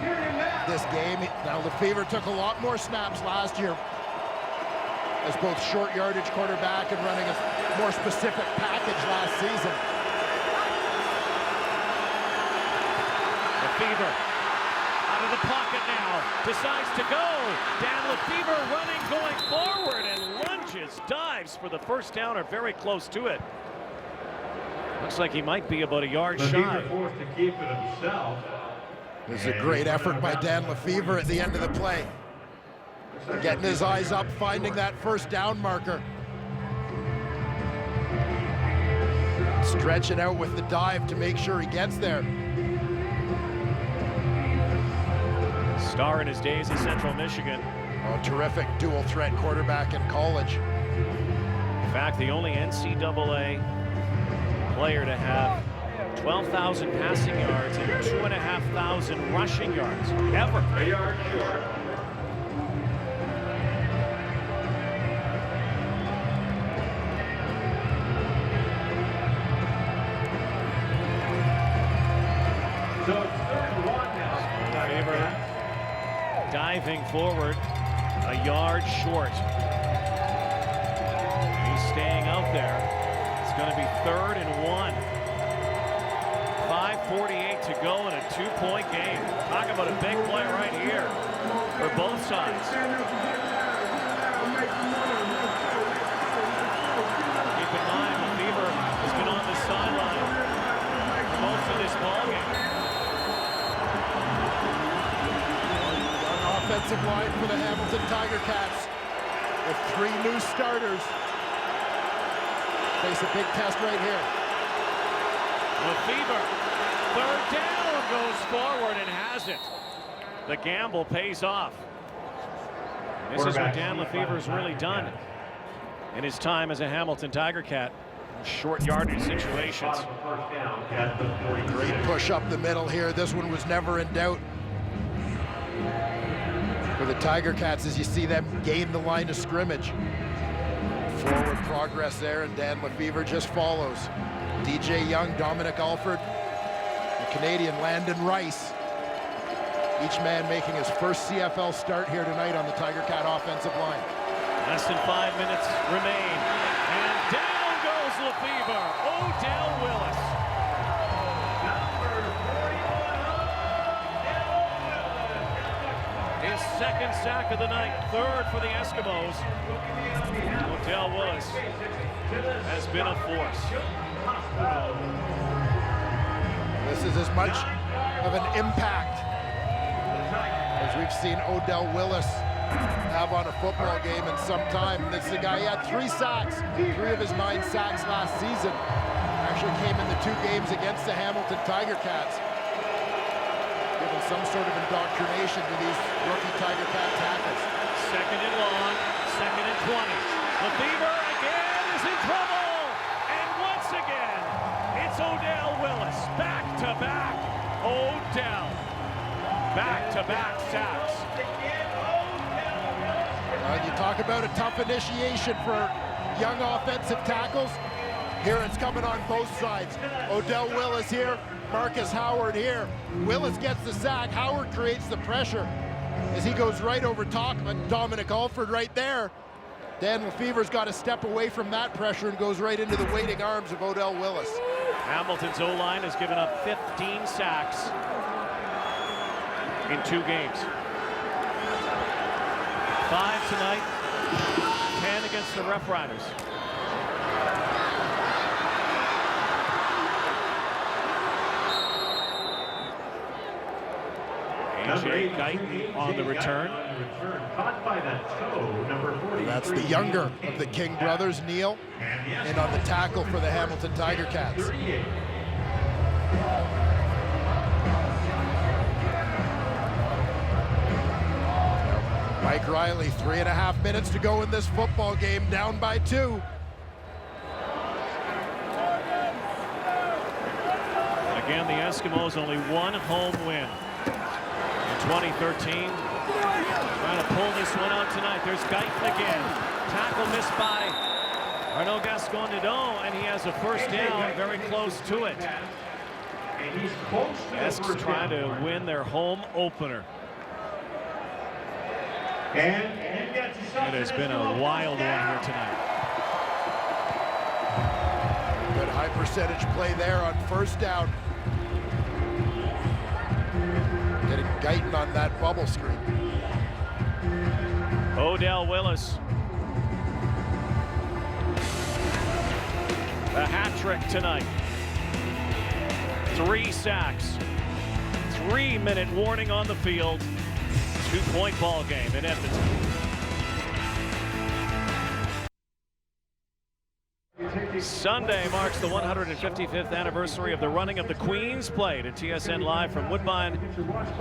this game. Now Lefevre took a lot more snaps last year as both short yardage quarterback and running a more specific package last season. Lefevre out of the pocket now, decides to go. Dan Lefevre running, going forward, and lunges, dives for the first down, or very close to it. Looks like he might be about a yard shy. Lefevre forced to keep it himself. This is a great effort by Dan Lefevre at the end of the play. Getting his eyes up, finding that first down marker. Stretching out with the dive to make sure he gets there. Star in his days at Central Michigan. Oh, terrific dual threat quarterback in college. In fact, the only NCAA player to have 12,000 passing yards and 2,500 rushing yards ever. A yard short. So it's 3rd and 1 now. Lefevre diving forward, a yard short. He's staying out there. It's going to be 3rd and 1. 5:48 to go in a 2-point game. Talk about a big play right here for both sides. Keep in mind, Lefevre has been on the sideline for most of this ballgame. Offensive line for the Hamilton Tiger Cats with 3 new starters. Face a big test right here. Lefevre, 3rd down, goes forward and has it. The gamble pays off. This is what Dan Lefevre's really done in his time as a Hamilton Tiger Cat. Short yardage situations. Great push up the middle here. This one was never in doubt for the Tiger Cats as you see them gain the line of scrimmage. Forward progress there, and Dan Lefevre just follows. DJ Young, Dominic Alford, the Canadian Landon Rice. Each man making his first CFL start here tonight on the Tiger Cat offensive line. Less than 5 minutes remain. And down goes Lefevre. Odell Willis. His 2nd sack of the night, 3rd for the Eskimos. Odell Willis has been a force. This is as much of an impact as we've seen Odell Willis have on a football game in some time. This is a guy, he had 3 sacks, 3 of his 9 sacks last season. Actually came in the 2 games against the Hamilton Tiger Cats. Given some sort of indoctrination to these rookie Tiger Cat tackles. 2nd and long, 2nd and 20. Lefevre again is in trouble. And once again, it's Odell Willis. Back to back. Odell. Back-to-back sacks. You talk about a tough initiation for young offensive tackles. Here it's coming on both sides. Odell Willis here, Marcus Howard here. Willis gets the sack, Howard creates the pressure as he goes right over top of Dominic Alford right there. Dan Lefevre's got to step away from that pressure and goes right into the waiting arms of Odell Willis. Hamilton's O-line has given up 15 sacks in 2 games. 5 tonight, 10 against the Rough Riders. A.J. Guyton on the return. Caught by the toe, number 43. That's the younger of the King brothers, Neil, and on the tackle for the Hamilton Tiger Cats. Mike Riley, 3.5 minutes to go in this football game, down by 2. Again, the Eskimos only 1 home win in 2013. Trying to pull this one out tonight. There's Guyton again. Tackle missed by Arnaud Gascon-Nedon, and he has a first down, very close to it. Esks trying to win their home opener. It has been a wild one here tonight. Good high percentage play there on first down. Getting Guyton on that bubble screen. Odell Willis. A hat trick tonight. 3 sacks. 3-minute warning on the field. 2-point ball game in Edmonton. Sunday marks the 155th anniversary of the running of the Queen's Plate at TSN Live from Woodbine.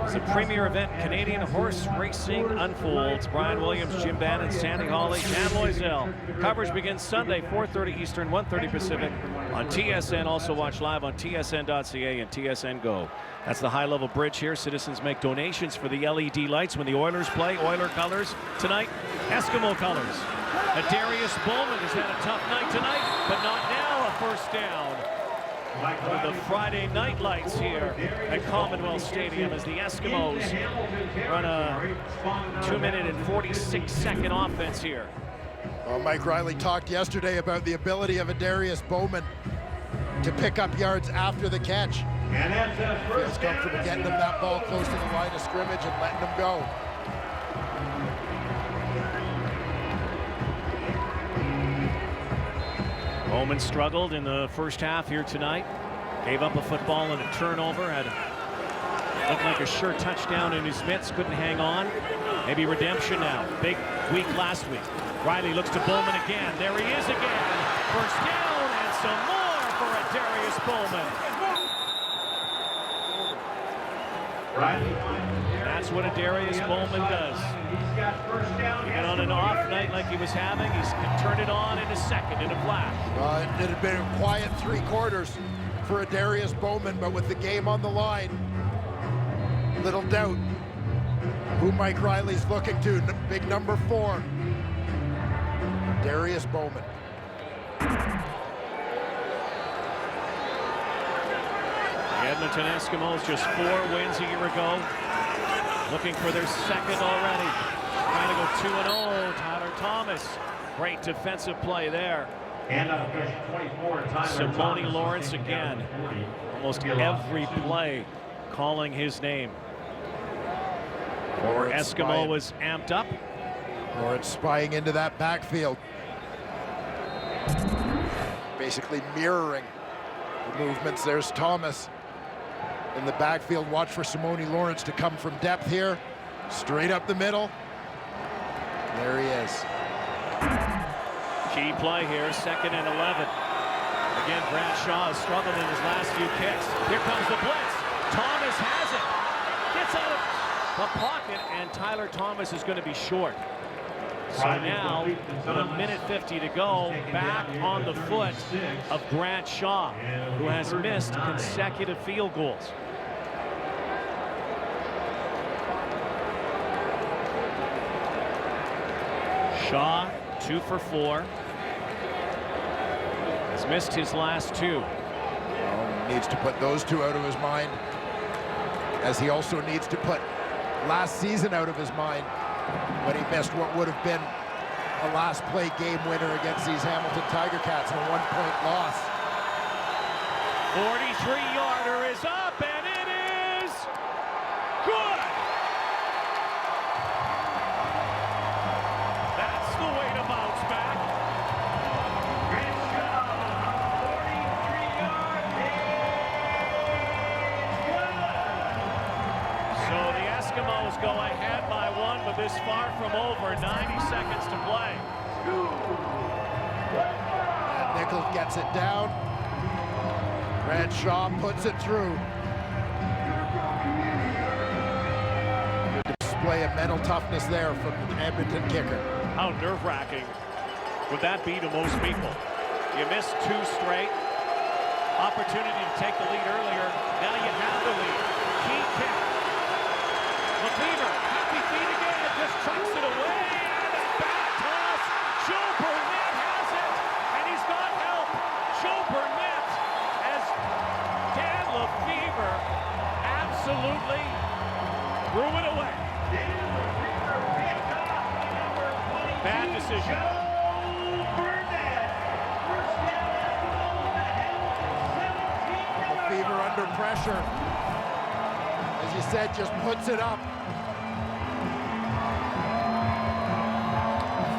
It's a premier event. Canadian horse racing unfolds. Brian Williams, Jim Bannon, Sandy Hawley, Dan Loisel. Coverage begins Sunday, 4:30 Eastern, 1:30 Pacific on TSN. Also watch live on tsn.ca and TSN Go. That's the high-level bridge here. Citizens make donations for the LED lights when the Oilers play. Oiler colors tonight, Eskimo colors. Darius Bowman has had a tough night tonight, but not now. A first down. One of the Friday night lights here at Commonwealth Stadium as the Eskimos run a 2-minute and 46-second offense here. Well, Mike Riley talked yesterday about the ability of Darius Bowman to pick up yards after the catch. Feels comfortable getting them that ball close to the line of scrimmage and letting them go. Bowman struggled in the first half here tonight. Gave up a football and a turnover. Looked like a sure touchdown in his mitts. Couldn't hang on. Maybe redemption now. Big week last week. Riley looks to Bowman again. There he is again. First down and some more for Darius Bowman. That's what Darius Bowman does. Even on an off night like he was having, he can turn it on in a second, in a flash. It had been a quiet 3 quarters for Darius Bowman, but with the game on the line, little doubt who Mike Riley's looking to. Big number 4, Darius Bowman. The Edmonton Eskimos just 4 wins a year ago. Looking for their second already. Trying to go 2-0. Tyler Thomas. Great defensive play there. Simone Lawrence again. Almost every play calling his name. Or Eskimo was amped up. Lawrence spying into that backfield. Basically mirroring the movements. There's Thomas in the backfield. Watch for Simone Lawrence to come from depth here. Straight up the middle. There he is. Key play here, 2nd and 11. Again, Bradshaw has struggled in his last few kicks. Here comes the blitz. Thomas has it. Gets out of the pocket, and Tyler Thomas is going to be short. So now, with 1:50 to go, back on the foot of Grant Shaw, who has missed consecutive field goals. Shaw, 2 for 4. Has missed his last 2. Well, needs to put those 2 out of his mind, as he also needs to put last season out of his mind when he missed what would have been a last play game winner against these Hamilton Tiger Cats in a 1-point loss. 43-yarder is up, and it is good. That's the way to bounce back. So the Eskimos go ahead by 1, but this far from over. 90 seconds to play. And Nichols gets it down. Bradshaw puts it through. Good display of mental toughness there from the Edmonton kicker. How nerve-wracking would that be to most people? You missed 2 straight. Opportunity to take the lead earlier. Now you have the lead. Key kick. Lefevre, happy feet again, just chucks it away. And a back toss. Joe Burnett has it, and he's got help. Joe Burnett, as Dan Lefevre absolutely threw it away. Bad decision. Fever under pressure. As you said, just puts it up.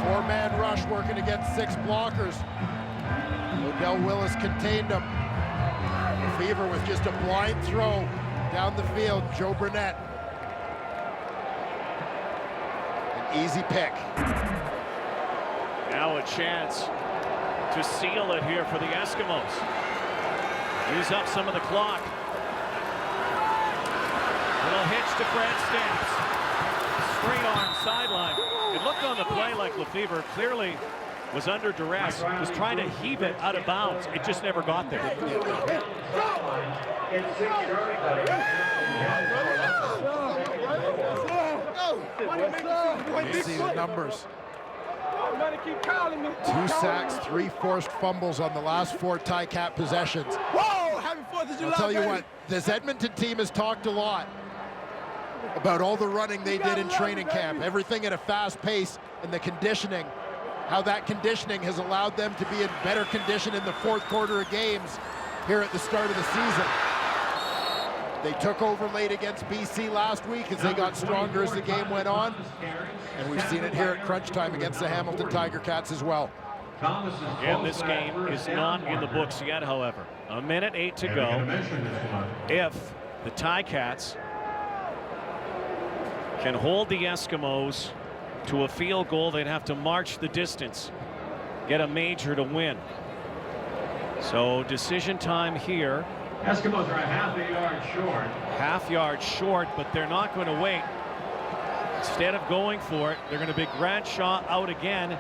Four-man rush working against 6 blockers. Odell Willis contained him. Fever with just a blind throw down the field. Joe Burnett. An easy pick. Now a chance to seal it here for the Eskimos. Use up some of the clock. Little hitch to Fred Stamps. Straight arm sideline. It looked on the play like Lefevre clearly was under duress, was trying to heave it out of bounds. It just never got there. You see the numbers. 2 sacks, 3 forced fumbles on the last 4 Ticat possessions. I'll tell you what, this Edmonton team has talked a lot about all the running they did in training camp, everything at a fast pace, and the conditioning, how that conditioning has allowed them to be in better condition in the 4th quarter of games here at the start of the season. They took over late against BC last week as they got stronger as the game went on, and we've seen it here at crunch time against the Hamilton Tiger Cats as well. And this game is not in the books yet, however. A minute 8 to go. If the Ticats can hold the Eskimos to a field goal, they'd have to march the distance, get a major to win. So decision time here. Eskimos are a half-yard short. Half-yard short, but they're not going to wait. Instead of going for it, they're going to be Grant Shaw out again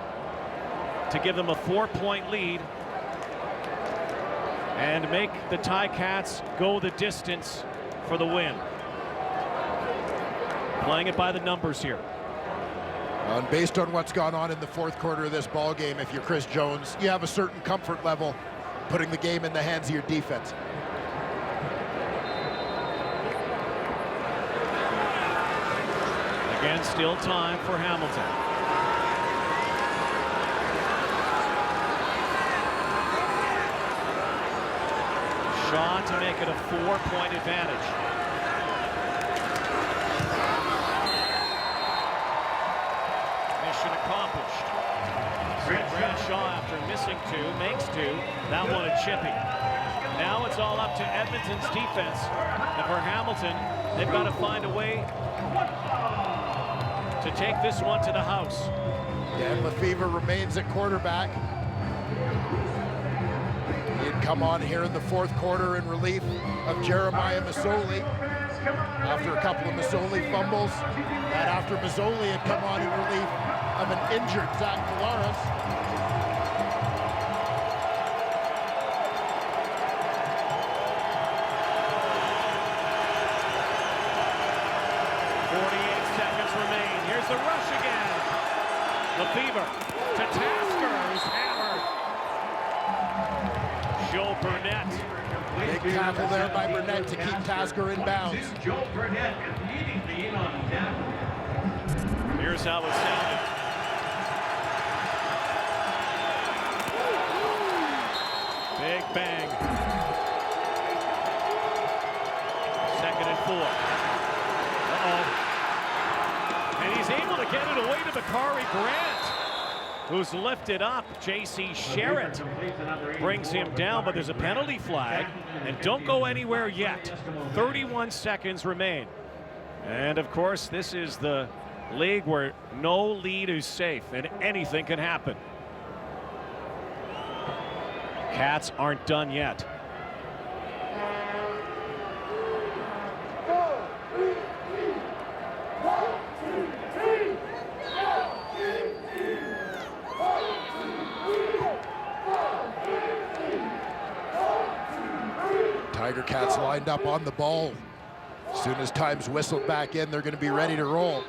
to give them a 4-point lead and make the Ticats go the distance for the win. Playing it by the numbers here. And based on what's gone on in the 4th quarter of this ball game, if you're Chris Jones, you have a certain comfort level putting the game in the hands of your defense. Again, still time for Hamilton. Shaw to make it a 4-point advantage. Mission accomplished. Grant Shaw, after missing 2, makes 2. That one a chippy. Now it's all up to Edmonton's defense. And for Hamilton, they've got to find a way to take this one to the house. Dan Lefevre remains at quarterback. He'd come on here in the 4th quarter in relief of Jeremiah Masoli after a couple of Masoli fumbles, and after Masoli had come on in relief of an injured Zach Polaris. The rush again. Lefevre to Tasker, who's hammered. Joe Burnett. Big tackle there by Burnett to keep Tasker in bounds. Joe Burnett leading the in on tackle. Here's how it sounded. Big bang. 2nd and 4. Uh-oh. And he's able to get it away to Bakari Grant, who's lifted up. J.C. Sherritt brings him down, but there's a penalty flag. And don't go anywhere yet. 31 seconds remain. And, of course, this is the league where no lead is safe and anything can happen. Cats aren't done yet. Tiger Cats lined up on the ball. As soon as time's whistled back in, they're going to be ready to roll.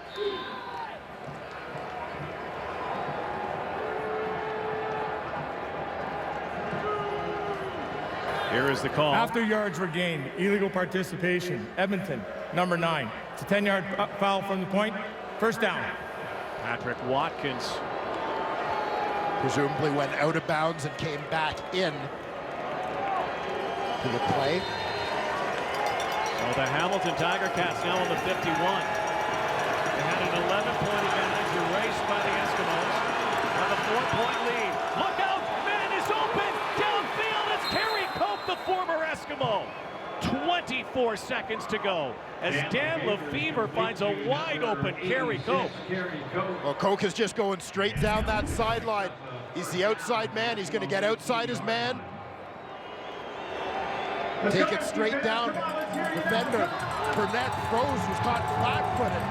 Here is the call. After yards were gained, illegal participation. Edmonton, number 9. It's a 10-yard foul from the point. First down. Patrick Watkins presumably went out of bounds and came back in to the play. So the Hamilton Tiger Cats now on the 51. They had an 11-point advantage erased by the Eskimos. Have a 4-point lead. Look out! Man is open! Downfield! It's Kerry Cope, the former Eskimo. 24 seconds to go as Dan Lefevre finds a wide-open Kerry Cope. Well, Coke is just going straight down that sideline. He's the outside man. He's going to get outside his man. Take it straight down. Defender Burnett froze, was caught flat-footed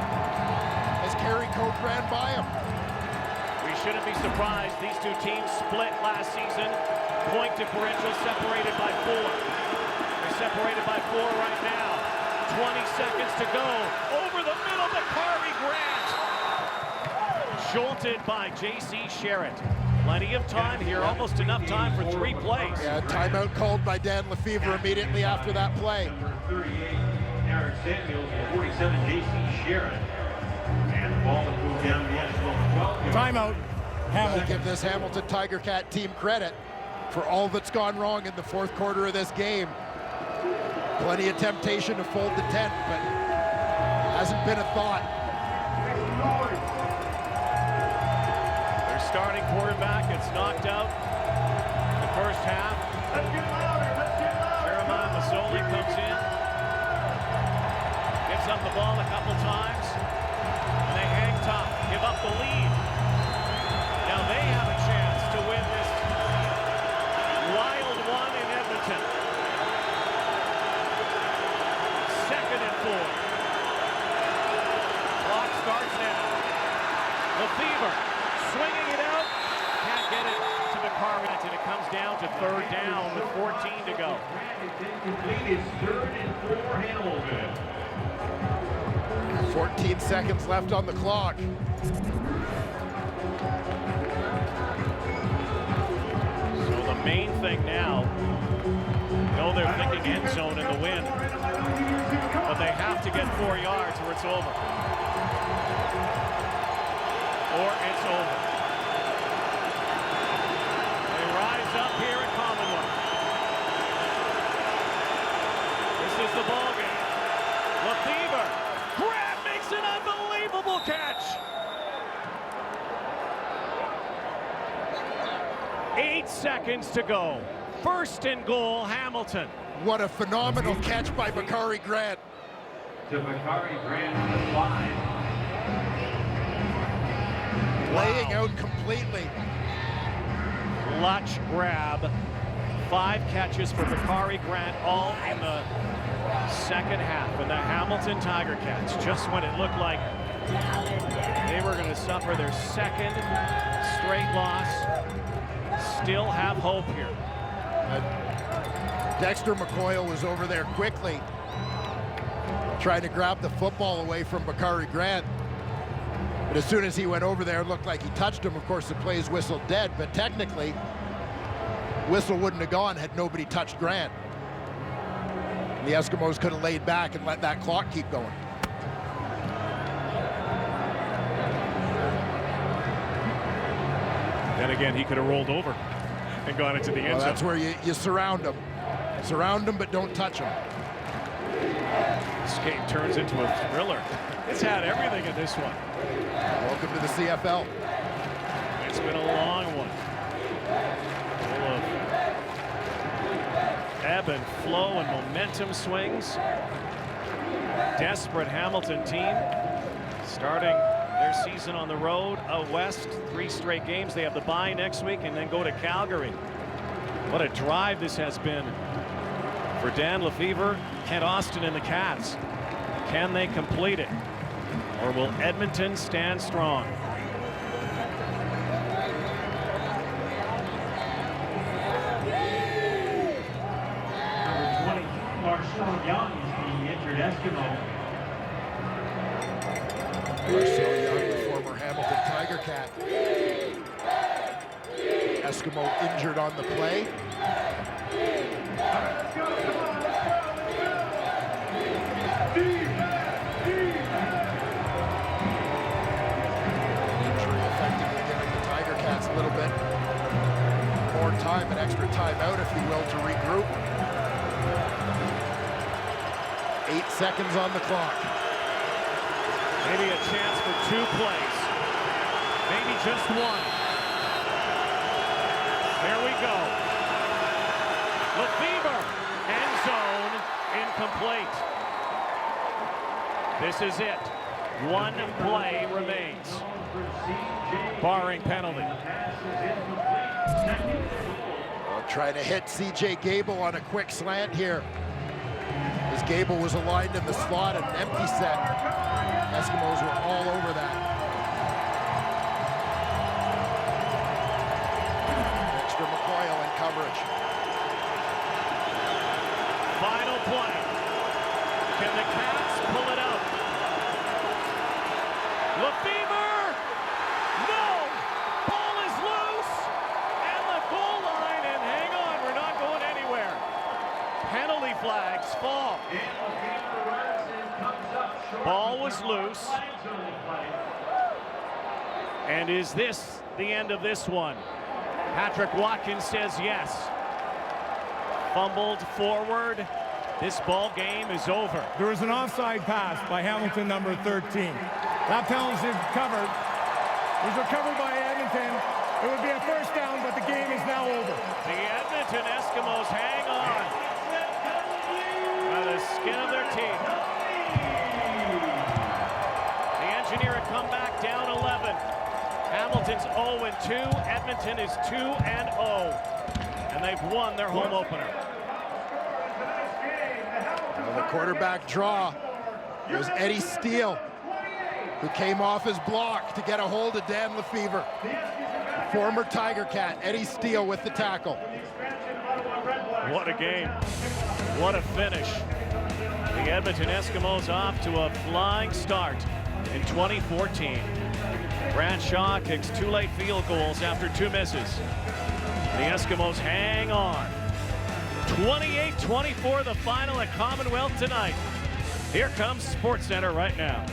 as Kerry Cope ran by him. We shouldn't be surprised. These two teams split last season. Point differential separated by 4. They're separated by 4 right now. 20 seconds to go. Over the middle, Bakari Grant. Jolted by J.C. Sherritt. Plenty of time here, almost enough time for 3 plays. Yeah, timeout called by Dan Lefevre immediately after that play. Number 38, Aaron Samuels, and 47, J.C. Sherritt. And the ball will move down the Eskimos 12. Timeout. Hamilton. Give this Hamilton Tiger Cat team credit for all that's gone wrong in the 4th quarter of this game. Plenty of temptation to fold the tent, but hasn't been a thought. Their starting quarterback gets knocked out in the first half. Jeremiah Masoli comes in, gives up the ball a couple times, and they hang tough, give up the lead. Now they have a chance to win this wild one in Edmonton. 2nd and 4. Clock starts now. Lefevre swinging it out. Can't get it to Bakari, and it comes down to 3rd down with 14 to go. It's 3rd and 4 Hamilton. 14 seconds left on the clock. So the main thing now, they're thinking end zone in the win, but they have to get 4 yards or it's over. Or it's over. They rise up here at Commonwealth. This is the ball game. Lefevre, Grant makes an unbelievable catch. 8 seconds to go. 1st and goal, Hamilton. What a phenomenal catch by Bakari Grant. To Bakari Grant, 5. Laying out completely. Clutch grab. 5 catches for Bakari Grant, all in the 2nd half. And the Hamilton Tiger Cats, just when it looked like they were going to suffer their 2nd straight loss, still have hope here. Dexter McCoyle was over there quickly, trying to grab the football away from Bakari Grant. But as soon as he went over there, it looked like he touched him. Of course, the play's whistled dead, but technically, whistle wouldn't have gone had nobody touched Grant. And the Eskimos could have laid back and let that clock keep going. Then again, he could have rolled over and gone into the end zone. That's where you surround them. Surround them, but don't touch them. This game turns into a thriller. It's had everything in this one. Welcome to the CFL. It's been a long one. Full of ebb and flow and momentum swings. Desperate Hamilton team starting their season on the road out west. 3 straight games. They have the bye next week and then go to Calgary. What a drive this has been for Dan Lefevre, Kent Austin, and the Cats. Can they complete it? Or will Edmonton stand strong? Number 20, Marcel Young is the injured Eskimo. Marcel Young, the former Hamilton Tiger Cat. Eskimo injured on the play. Injury affecting again the Tiger Cats a little bit. time, an extra timeout, if you will, to regroup. 8 seconds on the clock. Maybe a chance for 2 plays. Maybe just 1. There we go. Lefevre, end zone, incomplete. This is it. 1 play remains, barring penalty. Well, trying to hit C.J. Gable on a quick slant here, as Gable was aligned in the slot, an empty set. Eskimos were all over that. Extra McCoyle in coverage. Final play. Can the Cats pull it out? Lefevre! No! Ball is loose! And the goal line, and hang on, we're not going anywhere. Penalty flags fall. Ball was loose. And is this the end of this one? Patrick Watkins says yes. Fumbled forward. This ball game is over. There was an offside pass by Hamilton, number 13. That penalty is covered. It was recovered by Edmonton. It would be a first down, but the game is now over. The Edmonton Eskimos hang on by the skin of their teeth. The Engineer had come back down 11. Hamilton's 0-2. Edmonton is 2-0. And they've won their home opener. Well, the quarterback draw was Eddie Steele, who came off his block to get a hold of Dan Lefevre. Former Tiger Cat, Eddie Steele with the tackle. What a game. What a finish. The Edmonton Eskimos off to a flying start in 2014. Brad Shaw kicks 2 late field goals after 2 misses. The Eskimos hang on. 28-24 the final at Commonwealth tonight. Here comes SportsCenter right now.